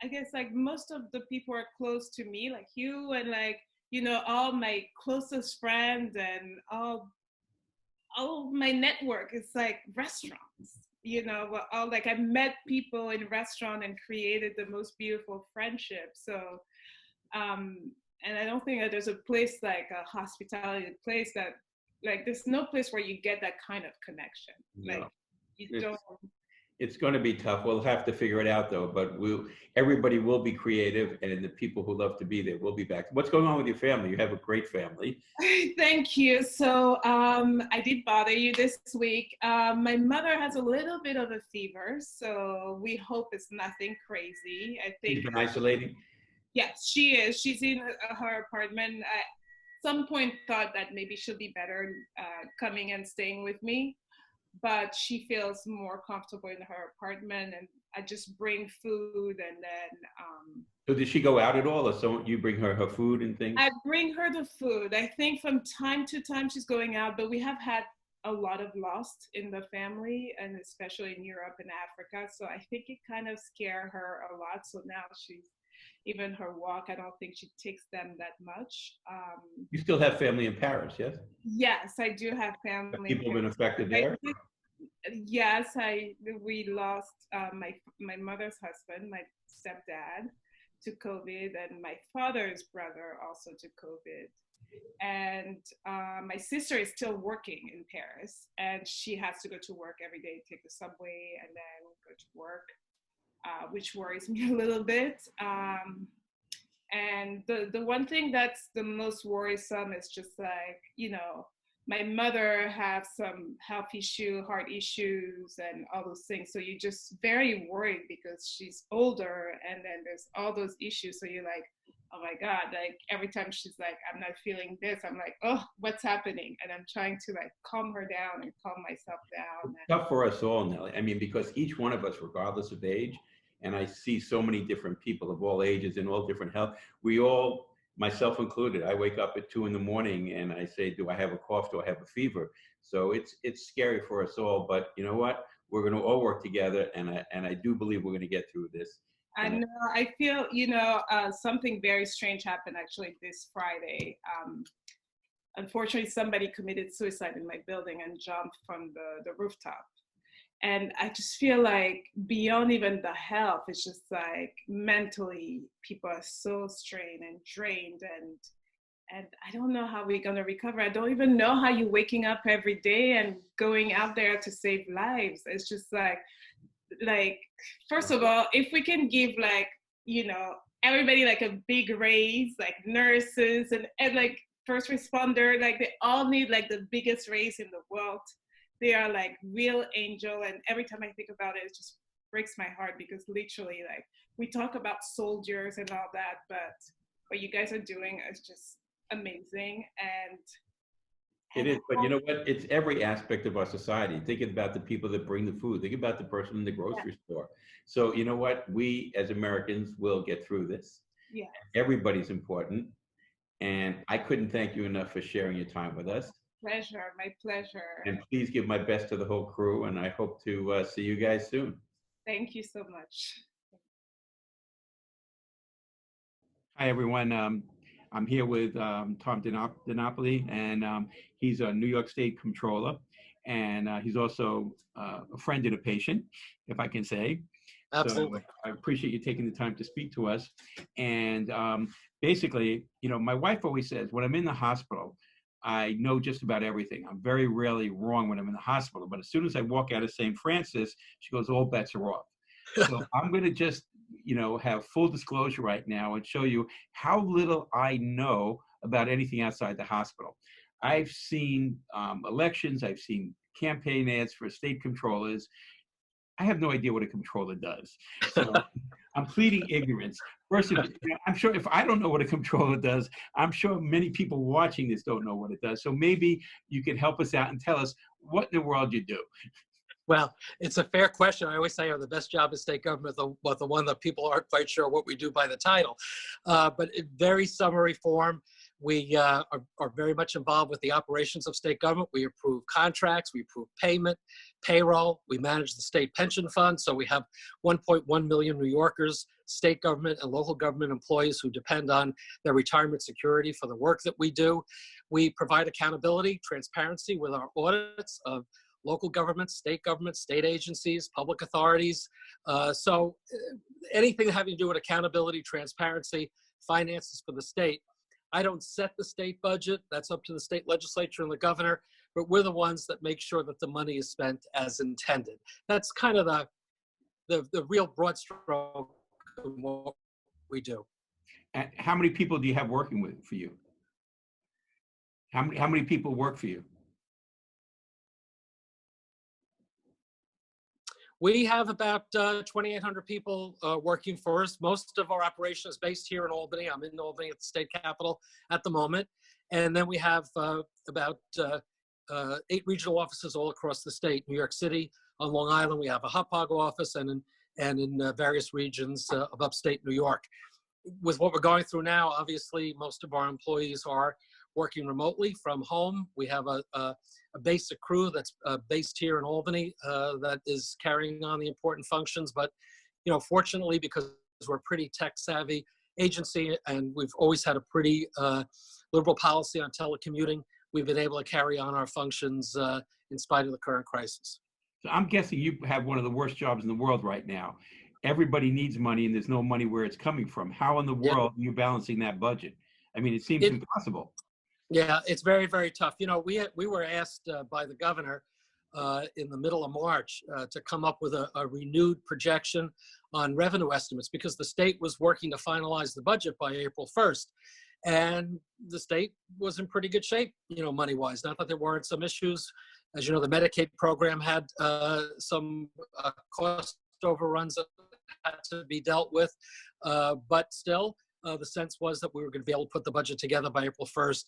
I guess like most of the people are close to me, like you and like, you know, all my closest friends and all my network is like restaurants, you know, all like I met people in restaurant and created the most beautiful friendships. So And I don't think that there's a place like a hospitality place that, like, there's no place where you get that kind of connection. No. Like, you don't. It's going to be tough. We'll have to figure it out, though. But everybody will be creative, and the people who love to be there will be back. What's going on with your family? You have a great family. Thank you. So I did bother you this week. My mother has a little bit of a fever, so we hope it's nothing crazy. I think. She's been isolating? Yes, she is. She's in her apartment. I, at some point, thought that maybe she'll be better coming and staying with me. But she feels more comfortable in her apartment, and I just bring food, and then. So does she go out at all, or so you bring her food and things? I bring her the food. I think from time to time she's going out, but we have had a lot of loss in the family, and especially in Europe and Africa. So I think it kind of scared her a lot. So now she's, even her walk, I don't think she takes them that much. You still have family in Paris, yes? Yes, I do have family. Have people been affected there? Yes, we lost my mother's husband, my stepdad, to COVID, and my father's brother also to COVID. And my sister is still working in Paris, and she has to go to work every day, take the subway, and then go to work, which worries me a little bit. And the one thing that's the most worrisome is just like, you know, my mother has some health issue, heart issues, and all those things. So you're just very worried because she's older, and then there's all those issues. So you're like, oh my God, like every time she's like, I'm not feeling this, I'm like, oh, what's happening? And I'm trying to like calm her down and calm myself down. It's tough for us all, Nelly. I mean, because each one of us, regardless of age, and I see so many different people of all ages and all different health, we all, myself included, I wake up at 2 in the morning and I say, do I have a cough? Do I have a fever? So it's scary for us all, but you know what? We're going to all work together, and I do believe we're going to get through this. I know, I feel, you know, something very strange happened actually this Friday. Unfortunately, somebody committed suicide in my building and jumped from the rooftop. And I just feel like beyond even the health, it's just like mentally people are so strained and drained, and I don't know how we're gonna recover. I don't even know how you're waking up every day and going out there to save lives. It's just like first of all, if we can give like, you know, everybody like a big raise, like nurses and like first responder, like they all need like the biggest raise in the world. They are like real angel, and every time I think about it, it just breaks my heart, because literally, like, we talk about soldiers and all that, but what you guys are doing is just amazing. And it is, but you know what? It's every aspect of our society. Think about the people that bring the food. Think about the person in the grocery store. So you know what? We as Americans will get through this. Yeah. Everybody's important, and I couldn't thank you enough for sharing your time with us. Pleasure, my pleasure. And please give my best to the whole crew, and I hope to see you guys soon. Thank you so much. Hi, everyone. I'm here with Tom DiNapoli, and he's a New York State Comptroller, and he's also a friend and a patient, if I can say. Absolutely. So I appreciate you taking the time to speak to us. And basically, you know, my wife always says, when I'm in the hospital, I know just about everything. I'm very rarely wrong when I'm in the hospital, but as soon as I walk out of St. Francis, she goes, all bets are off. So I'm going to just, you know, have full disclosure right now and show you how little I know about anything outside the hospital. I've seen elections, I've seen campaign ads for state controllers. I have no idea what a controller does. So I'm pleading ignorance. First, I'm sure if I don't know what a controller does, I'm sure many people watching this don't know what it does. So maybe you can help us out and tell us what in the world you do. Well, it's a fair question. I always say the best job in state government, but the one that people aren't quite sure what we do by the title. But in very summary form, we are very much involved with the operations of state government. We approve contracts, we approve payment, payroll, we manage the state pension fund. So we have 1.1 million New Yorkers, state government and local government employees who depend on their retirement security for the work that we do. We provide accountability, transparency with our audits of local governments, state agencies, public authorities. So anything having to do with accountability, transparency, finances for the state. I don't set the state budget. That's up to the state legislature and the governor, but we're the ones that make sure that the money is spent as intended. That's kind of the real broad stroke of what we do. And how many people do you have working for you? How many people work for you? We have about 2,800 people working for us. Most of our operation is based here in Albany. I'm in Albany at the state capitol at the moment. And then we have about 8 regional offices all across the state. New York City, on Long Island, we have a Hauppauge office, and in various regions of upstate New York. With what we're going through now, obviously, most of our employees are working remotely from home. We have a basic crew that's based here in Albany that is carrying on the important functions. But, you know, fortunately, because we're a pretty tech-savvy agency and we've always had a pretty liberal policy on telecommuting, we've been able to carry on our functions in spite of the current crisis. So I'm guessing you have one of the worst jobs in the world right now. Everybody needs money and there's no money where it's coming from. How in the world are you balancing that budget? I mean, it seems impossible. Yeah, it's very, very tough. You know, we were asked by the governor in the middle of March to come up with a renewed projection on revenue estimates because the state was working to finalize the budget by April 1st. And the state was in pretty good shape, you know, money-wise. Not that there weren't some issues. As you know, the Medicaid program had some cost overruns that had to be dealt with. But still, the sense was that we were going to be able to put the budget together by April 1st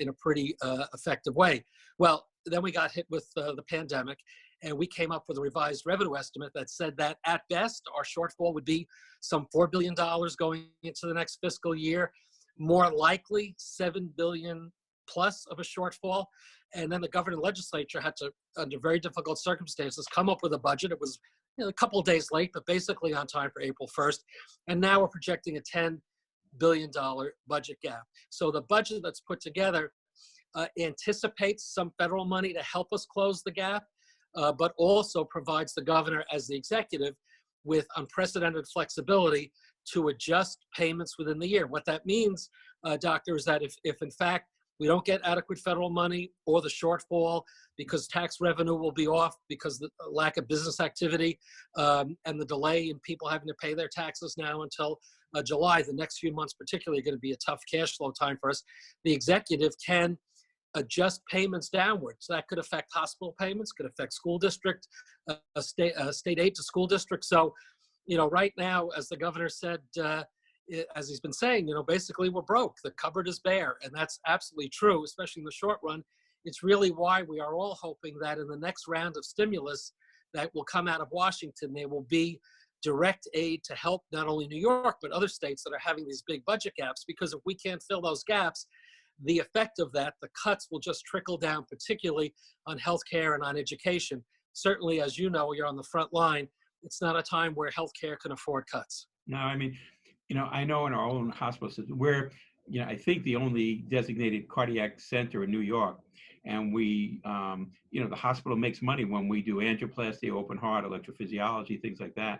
in a pretty effective way. Well, then we got hit with the pandemic, and we came up with a revised revenue estimate that said that at best, our shortfall would be some $4 billion going into the next fiscal year, more likely $7 billion plus of a shortfall. And then the governor and legislature had to, under very difficult circumstances, come up with a budget. It was a couple of days late, but basically on time for April 1st. And now we're projecting a $10 billion budget gap. So the budget that's put together anticipates some federal money to help us close the gap, but also provides the governor as the executive with unprecedented flexibility to adjust payments within the year. What that means, Doctor, is that if in fact we don't get adequate federal money or the shortfall because tax revenue will be off because the lack of business activity and the delay in people having to pay their taxes now until July, the next few months particularly going to be a tough cash flow time for us, the executive can adjust payments downwards. So that could affect hospital payments, could affect school district, state aid to school districts. So, you know, right now, as the governor said, as he's been saying, you know, basically we're broke. The cupboard is bare. And that's absolutely true, especially in the short run. It's really why we are all hoping that in the next round of stimulus that will come out of Washington, there will be direct aid to help not only New York, but other states that are having these big budget gaps. Because if we can't fill those gaps, the effect of that, the cuts will just trickle down, particularly on healthcare and on education. Certainly, as you know, you're on the front line. It's not a time where healthcare can afford cuts. No, I mean, you know, I know in our own hospital system, we're, you know, I think the only designated cardiac center in New York. And we, you know, the hospital makes money when we do angioplasty, open heart, electrophysiology, things like that.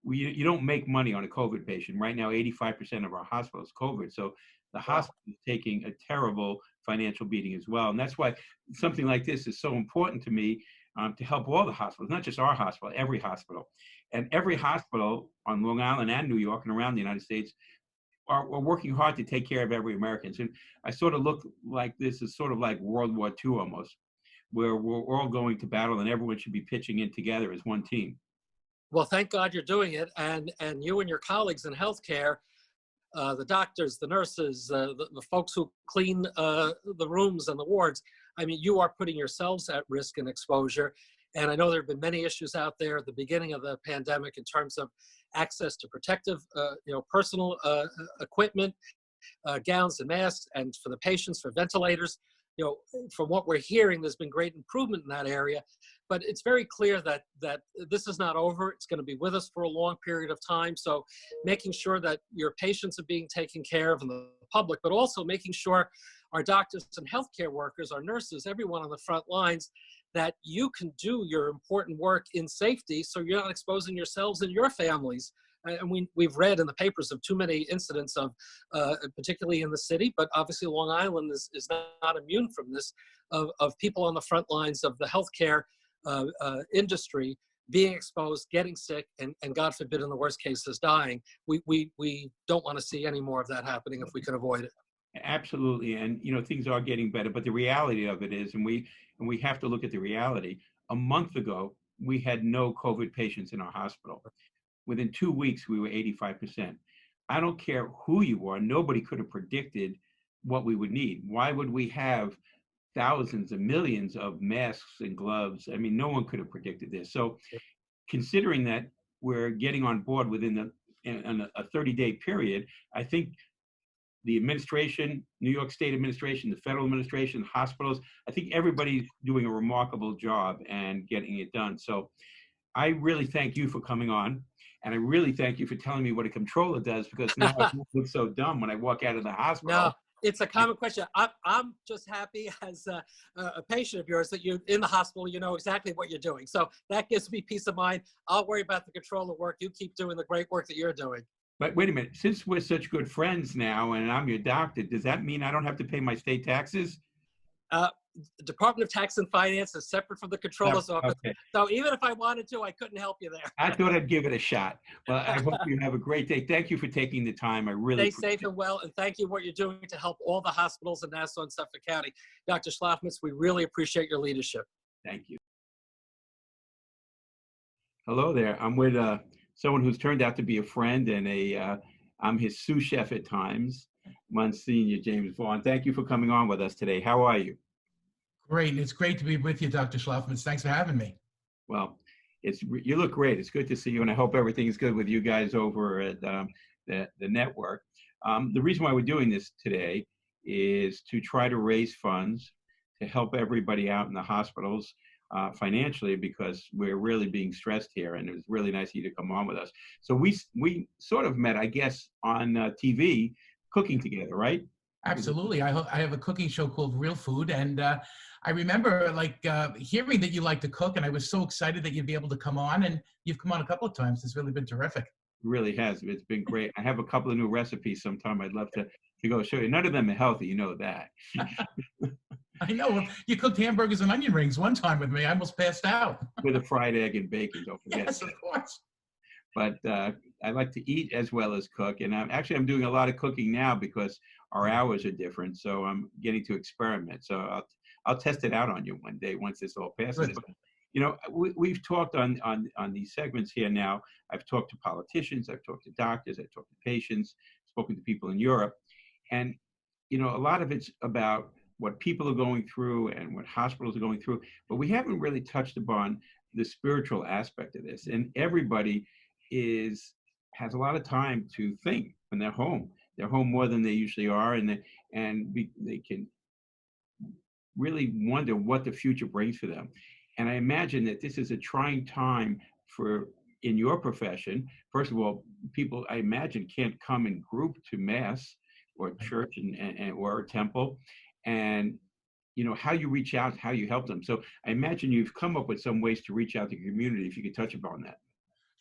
You don't make money on a COVID patient. Right now, 85% of our hospital is COVID. So the hospital is taking a terrible financial beating as well. And that's why something like this is so important to me, to help all the hospitals, not just our hospital, every hospital. And every hospital on Long Island and New York and around the United States are working hard to take care of every American. So I sort of look like this is sort of like World War II almost, where we're all going to battle and everyone should be pitching in together as one team. Well, thank God you're doing it. And you and your colleagues in healthcare, the doctors, the nurses, the folks who clean the rooms and the wards, I mean, you are putting yourselves at risk and exposure. And I know there have been many issues out there at the beginning of the pandemic in terms of access to protective, you know, personal equipment, gowns and masks, and for the patients, for ventilators. You know, from what we're hearing, there's been great improvement in that area. But it's very clear that this is not over. It's going to be with us for a long period of time. So making sure that your patients are being taken care of and the public, but also making sure our doctors and healthcare workers, our nurses, everyone on the front lines, that you can do your important work in safety so you're not exposing yourselves and your families. And we've read in the papers of too many incidents of, particularly in the city, but obviously Long Island is not immune from this, of people on the front lines of the healthcare industry being exposed, getting sick, and God forbid, in the worst cases, dying. We don't want to see any more of that happening if we can avoid it. Absolutely. And, things are getting better, but the reality of it is, and we have to look at the reality. A month ago, we had no COVID patients in our hospital. Within 2 weeks, we were 85%. I don't care who you are. Nobody could have predicted what we would need. Why would we have thousands and millions of masks and gloves? I mean, no one could have predicted this. So considering that we're getting on board within a 30-day period, I think the administration, New York State administration, the federal administration, hospitals, I think everybody's doing a remarkable job and getting it done. So I really thank you for coming on. And I really thank you for telling me what a controller does, because now I don't look so dumb when I walk out of the hospital. No, it's a common question. I'm just happy as a patient of yours that you're in the hospital, you know exactly what you're doing. So that gives me peace of mind. I'll worry about the controller work. You keep doing the great work that you're doing. But wait a minute, since we're such good friends now and I'm your doctor, does that mean I don't have to pay my state taxes? The Department of Tax and Finance is separate from the controller's office. Okay. So even if I wanted to, I couldn't help you there. I thought I'd give it a shot. Well, I hope you have a great day. Thank you for taking the time. I really Stay safe and well, and thank you for what you're doing to help all the hospitals in Nassau and Suffolk County. Dr. Shlofmitz, we really appreciate your leadership. Thank you. Hello there. I'm with someone who's turned out to be a friend, and I'm his sous chef at times, Monsignor James Vlaun. Thank you for coming on with us today. How are you? Great. It's great to be with you, Dr. Shlofmitz. Thanks for having me. Well, you look great. It's good to see you, and I hope everything's good with you guys over at the network. The reason why we're doing this today is to try to raise funds to help everybody out in the hospitals financially, because we're really being stressed here, and it was really nice of you to come on with us. So we sort of met, I guess, on TV cooking together, right? Absolutely. I have a cooking show called Real Food, and I remember hearing that you like to cook, and I was so excited that you'd be able to come on, and you've come on a couple of times. It's really been terrific. It really has. It's been great. I have a couple of new recipes sometime I'd love to go show you. None of them are healthy, you know that. I know. You cooked hamburgers and onion rings one time with me. I almost passed out. With a fried egg and bacon, don't forget. Yes, of course. But I like to eat as well as cook. And I'm doing a lot of cooking now because our hours are different. So I'm getting to experiment. So I'll test it out on you one day once this all passes. But, you know, we've talked on these segments here now. I've talked to politicians. I've talked to doctors. I've talked to patients, spoken to people in Europe. And, you know, a lot of it's about what people are going through and what hospitals are going through. But we haven't really touched upon the spiritual aspect of this. And everybody has a lot of time to think when they're home. They're home more than they usually are, and they can really wonder what the future brings for them. And I imagine that this is a trying time in your profession. First of all, people, I imagine, can't come in group to mass or church or a temple, and you know how you reach out, how you help them. So I imagine you've come up with some ways to reach out to the community. If you could touch upon that.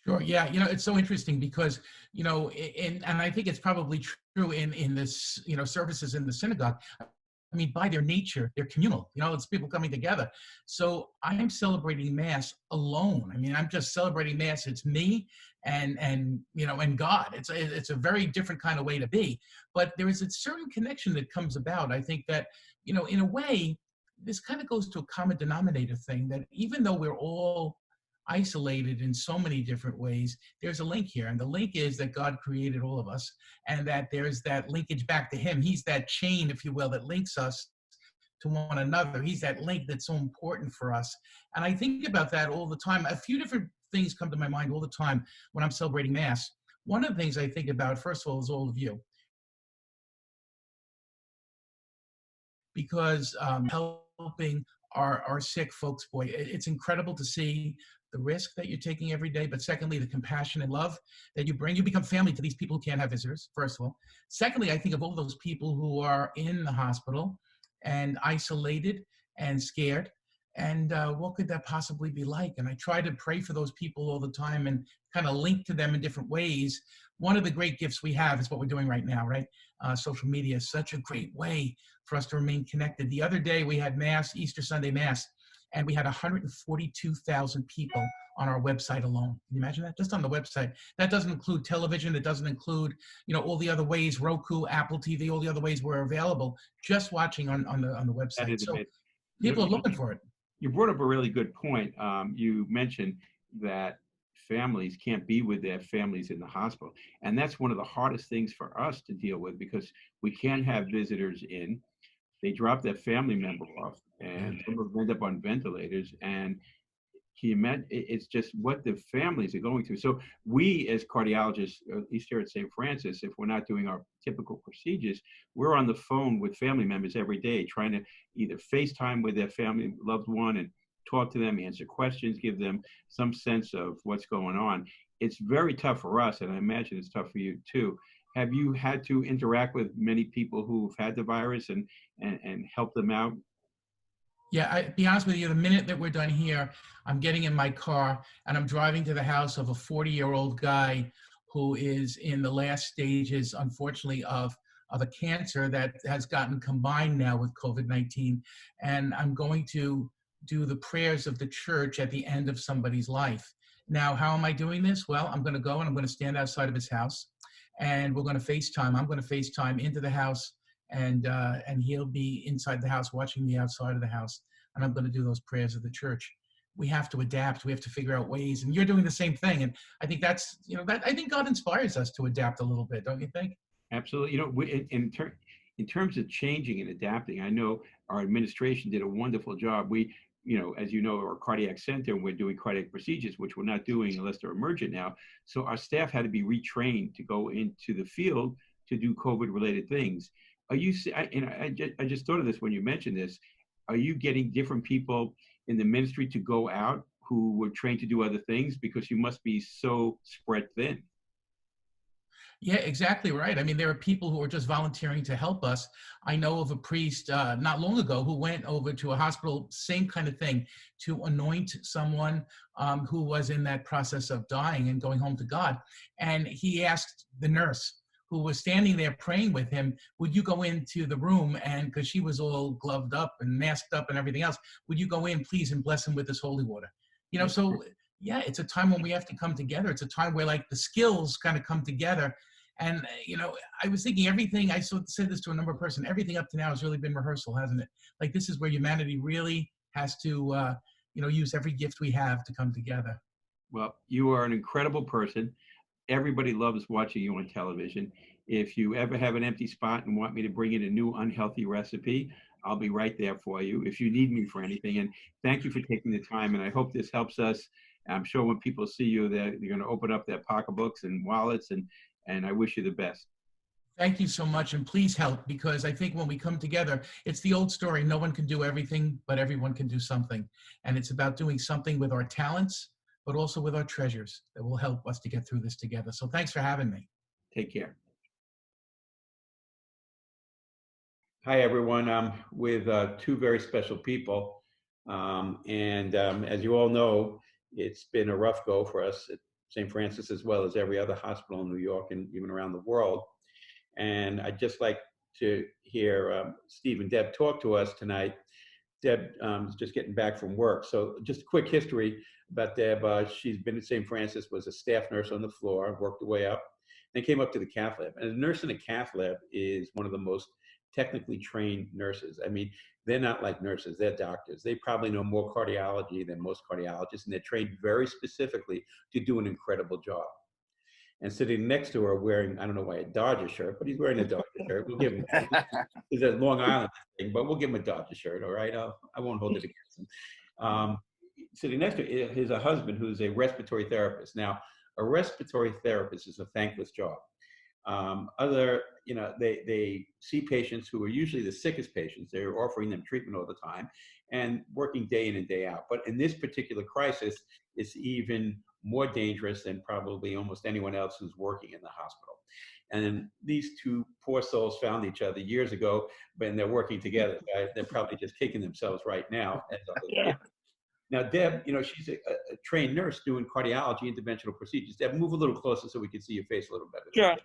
Sure. Yeah. You know, it's so interesting because, you know, and I think it's probably true in this, you know, services in the synagogue. I mean, by their nature, they're communal. You know, it's people coming together. So I am celebrating Mass alone. I mean, I'm just celebrating Mass. It's me and you know, and God. It's a very different kind of way to be. But there is a certain connection that comes about. I think that, you know, in a way, this kind of goes to a common denominator thing, that even though we're all isolated in so many different ways, there's a link here. And the link is that God created all of us, and that there's that linkage back to him. He's that chain, if you will, that links us to one another. He's that link that's so important for us. And I think about that all the time. A few different things come to my mind all the time when I'm celebrating Mass. One of the things I think about, first of all, is all of you. Because helping our sick folks, boy, it's incredible to see the risk that you're taking every day, but secondly, the compassion and love that you bring. You become family to these people who can't have visitors, first of all. Secondly, I think of all those people who are in the hospital and isolated and scared. And what could that possibly be like? And I try to pray for those people all the time and kind of link to them in different ways. One of the great gifts we have is what we're doing right now, right? Social media is such a great way for us to remain connected. The other day we had Mass, Easter Sunday Mass, and we had 142,000 people on our website alone. Can you imagine that? Just on the website. That doesn't include television. It doesn't include, all the other ways, Roku, Apple TV, all the other ways we're available, just watching on the website. That is So amazing. people are looking for it. You brought up a really good point. You mentioned that families can't be with their families in the hospital. And that's one of the hardest things for us to deal with because we can't have visitors in. They drop their family member off and some of them end up on ventilators. And can you imagine, it's just what the families are going through. So we as cardiologists, at least here at St. Francis, if we're not doing our typical procedures, we're on the phone with family members every day, trying to either FaceTime with their family loved one and talk to them, answer questions, give them some sense of what's going on. It's very tough for us, and I imagine it's tough for you too. Have you had to interact with many people who've had the virus and help them out? Yeah, I'll be honest with you, the minute that we're done here, I'm getting in my car and I'm driving to the house of a 40-year-old guy who is in the last stages, unfortunately, of a cancer that has gotten combined now with COVID-19. And I'm going to do the prayers of the church at the end of somebody's life. Now, how am I doing this? Well, I'm going to go and I'm going to stand outside of his house and we're going to FaceTime. I'm going to FaceTime into the house and he'll be inside the house watching me outside of the house. And I'm going to do those prayers of the church. We have to adapt. We have to figure out ways. And you're doing the same thing. And I think that's, I think God inspires us to adapt a little bit, don't you think? Absolutely. In terms of changing and adapting, I know our administration did a wonderful job. We, as you know, our cardiac center, we're doing cardiac procedures, which we're not doing unless they're emergent now. So our staff had to be retrained to go into the field to do COVID-related things. Are you? I just thought of this when you mentioned this. Are you getting different people in the ministry to go out who were trained to do other things? Because you must be so spread thin. Yeah, exactly right. I mean, there are people who are just volunteering to help us. I know of a priest not long ago who went over to a hospital, same kind of thing, to anoint someone who was in that process of dying and going home to God. And he asked the nurse who was standing there praying with him, would you go into the room, and because she was all gloved up and masked up and everything else, would you go in, please, and bless him with this holy water? So yeah, it's a time when we have to come together. It's a time where like the skills kind of come together. And, I was thinking everything, I said this to a number of persons, everything up to now has really been rehearsal, hasn't it? Like this is where humanity really has to, use every gift we have to come together. Well, you are an incredible person. Everybody loves watching you on television. If you ever have an empty spot and want me to bring in a new unhealthy recipe, I'll be right there for you if you need me for anything. And thank you for taking the time. And I hope this helps us. I'm sure when people see you, they're going to open up their pocketbooks and wallets, and I wish you the best. Thank you so much. And please help, because I think when we come together, it's the old story. No one can do everything, but everyone can do something. And it's about doing something with our talents, but also with our treasures that will help us to get through this together. So thanks for having me. Take care. Hi, everyone. I'm with two very special people. As you all know, it's been a rough go for us at St. Francis, as well as every other hospital in New York and even around the world. And I'd just like to hear Steve and Deb talk to us tonight. Deb is just getting back from work. So just a quick history about Deb. She's been at St. Francis, was a staff nurse on the floor, worked her way up, then came up to the cath lab. And a nurse in a cath lab is one of the most technically trained nurses. I mean, they're not like nurses, they're doctors. They probably know more cardiology than most cardiologists, and they're trained very specifically to do an incredible job. And sitting next to her wearing, I don't know why, a Dodger shirt, but he's wearing a Dodger shirt. We'll give him, it's a Long Island thing, but we'll give him a Dodger shirt, all right? I won't hold it against him. Sitting next to her is a husband who's a respiratory therapist. Now, a respiratory therapist is a thankless job. They see patients who are usually the sickest patients. They're offering them treatment all the time and working day in and day out. But in this particular crisis, it's even more dangerous than probably almost anyone else who's working in the hospital. And then these two poor souls found each other years ago, and they're working together. Right? They're probably just kicking themselves right now. Yeah. Now, Deb, she's a trained nurse doing cardiology interventional procedures. Deb, move a little closer so we can see your face a little better. Sure.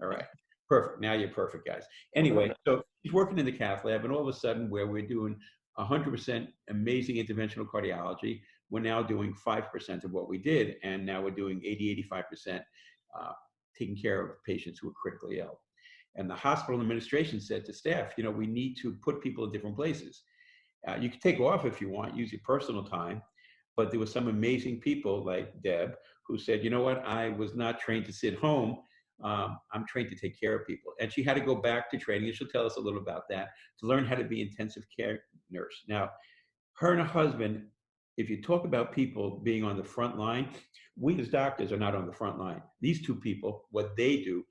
All right. Perfect. Now you're perfect, guys. Anyway, so she's working in the cath lab, and all of a sudden, where we're doing 100% amazing interventional cardiology, we're now doing 5% of what we did, and now we're doing 85% taking care of patients who are critically ill. And the hospital administration said to staff, we need to put people in different places. You can take off if you want, use your personal time, but there were some amazing people like Deb who said, you know what, I was not trained to sit home. I'm trained to take care of people. And she had to go back to training, and she'll tell us a little about that, to learn how to be intensive care nurse. Now, her and her husband, if you talk about people being on the front line, we as doctors are not on the front line. These two people, what they do,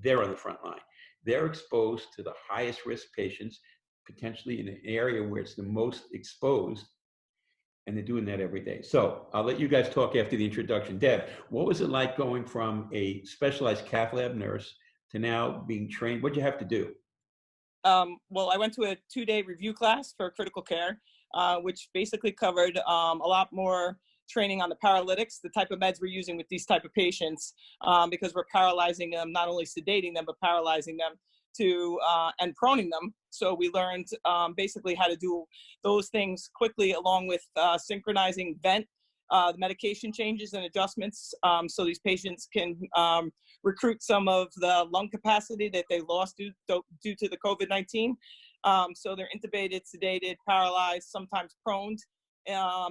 they're on the front line. They're exposed to the highest risk patients, potentially in an area where it's the most exposed, and they're doing that every day. So I'll let you guys talk after the introduction. Deb, what was it like going from a specialized cath lab nurse to now being trained? What'd you have to do? Well, I went to a 2-day review class for critical care, which basically covered a lot more training on the paralytics, the type of meds we're using with these type of patients, because we're paralyzing them, not only sedating them, but paralyzing them and proning them. So we learned basically how to do those things quickly, along with synchronizing vent, the medication changes and adjustments, so these patients can recruit some of the lung capacity that they lost due to the COVID-19. So they're intubated, sedated, paralyzed, sometimes proned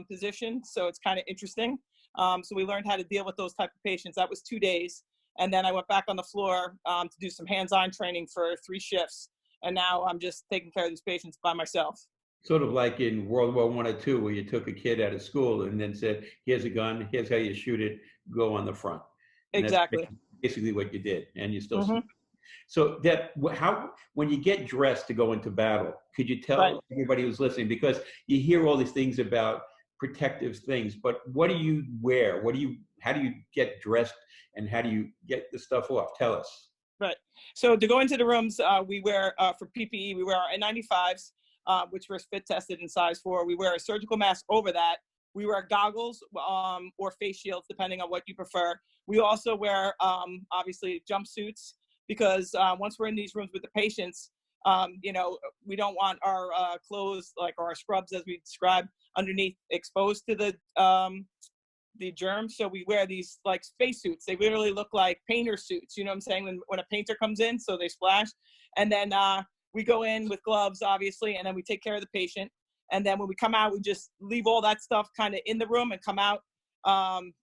position. So it's kind of interesting. So we learned how to deal with those type of patients. That was 2 days. And then I went back on the floor to do some hands-on training for 3 shifts. And now I'm just taking care of these patients by myself. Sort of like in World War I or II, where you took a kid out of school and then said, here's a gun, here's how you shoot it, go on the front. And exactly. That's basically what you did, and you still So Deb, when you get dressed to go into battle, could you tell everybody who's listening, because you hear all these things about protective things, but what do you wear? How do you get dressed, and how do you get the stuff off? Tell us. Right. So to go into the rooms, we wear, for PPE, we wear our N95s, which we're fit tested in size 4. We wear a surgical mask over that. We wear goggles or face shields, depending on what you prefer. We also wear, obviously, jumpsuits, because once we're in these rooms with the patients, we don't want our clothes, like our scrubs, as we describe, underneath exposed to the germs. So we wear these like spacesuits. They literally look like painter suits. You know what I'm saying? When a painter comes in, so they splash. And then we go in with gloves, obviously, and then we take care of the patient. And then when we come out, we just leave all that stuff kind of in the room and come out, and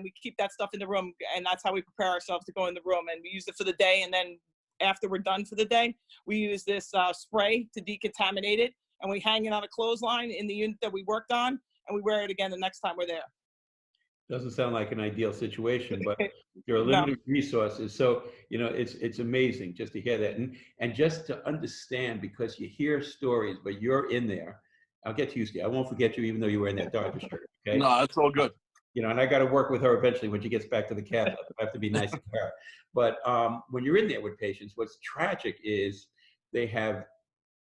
we keep that stuff in the room. And that's how we prepare ourselves to go in the room. And we use it for the day. And then after we're done for the day, we use this spray to decontaminate it. And we hang it on a clothesline in the unit that we worked on. And we wear it again the next time we're there. Doesn't sound like an ideal situation, but there are limited resources. So, it's amazing just to hear that. And just to understand, because you hear stories, but you're in there. I'll get to you, Steve. I won't forget you, even though you were in that Dodger shirt. Okay. No, that's all good. And I got to work with her eventually when she gets back to the cath lab. I have to be nice to her. But when you're in there with patients, what's tragic is they have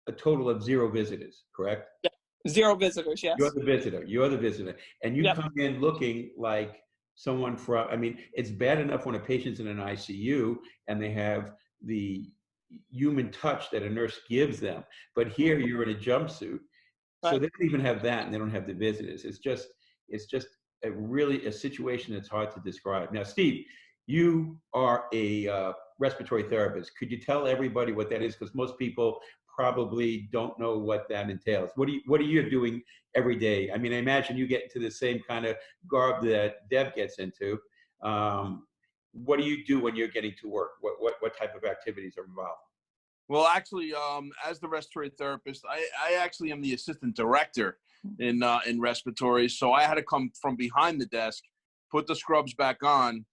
a total of 0 visitors, correct? Yeah. 0 visitors, yes. You're the visitor. And you come in looking like someone it's bad enough when a patient's in an ICU and they have the human touch that a nurse gives them. But here you're in a jumpsuit. So they don't even have that, and they don't have the visitors. It's just a situation that's hard to describe. Now, Steve, you are a respiratory therapist. Could you tell everybody what that is? Because most people probably don't know what that entails. What are you doing every day? I mean, I imagine you get into the same kind of garb that Deb gets into. What do you do when you're getting to work? What type of activities are involved? Well, actually, as the respiratory therapist, I actually am the assistant director in respiratory. So I had to come from behind the desk, put the scrubs back on,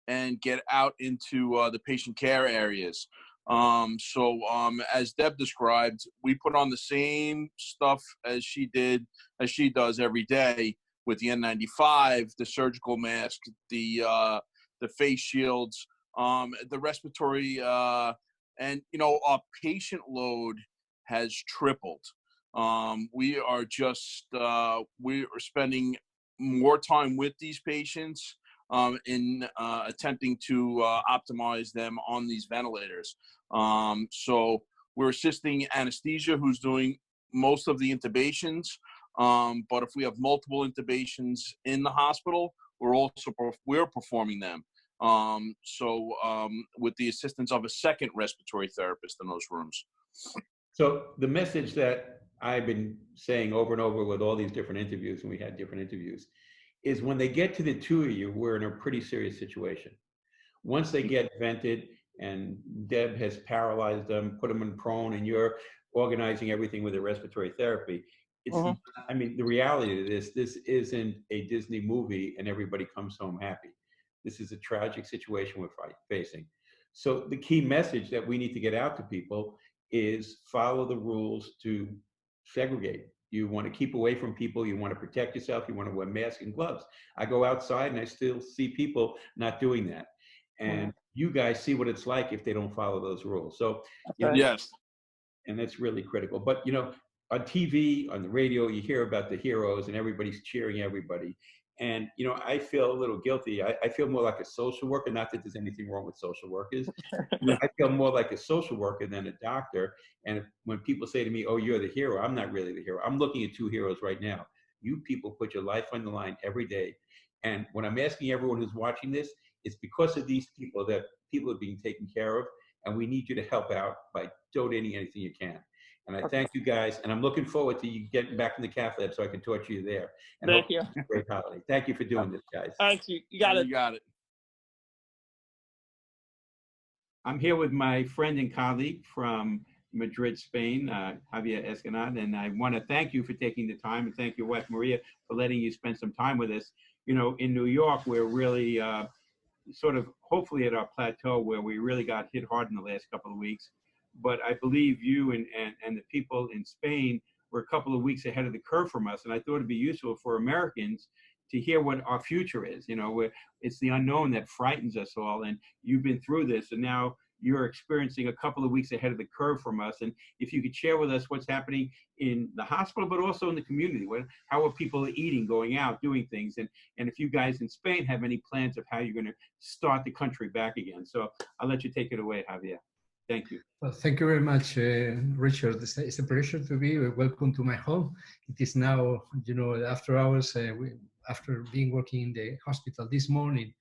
and get out into the patient care areas. As Deb described, we put on the same stuff as she does every day. with the N95, the surgical mask, the face shields, the respiratory, and our patient load has tripled. We are spending more time with these patients in attempting to optimize them on these ventilators. So we're assisting anesthesia, who's doing most of the intubations. But if we have multiple intubations in the hospital, we're performing them. With the assistance of a second respiratory therapist in those rooms. So the message that I've been saying over and over with all these different interviews, and we had different interviews, is when they get to the two of you, we're in a pretty serious situation. Once they get vented and Deb has paralyzed them, put them in prone, and you're organizing everything with a respiratory therapy, it's, I mean, the reality of this isn't a Disney movie and everybody comes home happy. This is a tragic situation we're facing. So the key message that we need to get out to people is follow the rules to segregate. You want to keep away from people. You want to protect yourself. You want to wear masks and gloves. I go outside and I still see people not doing that. And you guys see what it's like if they don't follow those rules. So yes, and that's really critical. But on TV, on the radio, you hear about the heroes and everybody's cheering everybody. And, I feel a little guilty. I feel more like a social worker, not that there's anything wrong with social workers. I feel more like a social worker than a doctor. And when people say to me, oh, you're the hero, I'm not really the hero. I'm looking at two heroes right now. You people put your life on the line every day. And when I'm asking everyone who's watching this, it's because of these people that people are being taken care of. And we need you to help out by donating anything you can. And I thank you guys, and I'm looking forward to you getting back in the cath lab so I can torture you there. And thank you. Great holiday. Thank you for doing this, guys. Thank you. You got it. You got it. I'm here with my friend and colleague from Madrid, Spain, Javier Encased, and I want to thank you for taking the time, and thank your wife, Maria, for letting you spend some time with us. In New York, we're really sort of hopefully at our plateau where we really got hit hard in the last couple of weeks. But I believe you and the people in Spain were a couple of weeks ahead of the curve from us. And I thought it'd be useful for Americans to hear what our future is. It's the unknown that frightens us all. And you've been through this, and now you're experiencing a couple of weeks ahead of the curve from us. And if you could share with us what's happening in the hospital, but also in the community, how are people eating, going out, doing things? And if you guys in Spain have any plans of how you're going to start the country back again. So I'll let you take it away, Javier. Thank you. Well, thank you very much, Richard. It's a pleasure to be. Welcome to my home. It is now, after hours, after being working in the hospital this morning.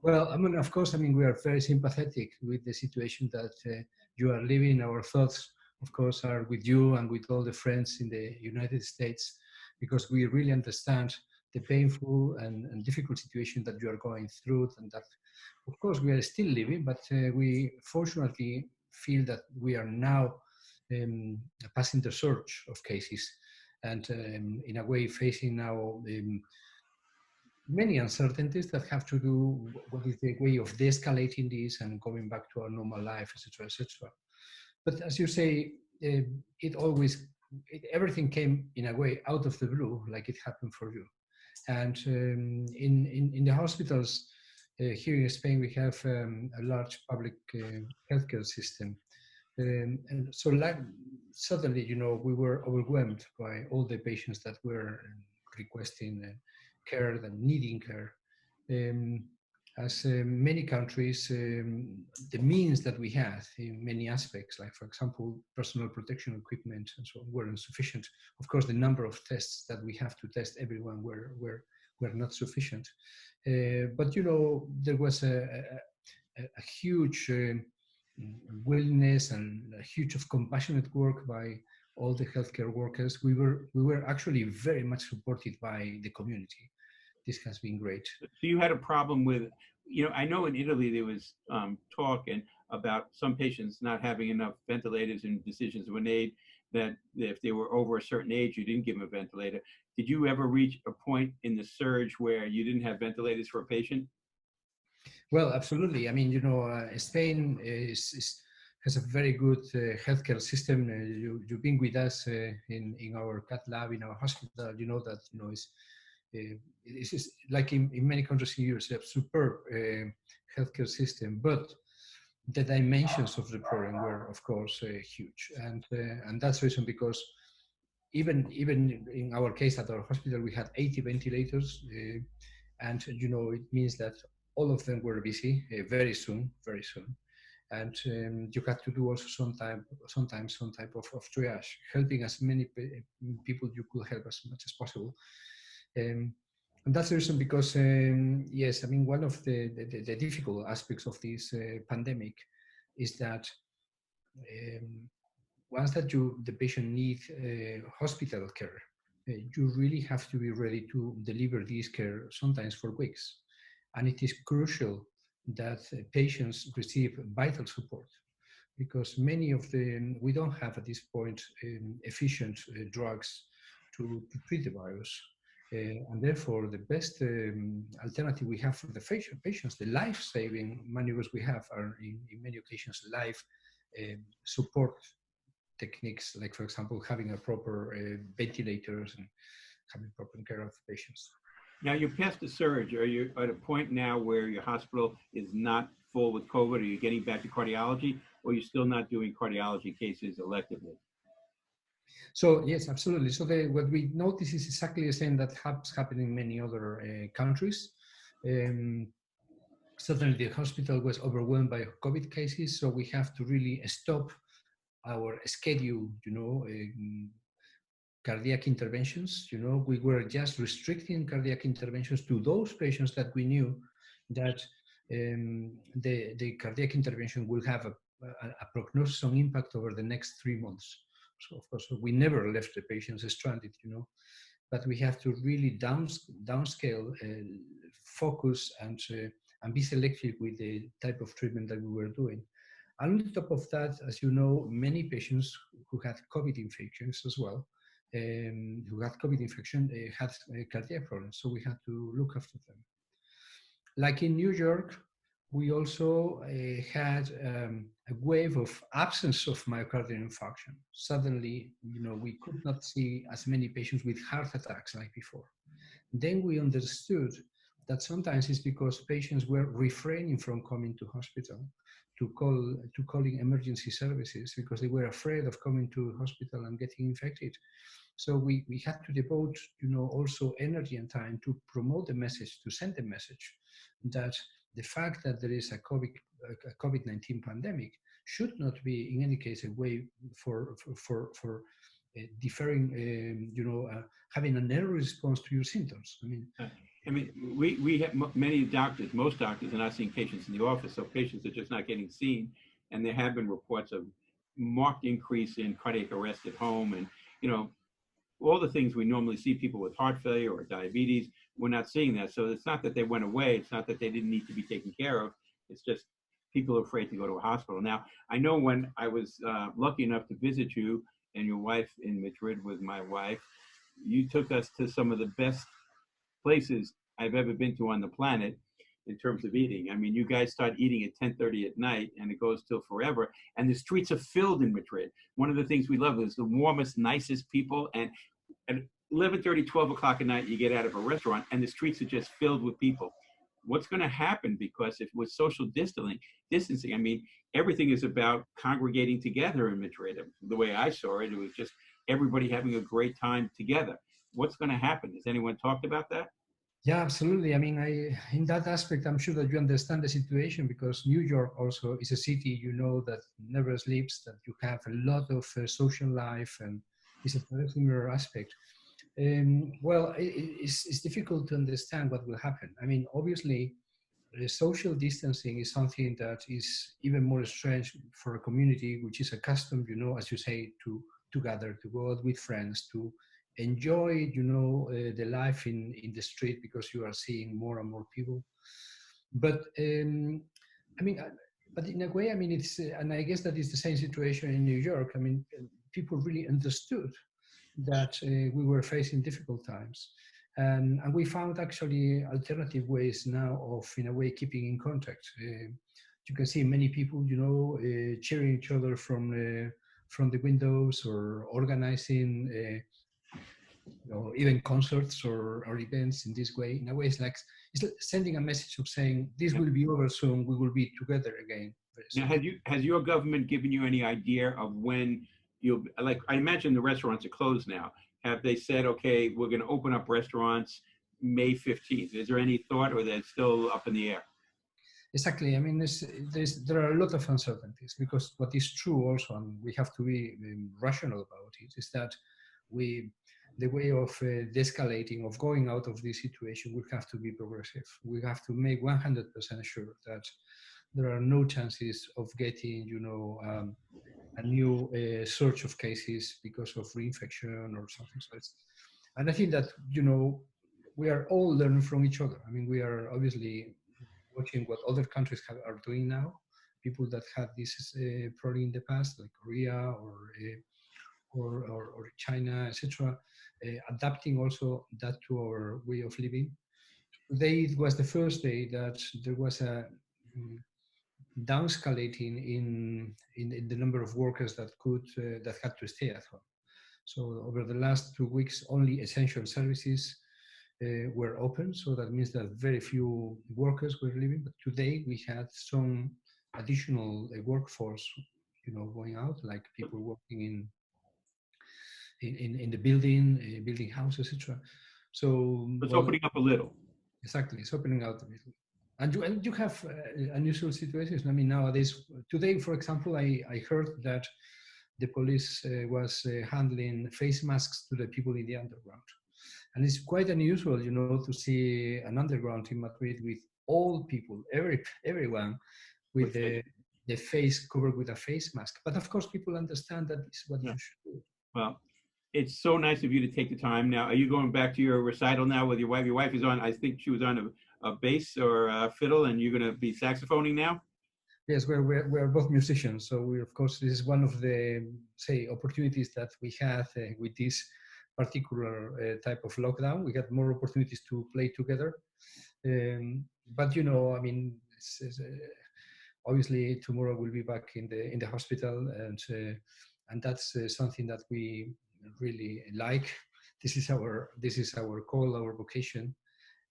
Well, of course, we are very sympathetic with the situation that you are living. Our thoughts, of course, are with you and with all the friends in the United States, because we really understand the painful and difficult situation that you are going through, and that, of course, we are still living, but we fortunately feel that we are now passing the surge of cases, and in a way facing now many uncertainties that have to do with the way of de-escalating this and going back to our normal life, etc., etc. But as you say, everything came in a way out of the blue, like it happened for you. And in the hospitals here in Spain, we have a large public healthcare system. And so suddenly, we were overwhelmed by all the patients that were requesting care and needing care. As many countries, the means that we had in many aspects, like, for example, personal protection equipment and so on, were insufficient. Of course, the number of tests that we have to test everyone were not sufficient. But, there was a huge willingness and a huge of compassionate work by all the healthcare workers. We were actually very much supported by the community. This has been great. So you had a problem with, I know in Italy there was talk about some patients not having enough ventilators, and decisions were made that if they were over a certain age, you didn't give them a ventilator. Did you ever reach a point in the surge where you didn't have ventilators for a patient? Well, absolutely. Spain has a very good healthcare system. You've been with us in our cath lab, in our hospital. You know that this is like in many countries in Europe, a superb healthcare system, but the dimensions of the problem were, of course, huge, and that's the reason because even in our case at our hospital we had 80 ventilators, and it means that all of them were busy very soon, and you had to do also sometimes some type of triage, helping as many people you could help as much as possible. And that's the reason because, yes, I mean, one of the difficult aspects of this pandemic is that once that the patient needs hospital care, you really have to be ready to deliver this care sometimes for weeks. And it is crucial that patients receive vital support, because many of them, we don't have at this point efficient drugs to treat the virus. And therefore, the best alternative we have for the patients, the life-saving maneuvers we have are in many occasions life support techniques, like, for example, having a proper ventilators and having proper care of patients. Now, you're past the surge. Are you at a point now where your hospital is not full with COVID? Are you getting back to cardiology, or you're still not doing cardiology cases electively? So yes, absolutely. So what we notice is exactly the same that has happened in many other countries. Certainly the hospital was overwhelmed by COVID cases, so we have to really stop our schedule, cardiac interventions. We were just restricting cardiac interventions to those patients that we knew that the cardiac intervention will have a prognosis on impact over the next 3 months. So of course, we never left the patients stranded, but we have to really downscale, focus, and be selective with the type of treatment that we were doing. And on top of that, as you know, many patients who had COVID infections as well, who had COVID infection, had cardiac problems, so we had to look after them. Like in New York, we also had a wave of absence of myocardial infarction. Suddenly, we could not see as many patients with heart attacks like before. Then we understood that sometimes it's because patients were refraining from coming to hospital, to calling emergency services, because they were afraid of coming to hospital and getting infected. So we had to devote, also energy and time to promote the message, to send the message that the fact that there is a COVID-19 pandemic should not be, in any case, a way for deferring, having an early response to your symptoms. I mean, we have many doctors, most doctors are not seeing patients in the office, so patients are just not getting seen. And there have been reports of marked increase in cardiac arrest at home, and all the things we normally see, people with heart failure or diabetes, we're not seeing that. So it's not that they went away. It's not that they didn't need to be taken care of. It's just people are afraid to go to a hospital. Now, I know when I was lucky enough to visit you and your wife in Madrid with my wife, you took us to some of the best places I've ever been to on the planet in terms of eating. I mean, you guys start eating at 10:30 at night and it goes till forever. And the streets are filled in Madrid. One of the things we love is the warmest, nicest people. And at 11:30, 12 o'clock at night, you get out of a restaurant and the streets are just filled with people. What's going to happen? Because if with social distancing, I mean, everything is about congregating together in Madrid. The way I saw it, it was just everybody having a great time together. What's going to happen? Has anyone talked about that? Yeah, absolutely. I mean, in that aspect, I'm sure that you understand the situation, because New York also is a city, that never sleeps, that you have a lot of social life, and it's a very similar aspect. Well, it's difficult to understand what will happen. I mean, obviously, social distancing is something that is even more strange for a community which is accustomed, as you say, to gather, to go out with friends, to enjoy, the life in the street, because you are seeing more and more people. But but in a way, it's, and I guess that is the same situation in New York. I mean, people really understood that we were facing difficult times. And we found actually alternative ways now of, in a way, keeping in contact. You can see many people, cheering each other from the windows, or organizing even concerts or events in this way. In a way, it's like sending a message of saying this will be over soon. We will be together again. Now, has your government given you any idea of when you'll, like, I imagine the restaurants are closed now. Have they said, okay, we're going to open up restaurants May 15th? Is there any thought, or they're still up in the air? Exactly. I mean, there are a lot of uncertainties, because what is true also, and we have to be rational about it, is that the way of de-escalating, of going out of this situation, will have to be progressive. We have to make 100% sure that there are no chances of getting, a new surge of cases because of reinfection or something. So and I think that, we are all learning from each other. I mean, we are obviously watching what other countries are doing now. People that had this problem in the past, like Korea or China, etc., adapting also that to our way of living. Today it was the first day that there was a downscalating in the number of workers that had to stay at home. So over the last 2 weeks, only essential services were open. So that means that very few workers were leaving. But today we had some additional workforce, going out, like people working in the building houses, etc. So it's opening up a little. Exactly, it's opening out a little. And you have unusual situations. I mean, nowadays, today, for example, I heard that the police was handling face masks to the people in the underground. And it's quite unusual, to see an underground in Madrid with all people, everyone with the face covered with a face mask. But of course, people understand that this is what you should do. Well, it's so nice of you to take the time. Now, are you going back to your recital now with your wife? Your wife is on, I think she was on a bass or a fiddle, and you're going to be saxophoning now? Yes, we're both musicians. So we, of course, this is one of the, opportunities that we have with this particular type of lockdown. We got more opportunities to play together. But, I mean, obviously tomorrow we'll be back in the hospital, and that's something that we really like. This is our call, our vocation,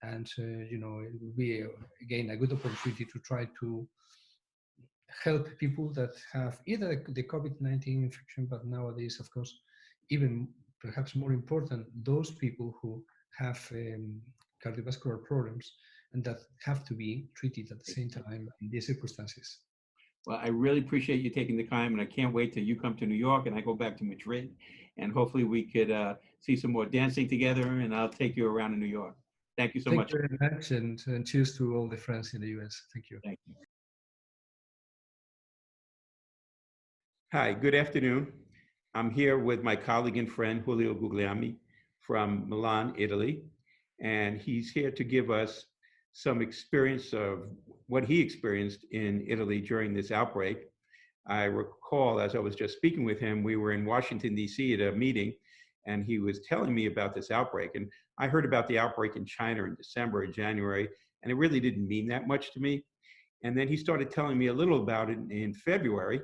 and it will be again a good opportunity to try to help people that have either the COVID-19 infection, but nowadays, of course, even perhaps more important, those people who have cardiovascular problems and that have to be treated at the same time in these circumstances. Well, I really appreciate you taking the time, and I can't wait till you come to New York and I go back to Madrid, and hopefully we could see some more dancing together, and I'll take you around in New York. Thank you so much. Thank you very much, and cheers to all the friends in the US. Thank you. Thank you. Hi, good afternoon. I'm here with my colleague and friend, Giulio Guagliumi from Milan, Italy, and he's here to give us some experience of what he experienced in Italy during this outbreak. I recall, as I was just speaking with him, we were in Washington, D.C. at a meeting, and he was telling me about this outbreak. And I heard about the outbreak in China in December and January, and it really didn't mean that much to me. And then he started telling me a little about it in February.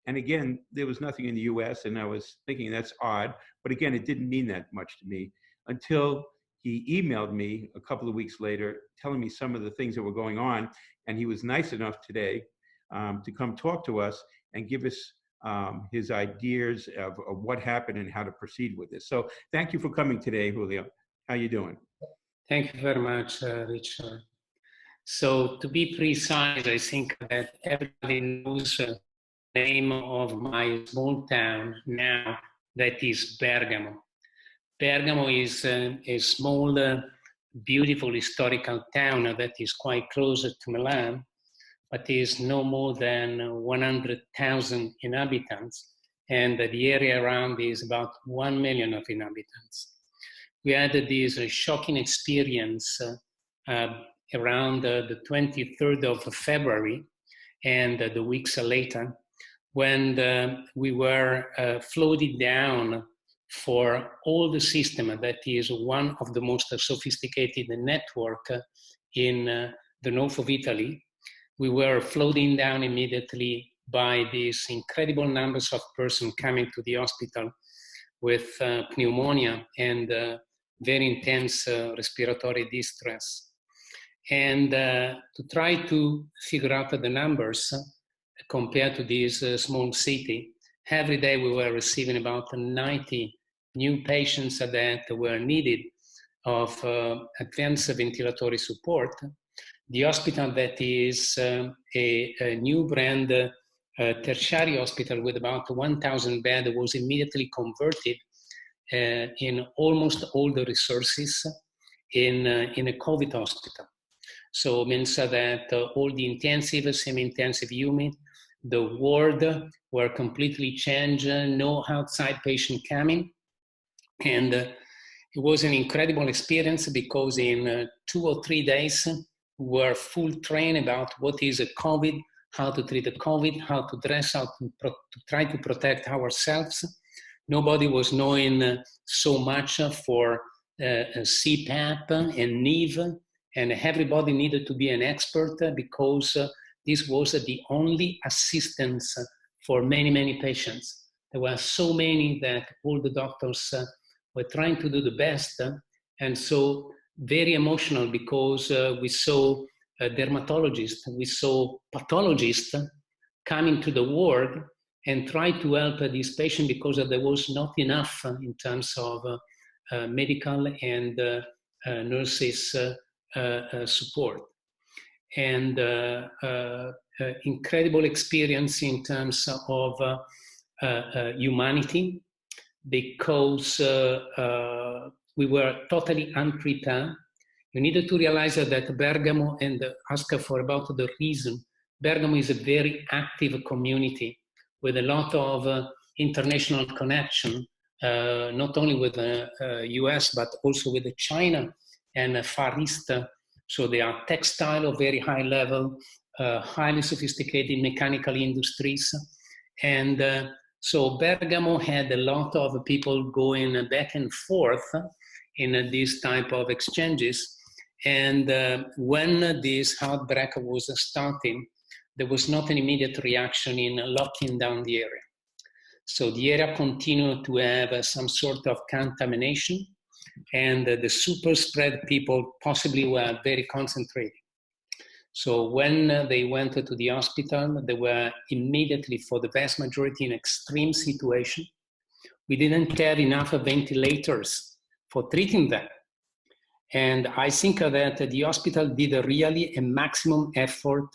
And again, there was nothing in the US, and I was thinking that's odd. But again, it didn't mean that much to me until he emailed me a couple of weeks later telling me some of the things that were going on. And he was nice enough today to come talk to us and give us his ideas of what happened and how to proceed with this. So thank you for coming today, Giulio. How you doing? Thank you very much, Richard. So to be precise, I think that everybody knows the name of my small town now, that is Bergamo. Bergamo is a small, beautiful historical town that is quite close to Milan, but is no more than 100,000 inhabitants, and the area around is about 1 million of inhabitants. We had this shocking experience around the 23rd of February and the weeks later, when we were floated down for all the system that is one of the most sophisticated network in the north of Italy. We were floating down immediately by these incredible numbers of persons coming to the hospital with pneumonia and very intense respiratory distress. And to try to figure out the numbers compared to this small city, every day we were receiving about 90 new patients that were needed of advanced ventilatory support. The hospital that is a new brand tertiary hospital with about 1,000 beds was immediately converted in almost all the resources in a COVID hospital. So it means that all the intensive, semi-intensive unit, the ward were completely changed, no outside patient coming. And it was an incredible experience because in 2 or 3 days, we were full trained about what is a COVID, how to treat the COVID, how to dress, how to try to protect ourselves. Nobody was knowing so much for CPAP and NIV, and everybody needed to be an expert because this was the only assistance for many, many patients. There were so many that all the doctors were trying to do the best, and so very emotional because we saw dermatologists, we saw pathologists coming to the ward and try to help these patients because there was not enough in terms of medical and nurses support. And incredible experience in terms of humanity, because we were totally unprepared. You needed to realize that Bergamo, and ask for about the reason, Bergamo is a very active community with a lot of international connection, not only with the US, but also with China and Far East. So they are textile of very high level, highly sophisticated mechanical industries. And so Bergamo had a lot of people going back and forth in these type of exchanges. And when this outbreak was starting, there was not an immediate reaction in locking down the area. So the area continued to have some sort of contamination, and the super spread people possibly were very concentrated. So when they went to the hospital, they were immediately, for the vast majority, in extreme situation. We didn't have enough ventilators for treating them. And I think that the hospital did really a maximum effort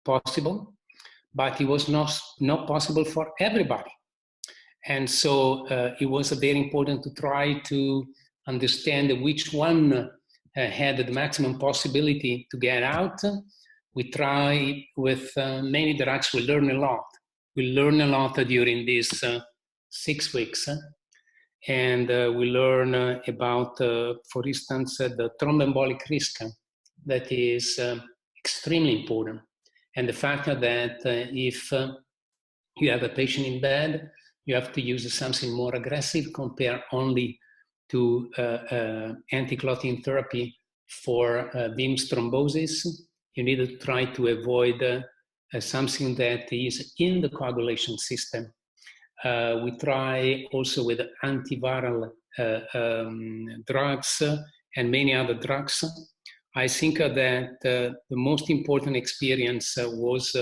possible, but it was not possible for everybody. And so it was very important to try to understand which one had the maximum possibility to get out. We try with many drugs, we learn a lot. We learn a lot during these 6 weeks. And we learn about, for instance, the thromboembolic risk that is extremely important. And the fact that if you have a patient in bed, you have to use something more aggressive compared only to anti-clotting therapy for venous thrombosis. You need to try to avoid something that is in the coagulation system. We try also with antiviral drugs and many other drugs. I think that the most important experience was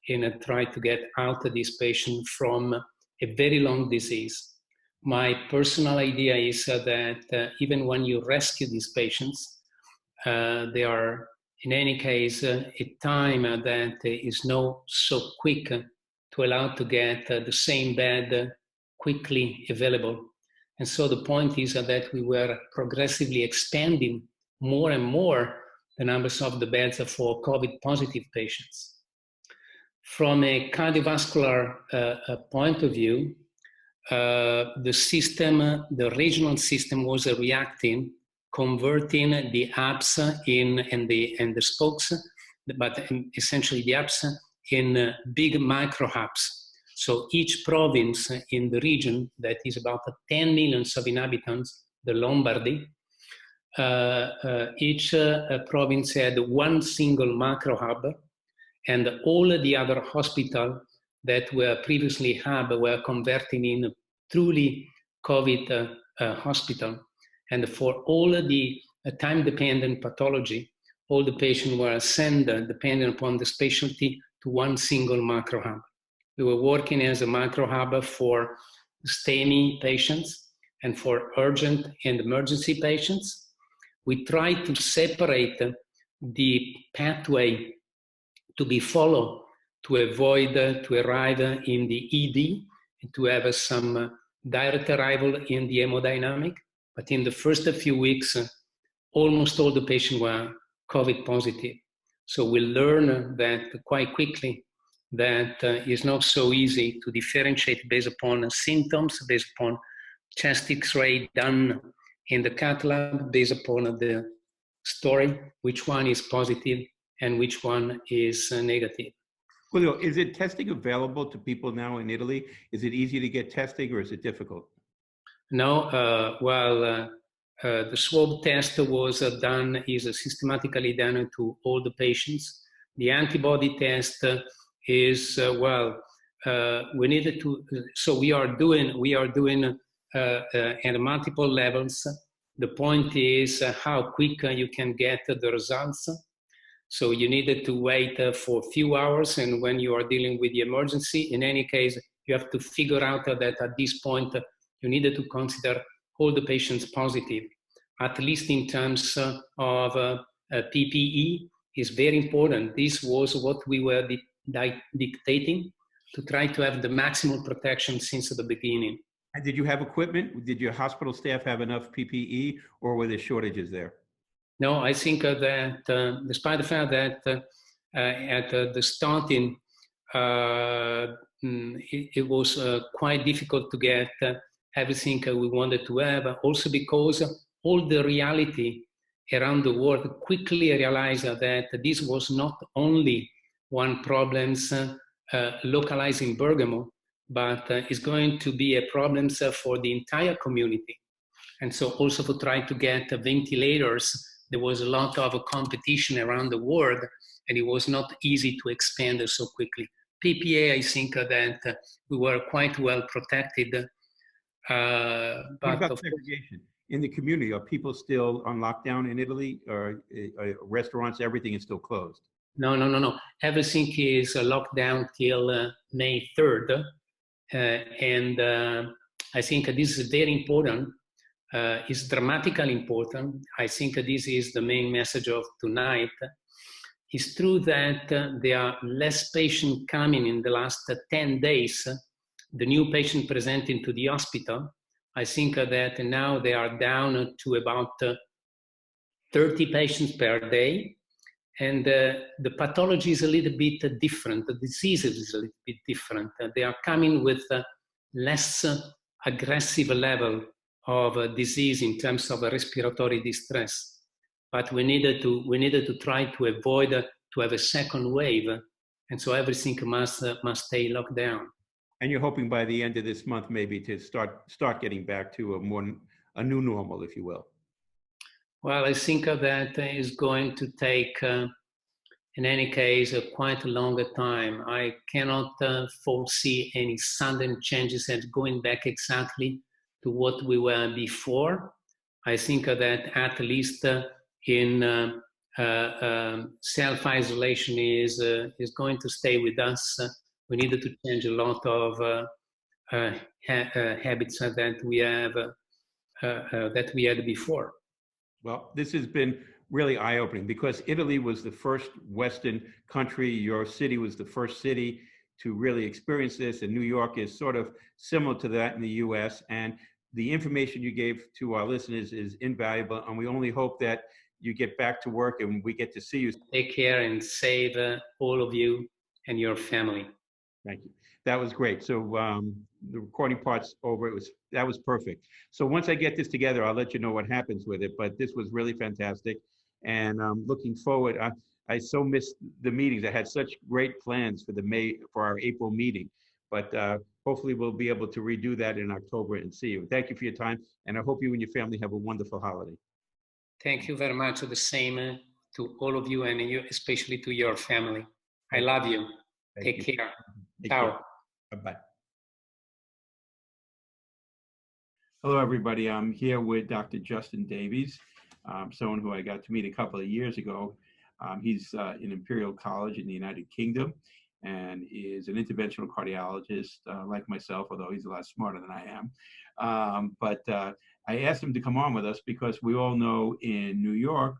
in trying to get out of this patient from a very long disease. My personal idea is that even when you rescue these patients, they are in any case a time that is not so quick to allow to get the same bed quickly available. And so the point is that we were progressively expanding more and more the numbers of the beds for COVID positive patients. From a cardiovascular point of view, the system, the regional system was reacting, converting the hubs and the spokes, but essentially the hubs in big micro hubs. So each province in the region that is about 10 million of inhabitants, the Lombardy, each province had one single macro hub, and all the other hospitals that were previously hub were converting in truly COVID hospital. And for all the time-dependent pathology, all the patients were sent, depending upon the specialty, to one single macro hub. We were working as a macro hub for STEMI patients and for urgent and emergency patients. We tried to separate the pathway to be followed to avoid to arrive in the ED, and to have some direct arrival in the hemodynamic. But in the first few weeks, almost all the patients were COVID positive. So we learned that quite quickly that it's not so easy to differentiate based upon symptoms, based upon chest X-ray done in the cath lab, based upon the story, which one is positive and which one is negative. Giulio, is it testing available to people now in Italy? Is it easy to get testing or is it difficult? No, the swab test was is systematically done to all the patients. The antibody test is, we needed to, so we are doing at multiple levels. The point is how quick you can get the results. So you needed to wait for a few hours, and when you are dealing with the emergency, in any case, you have to figure out that at this point, you needed to consider all the patients positive, at least in terms of PPE is very important. This was what we were dictating to try to have the maximum protection since the beginning. And did you have equipment? Did your hospital staff have enough PPE, or were there shortages there? No, I think that despite the fact that at the starting, it was quite difficult to get everything we wanted to have, also because all the reality around the world quickly realized that this was not only one problem localized in Bergamo, but is going to be a problem for the entire community. And so also to try to get ventilators, there was a lot of competition around the world, and it was not easy to expand so quickly. PPA, I think that we were quite well protected. What about segregation? In the community, are people still on lockdown in Italy, or restaurants, everything is still closed? No. Everything is locked down till May 3rd. And I think this is very important. It's dramatically important. I think this is the main message of tonight. It's true that there are less patients coming in the last 10 days, the new patient presenting to the hospital. I think that now they are down to about 30 patients per day. And the pathology is a little bit different. The disease is a little bit different. They are coming with less aggressive level of disease in terms of respiratory distress. But we needed to try to avoid to have a second wave. And so everything must stay locked down. And you're hoping by the end of this month, maybe to start getting back to a new normal, if you will. Well, I think that is going to take, in any case, quite a longer time. I cannot foresee any sudden changes and going back exactly to what we were before. I think that at least in self-isolation is going to stay with us. We needed to change a lot of habits that we had before. Well, this has been really eye-opening because Italy was the first Western country. Your city was the first city to really experience this, and New York is sort of similar to that in the U.S. And the information you gave to our listeners is invaluable, and we only hope that you get back to work and we get to see you. Take care and save all of you and your family. Thank you. That was great. So the recording part's over. That was perfect. So once I get this together, I'll let you know what happens with it. But this was really fantastic, and I'm looking forward. I so missed the meetings. I had such great plans for our April meeting, but hopefully we'll be able to redo that in October and see you. Thank you for your time, and I hope you and your family have a wonderful holiday. Thank you very much. The same to all of you, and especially to your family. I love you. Take care. Ciao. Bye-bye. Hello, everybody. I'm here with Dr. Justin Davies, someone who I got to meet a couple of years ago. He's in Imperial College in the United Kingdom and is an interventional cardiologist like myself, although he's a lot smarter than I am. I asked him to come on with us because we all know in New York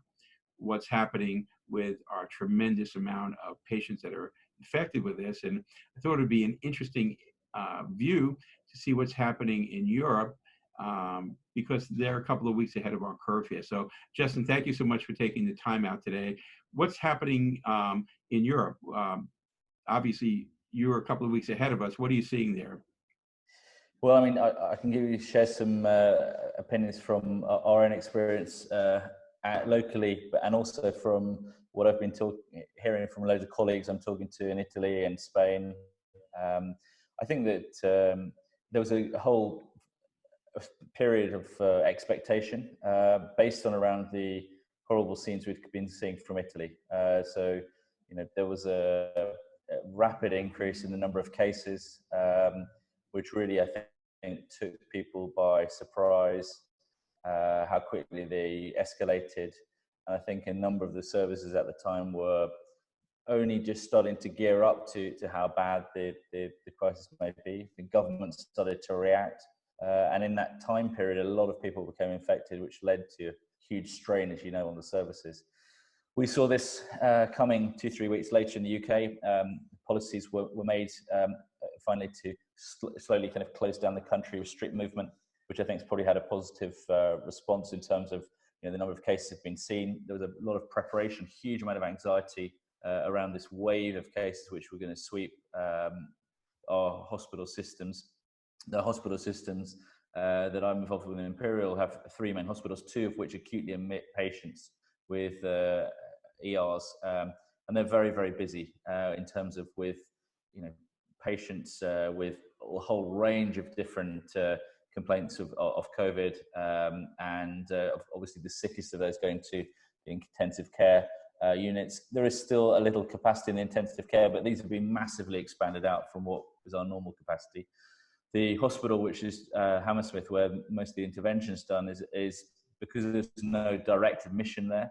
what's happening with our tremendous amount of patients that are infected with this. And I thought it would be an interesting view to see what's happening in Europe because they're a couple of weeks ahead of our curve here. So Justin, thank you so much for taking the time out today. What's happening in Europe? Obviously, you're a couple of weeks ahead of us. What are you seeing there? Well, I mean, I can share some opinions from our own experience locally, and also from what I've been hearing from loads of colleagues I'm talking to in Italy and Spain. I think that there was a whole period of expectation based on around the horrible scenes we've been seeing from Italy. So, there was a rapid increase in the number of cases, which really, I think, took people by surprise, how quickly they escalated. And I think a number of the services at the time were only just starting to gear up to how bad the crisis may be. The government started to react. And in that time period, a lot of people became infected, which led to a huge strain, as you know, on the services. We saw this coming 2-3 weeks later in the UK. Policies were made finally to slowly kind of close down the country, restrict movement, which I think has probably had a positive response in terms of the number of cases have been seen. There was a lot of preparation, huge amount of anxiety around this wave of cases, which were going to sweep our hospital systems. The hospital systems that I'm involved with in Imperial have 3 main hospitals, 2 of which acutely admit patients with ERs, and they're very, very busy in terms of with patients with a whole range of different complaints of COVID, and obviously the sickest of those going to the intensive care units. There is still a little capacity in the intensive care, but these have been massively expanded out from what is our normal capacity. The hospital, which is Hammersmith, where most of the intervention is done, is because there's no direct admission there,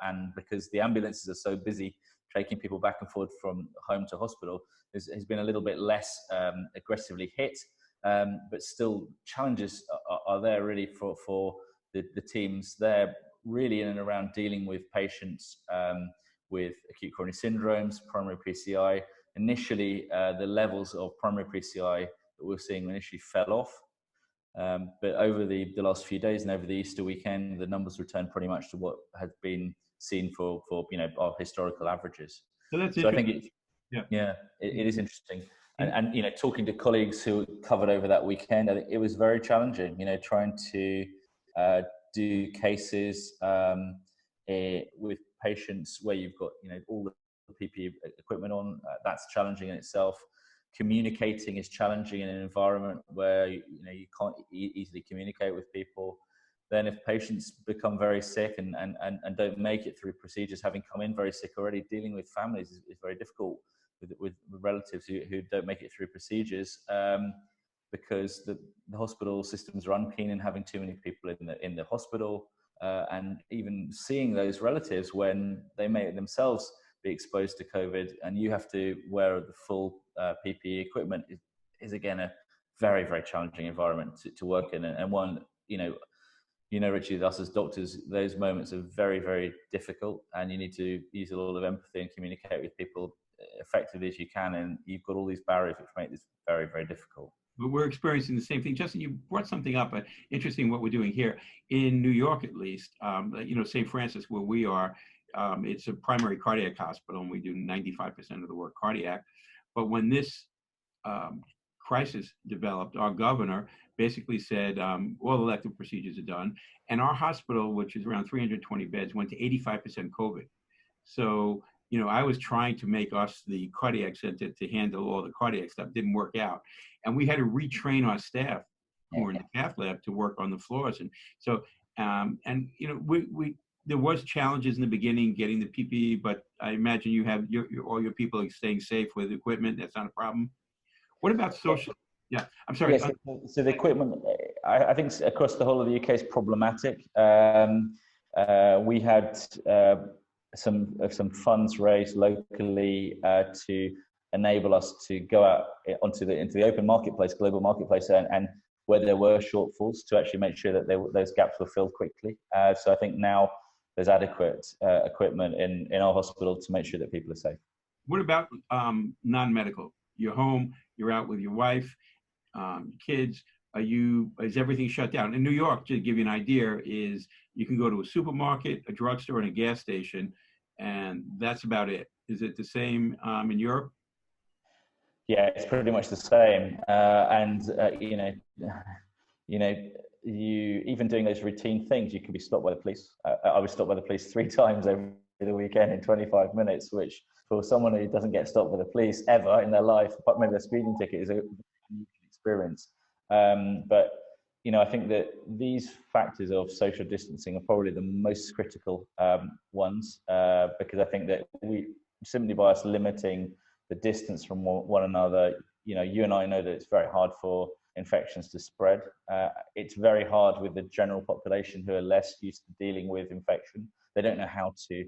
and because the ambulances are so busy taking people back and forth from home to hospital, has been a little bit less aggressively hit. But still, challenges are there really for the teams there, really in and around dealing with patients with acute coronary syndromes, primary PCI. Initially, the levels of primary PCI that we're seeing initially fell off. But over the last few days and over the Easter weekend, the numbers returned pretty much to what had been seen for our historical averages. So I think it is interesting. And talking to colleagues who covered over that weekend, I think it was very challenging. Trying to do cases with patients where you've got all the PPE equipment on. That's challenging in itself. Communicating is challenging in an environment where you can't easily communicate with people. Then if patients become very sick and don't make it through procedures, having come in very sick already, dealing with families is very difficult with relatives who don't make it through procedures, because the hospital systems are unkeen in having too many people in the hospital, and even seeing those relatives when they may themselves be exposed to COVID, and you have to wear the full PPE equipment is again a very, very challenging environment to work in, and one Richard, us as doctors, those moments are very, very difficult, and you need to use a lot of empathy and communicate with people effectively as you can, and you've got all these barriers which make this very, very difficult. But we're experiencing the same thing. Justin, you brought something up, interesting what we're doing here in New York, at least. St. Francis, where we are, it's a primary cardiac hospital, and we do 95% of the work cardiac. But when this crisis developed, our governor basically said all elective procedures are done, and our hospital, which is around 320 beds, went to 85% COVID. So, I was trying to make us the cardiac center to handle all the cardiac stuff. Didn't work out, and we had to retrain our staff who were in the cath lab to work on the floors. And so, there was challenges in the beginning getting the PPE, but I imagine you have all your people staying safe with equipment. That's not a problem. What about social? Yeah, I'm sorry. Yes, so the equipment, I think across the whole of the UK is problematic. We had some funds raised locally to enable us to go out into the open marketplace, global marketplace, and where there were shortfalls to actually make sure that those gaps were filled quickly. So I think now there's adequate equipment in our hospital to make sure that people are safe. What about non-medical? You're home, you're out with your wife, kids. Is everything shut down? In New York, to give you an idea, is you can go to a supermarket, a drugstore, and a gas station, and that's about it. Is it the same in Europe? Yeah, it's pretty much the same. You even doing those routine things, you can be stopped by the police. I was stopped by the police 3 times over the weekend in 25 minutes, which for someone who doesn't get stopped by the police ever in their life, but maybe a speeding ticket, is a unique experience. But I think that these factors of social distancing are probably the most critical ones, because I think that we simply by us limiting the distance from one another, you and I know that it's very hard for infections to spread. It's very hard with the general population who are less used to dealing with infection. They don't know how to,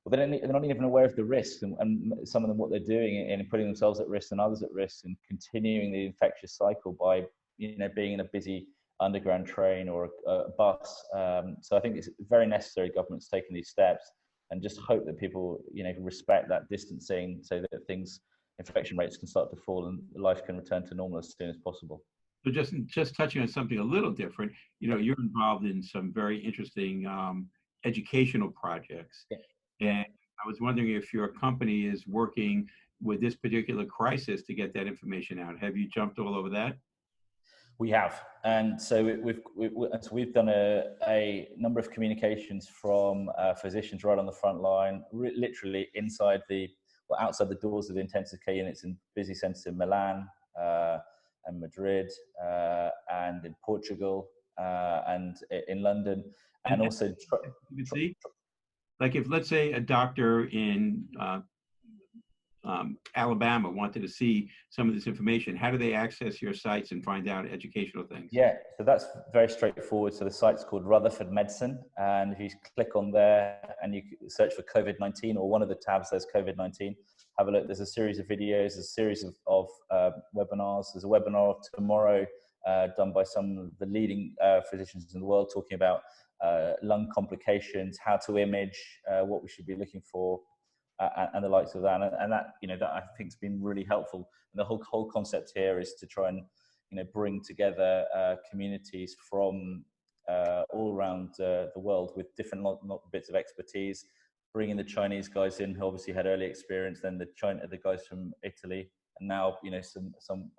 they're not even aware of the risks, and some of them what they're doing in putting themselves at risk and others at risk, and continuing the infectious cycle by being in a busy underground train or a bus. So I think it's very necessary government's taking these steps, and just hope that people respect that distancing, so that infection rates can start to fall and life can return to normal as soon as possible. So just touching on something a little different, you're involved in some very interesting educational projects. Yeah. And I was wondering if your company is working with this particular crisis to get that information out. Have you jumped all over that? We have, and so we've done a number of communications from physicians right on the front line, literally outside the doors of the intensive care units in busy centres in Milan and Madrid and in Portugal and in London, and also like if, let's say, a doctor in Alabama wanted to see some of this information, how do they access your sites and find out educational things? Yeah, so that's very straightforward. So the site's called Rutherford Medicine, and if you click on there and you search for COVID-19, or one of the tabs says COVID-19, have a look. There's a series of videos, a series of webinars. There's a webinar tomorrow done by some of the leading physicians in the world, talking about lung complications, how to image, what we should be looking for, and the likes of that. And that that I think has been really helpful. And the whole concept here is to try and bring together communities from all around the world with different bits of expertise. Bringing the Chinese guys in who obviously had early experience, then the guys from Italy, and now some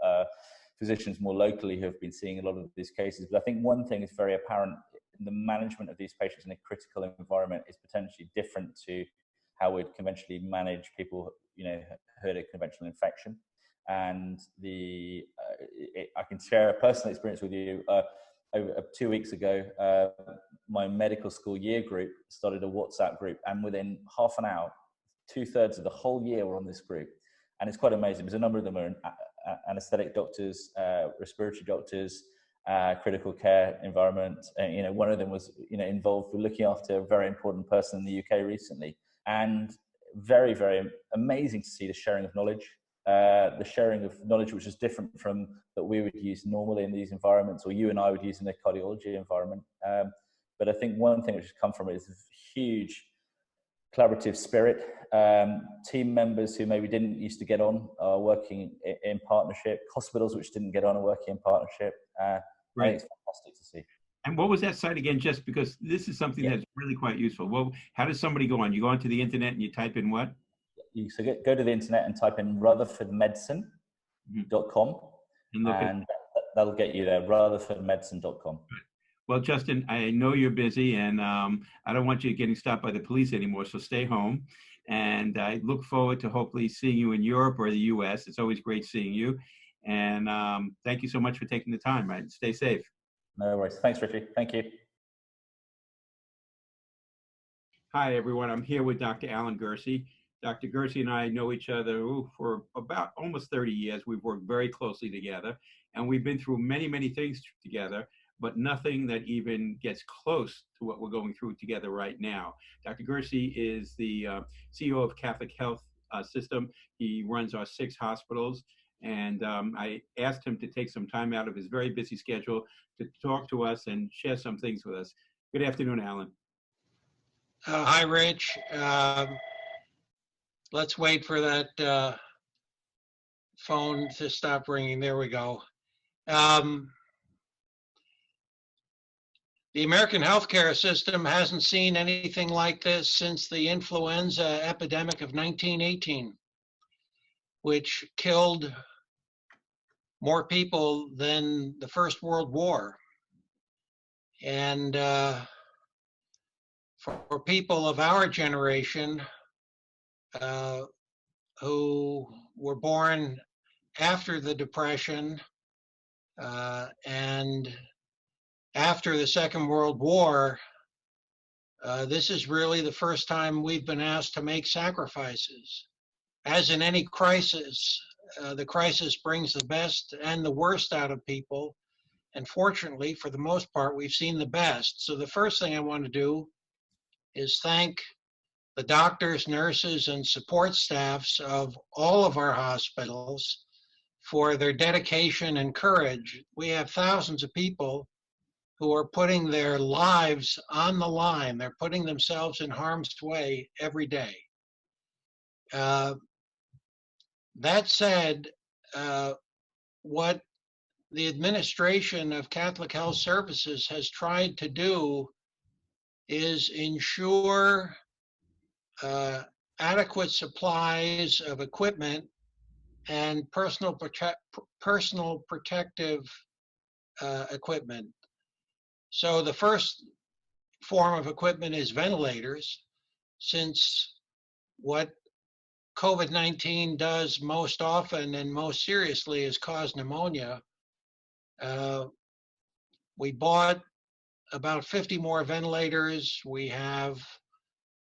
physicians more locally who have been seeing a lot of these cases. But I think one thing is very apparent: the management of these patients in a critical environment is potentially different to how we'd conventionally manage people who had a conventional infection. And I can share a personal experience with you. Over 2 weeks ago, my medical school year group started a WhatsApp group, and within half an hour, 2/3 of the whole year were on this group. And it's quite amazing because a number of them are anesthetic doctors, respiratory doctors, critical care environment. One of them was involved with looking after a very important person in the UK recently. And very, very amazing to see the sharing of knowledge. The sharing of knowledge, which is different from that we would use normally in these environments, or you and I would use in a cardiology environment. But I think one thing which has come from it is this huge collaborative spirit. Team members who maybe didn't used to get on are working in partnership. Hospitals which didn't get on are working in partnership. Right. It's fantastic to see. And what was that site again? Just because this is something that's really quite useful. Well, how does somebody go on? You go onto the internet and you type in what? So go to the internet and type in rutherfordmedicine.com, and that'll get you there, rutherfordmedicine.com. Well, Justin, I know you're busy, and I don't want you getting stopped by the police anymore, so stay home. And I look forward to hopefully seeing you in Europe or the US. It's always great seeing you. And thank you so much for taking the time, right? Stay safe. No worries. Thanks, Richie. Thank you. Hi, everyone. I'm here with Dr. Alan Guerci. Dr. Guerci and I know each other for about almost 30 years. We've worked very closely together, and we've been through many, many things together, but nothing that even gets close to what we're going through together right now. Dr. Guerci is the CEO of Catholic Health System. He runs our 6 hospitals, and I asked him to take some time out of his very busy schedule to talk to us and share some things with us. Good afternoon, Alan. Hi, Rich. Let's wait for that phone to stop ringing. There we go. The American healthcare system hasn't seen anything like this since the influenza epidemic of 1918, which killed more people than the First World War. And for people of our generation who were born after the Depression and after the Second World War, this is really the first time we've been asked to make sacrifices. As in any crisis, the crisis brings the best and the worst out of people. And fortunately, for the most part, we've seen the best. So the first thing I want to do is thank the doctors, nurses, and support staffs of all of our hospitals for their dedication and courage. We have thousands of people who are putting their lives on the line. They're putting themselves in harm's way every day. That said, what the administration of Catholic Health Services has tried to do is ensure adequate supplies of equipment and personal protective equipment. So the first form of equipment is ventilators, since what COVID-19 does most often and most seriously is cause pneumonia. We bought about 50 more ventilators. We have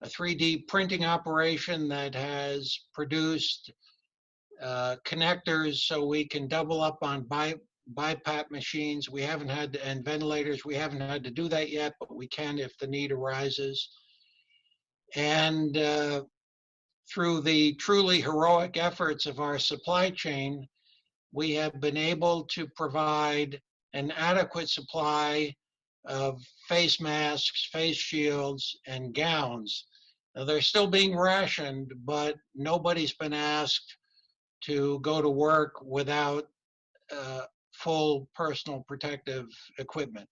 a 3D printing operation that has produced connectors so we can double up on BiPAP machines. We haven't had, and ventilators, we haven't had to do that yet, but we can if the need arises. And through the truly heroic efforts of our supply chain, we have been able to provide an adequate supply of face masks, face shields, and gowns. Now, they're still being rationed, but nobody's been asked to go to work without full personal protective equipment.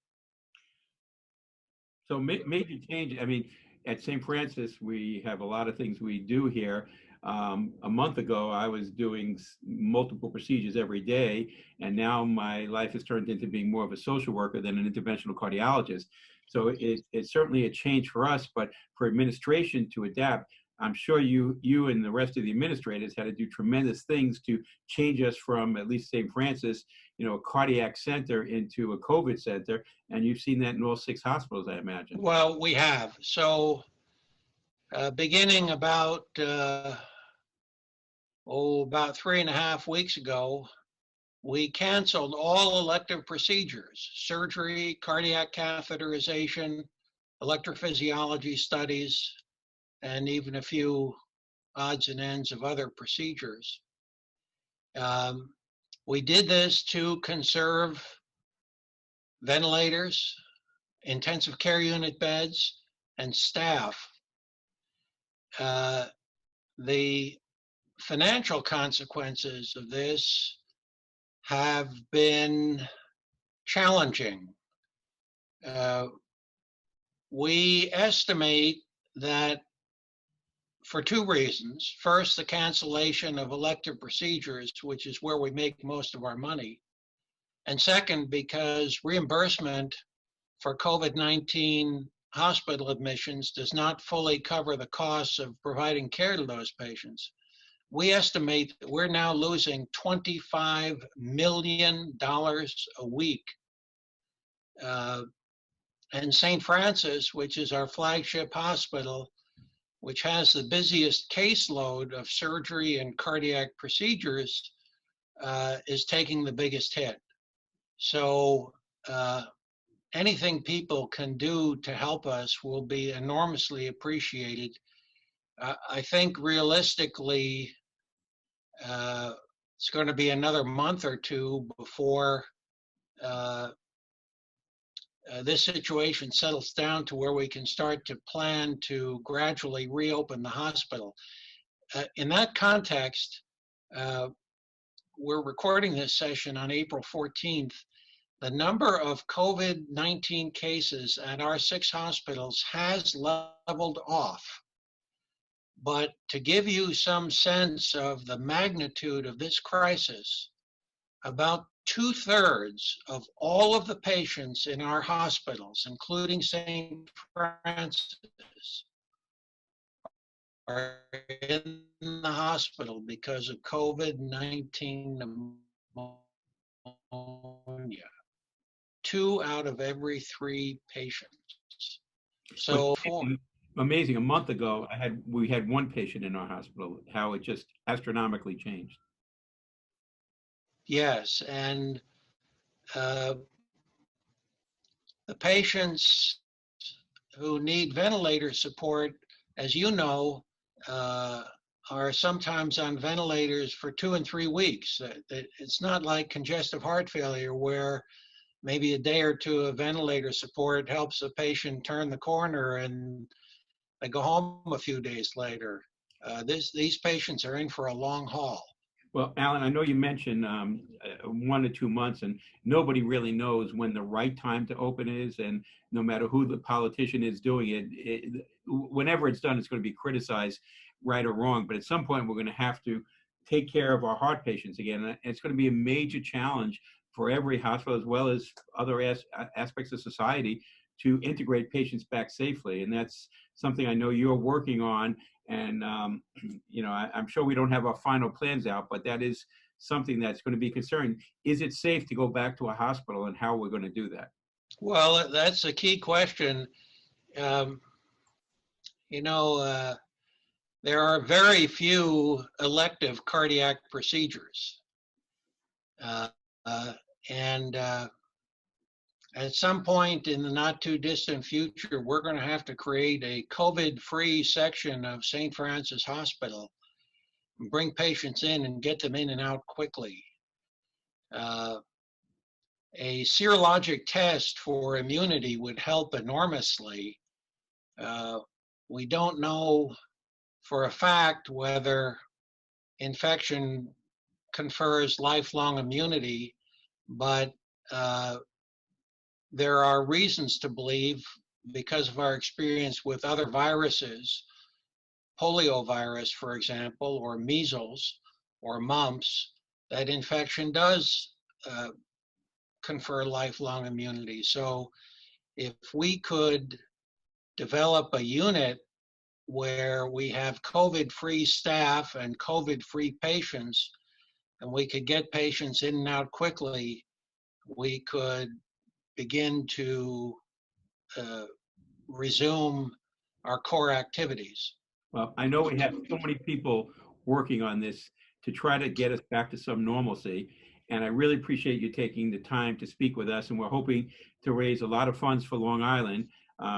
So major change. I mean, at St. Francis, we have a lot of things we do here. A month ago, I was doing multiple procedures every day, and now my life has turned into being more of a social worker than an interventional cardiologist. So it's certainly a change for us, but for administration to adapt, I'm sure you and the rest of the administrators had to do tremendous things to change us from, at least St. Francis, a cardiac center into a COVID center, and you've seen that in all 6 hospitals, I imagine. Well, we have. So beginning about 3.5 weeks ago, we canceled all elective procedures: surgery, cardiac catheterization, electrophysiology studies, and even a few odds and ends of other procedures. We did this to conserve ventilators, intensive care unit beds, and staff. The financial consequences of this have been challenging. We estimate that for 2 reasons. First, the cancellation of elective procedures, which is where we make most of our money. And second, because reimbursement for COVID-19 hospital admissions does not fully cover the costs of providing care to those patients. We estimate that we're now losing $25 million a week. And St. Francis, which is our flagship hospital, which has the busiest caseload of surgery and cardiac procedures, is taking the biggest hit. So anything people can do to help us will be enormously appreciated. I think realistically, it's going to be another month or two before this situation settles down to where we can start to plan to gradually reopen the hospital. In that context, we're recording this session on April 14th. The number of COVID-19 cases at our 6 hospitals has leveled off. But to give you some sense of the magnitude of this crisis, about 2/3 of all of the patients in our hospitals, including St. Francis, are in the hospital because of COVID-19 pneumonia. 2 out of every 3 patients. So amazing. A month ago, we had 1 patient in our hospital. How it just astronomically changed. Yes, and the patients who need ventilator support, as you know, are sometimes on ventilators for 2 and 3 weeks. It's not like congestive heart failure where maybe a day or 2 of ventilator support helps a patient turn the corner and they go home a few days later. These patients are in for a long haul. Well, Alan, I know you mentioned 1 to 2 months, and nobody really knows when the right time to open is, and no matter who the politician is doing it, whenever it's done, it's going to be criticized, right or wrong. But at some point, we're going to have to take care of our heart patients again. And it's going to be a major challenge for every hospital, as well as other aspects of society, to integrate patients back safely. And that's something I know you're working on. And, you know, I'm sure we don't have our final plans out, but that is something that's going to be concerning. Is it safe to go back to a hospital, and how we're going to do that? Well, that's a key question. You know, there are very few elective cardiac procedures. And at some point in the not too distant future, we're going to have to create a COVID-free section of St. Francis Hospital and bring patients in and get them in and out quickly. A serologic test for immunity would help enormously. We don't know for a fact whether infection confers lifelong immunity, but there are reasons to believe, because of our experience with other viruses, polio virus, for example, or measles or mumps, that infection does confer lifelong immunity. So if we could develop a unit where we have COVID-free staff and COVID-free patients, and we could get patients in and out quickly, we could begin to resume our core activities. Well, I know we have so many people working on this to try to get us back to some normalcy. And I really appreciate you taking the time to speak with us. And we're hoping to raise a lot of funds for Long Island.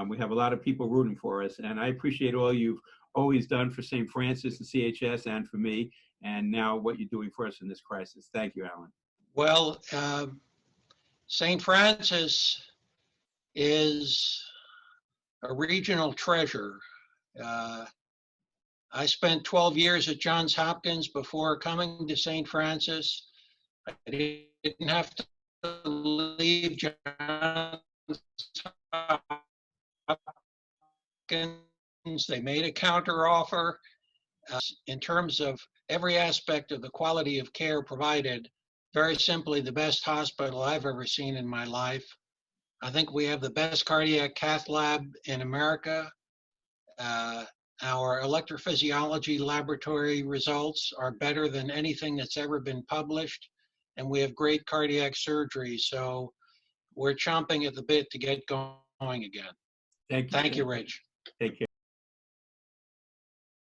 We have a lot of people rooting for us. And I appreciate all you've always done for St. Francis and CHS and for me, and now what you're doing for us in this crisis. Thank you, Alan. Well, St. Francis is a regional treasure. I spent 12 years at Johns Hopkins before coming to St. Francis. I didn't have to leave Johns Hopkins. They made a counteroffer. In terms of every aspect of the quality of care provided, very simply the best hospital I've ever seen in my life. I think we have the best cardiac cath lab in America. Our electrophysiology laboratory results are better than anything that's ever been published, and we have great cardiac surgery. So we're chomping at the bit to get going again. Thank you. Thank you, Rich. Take care.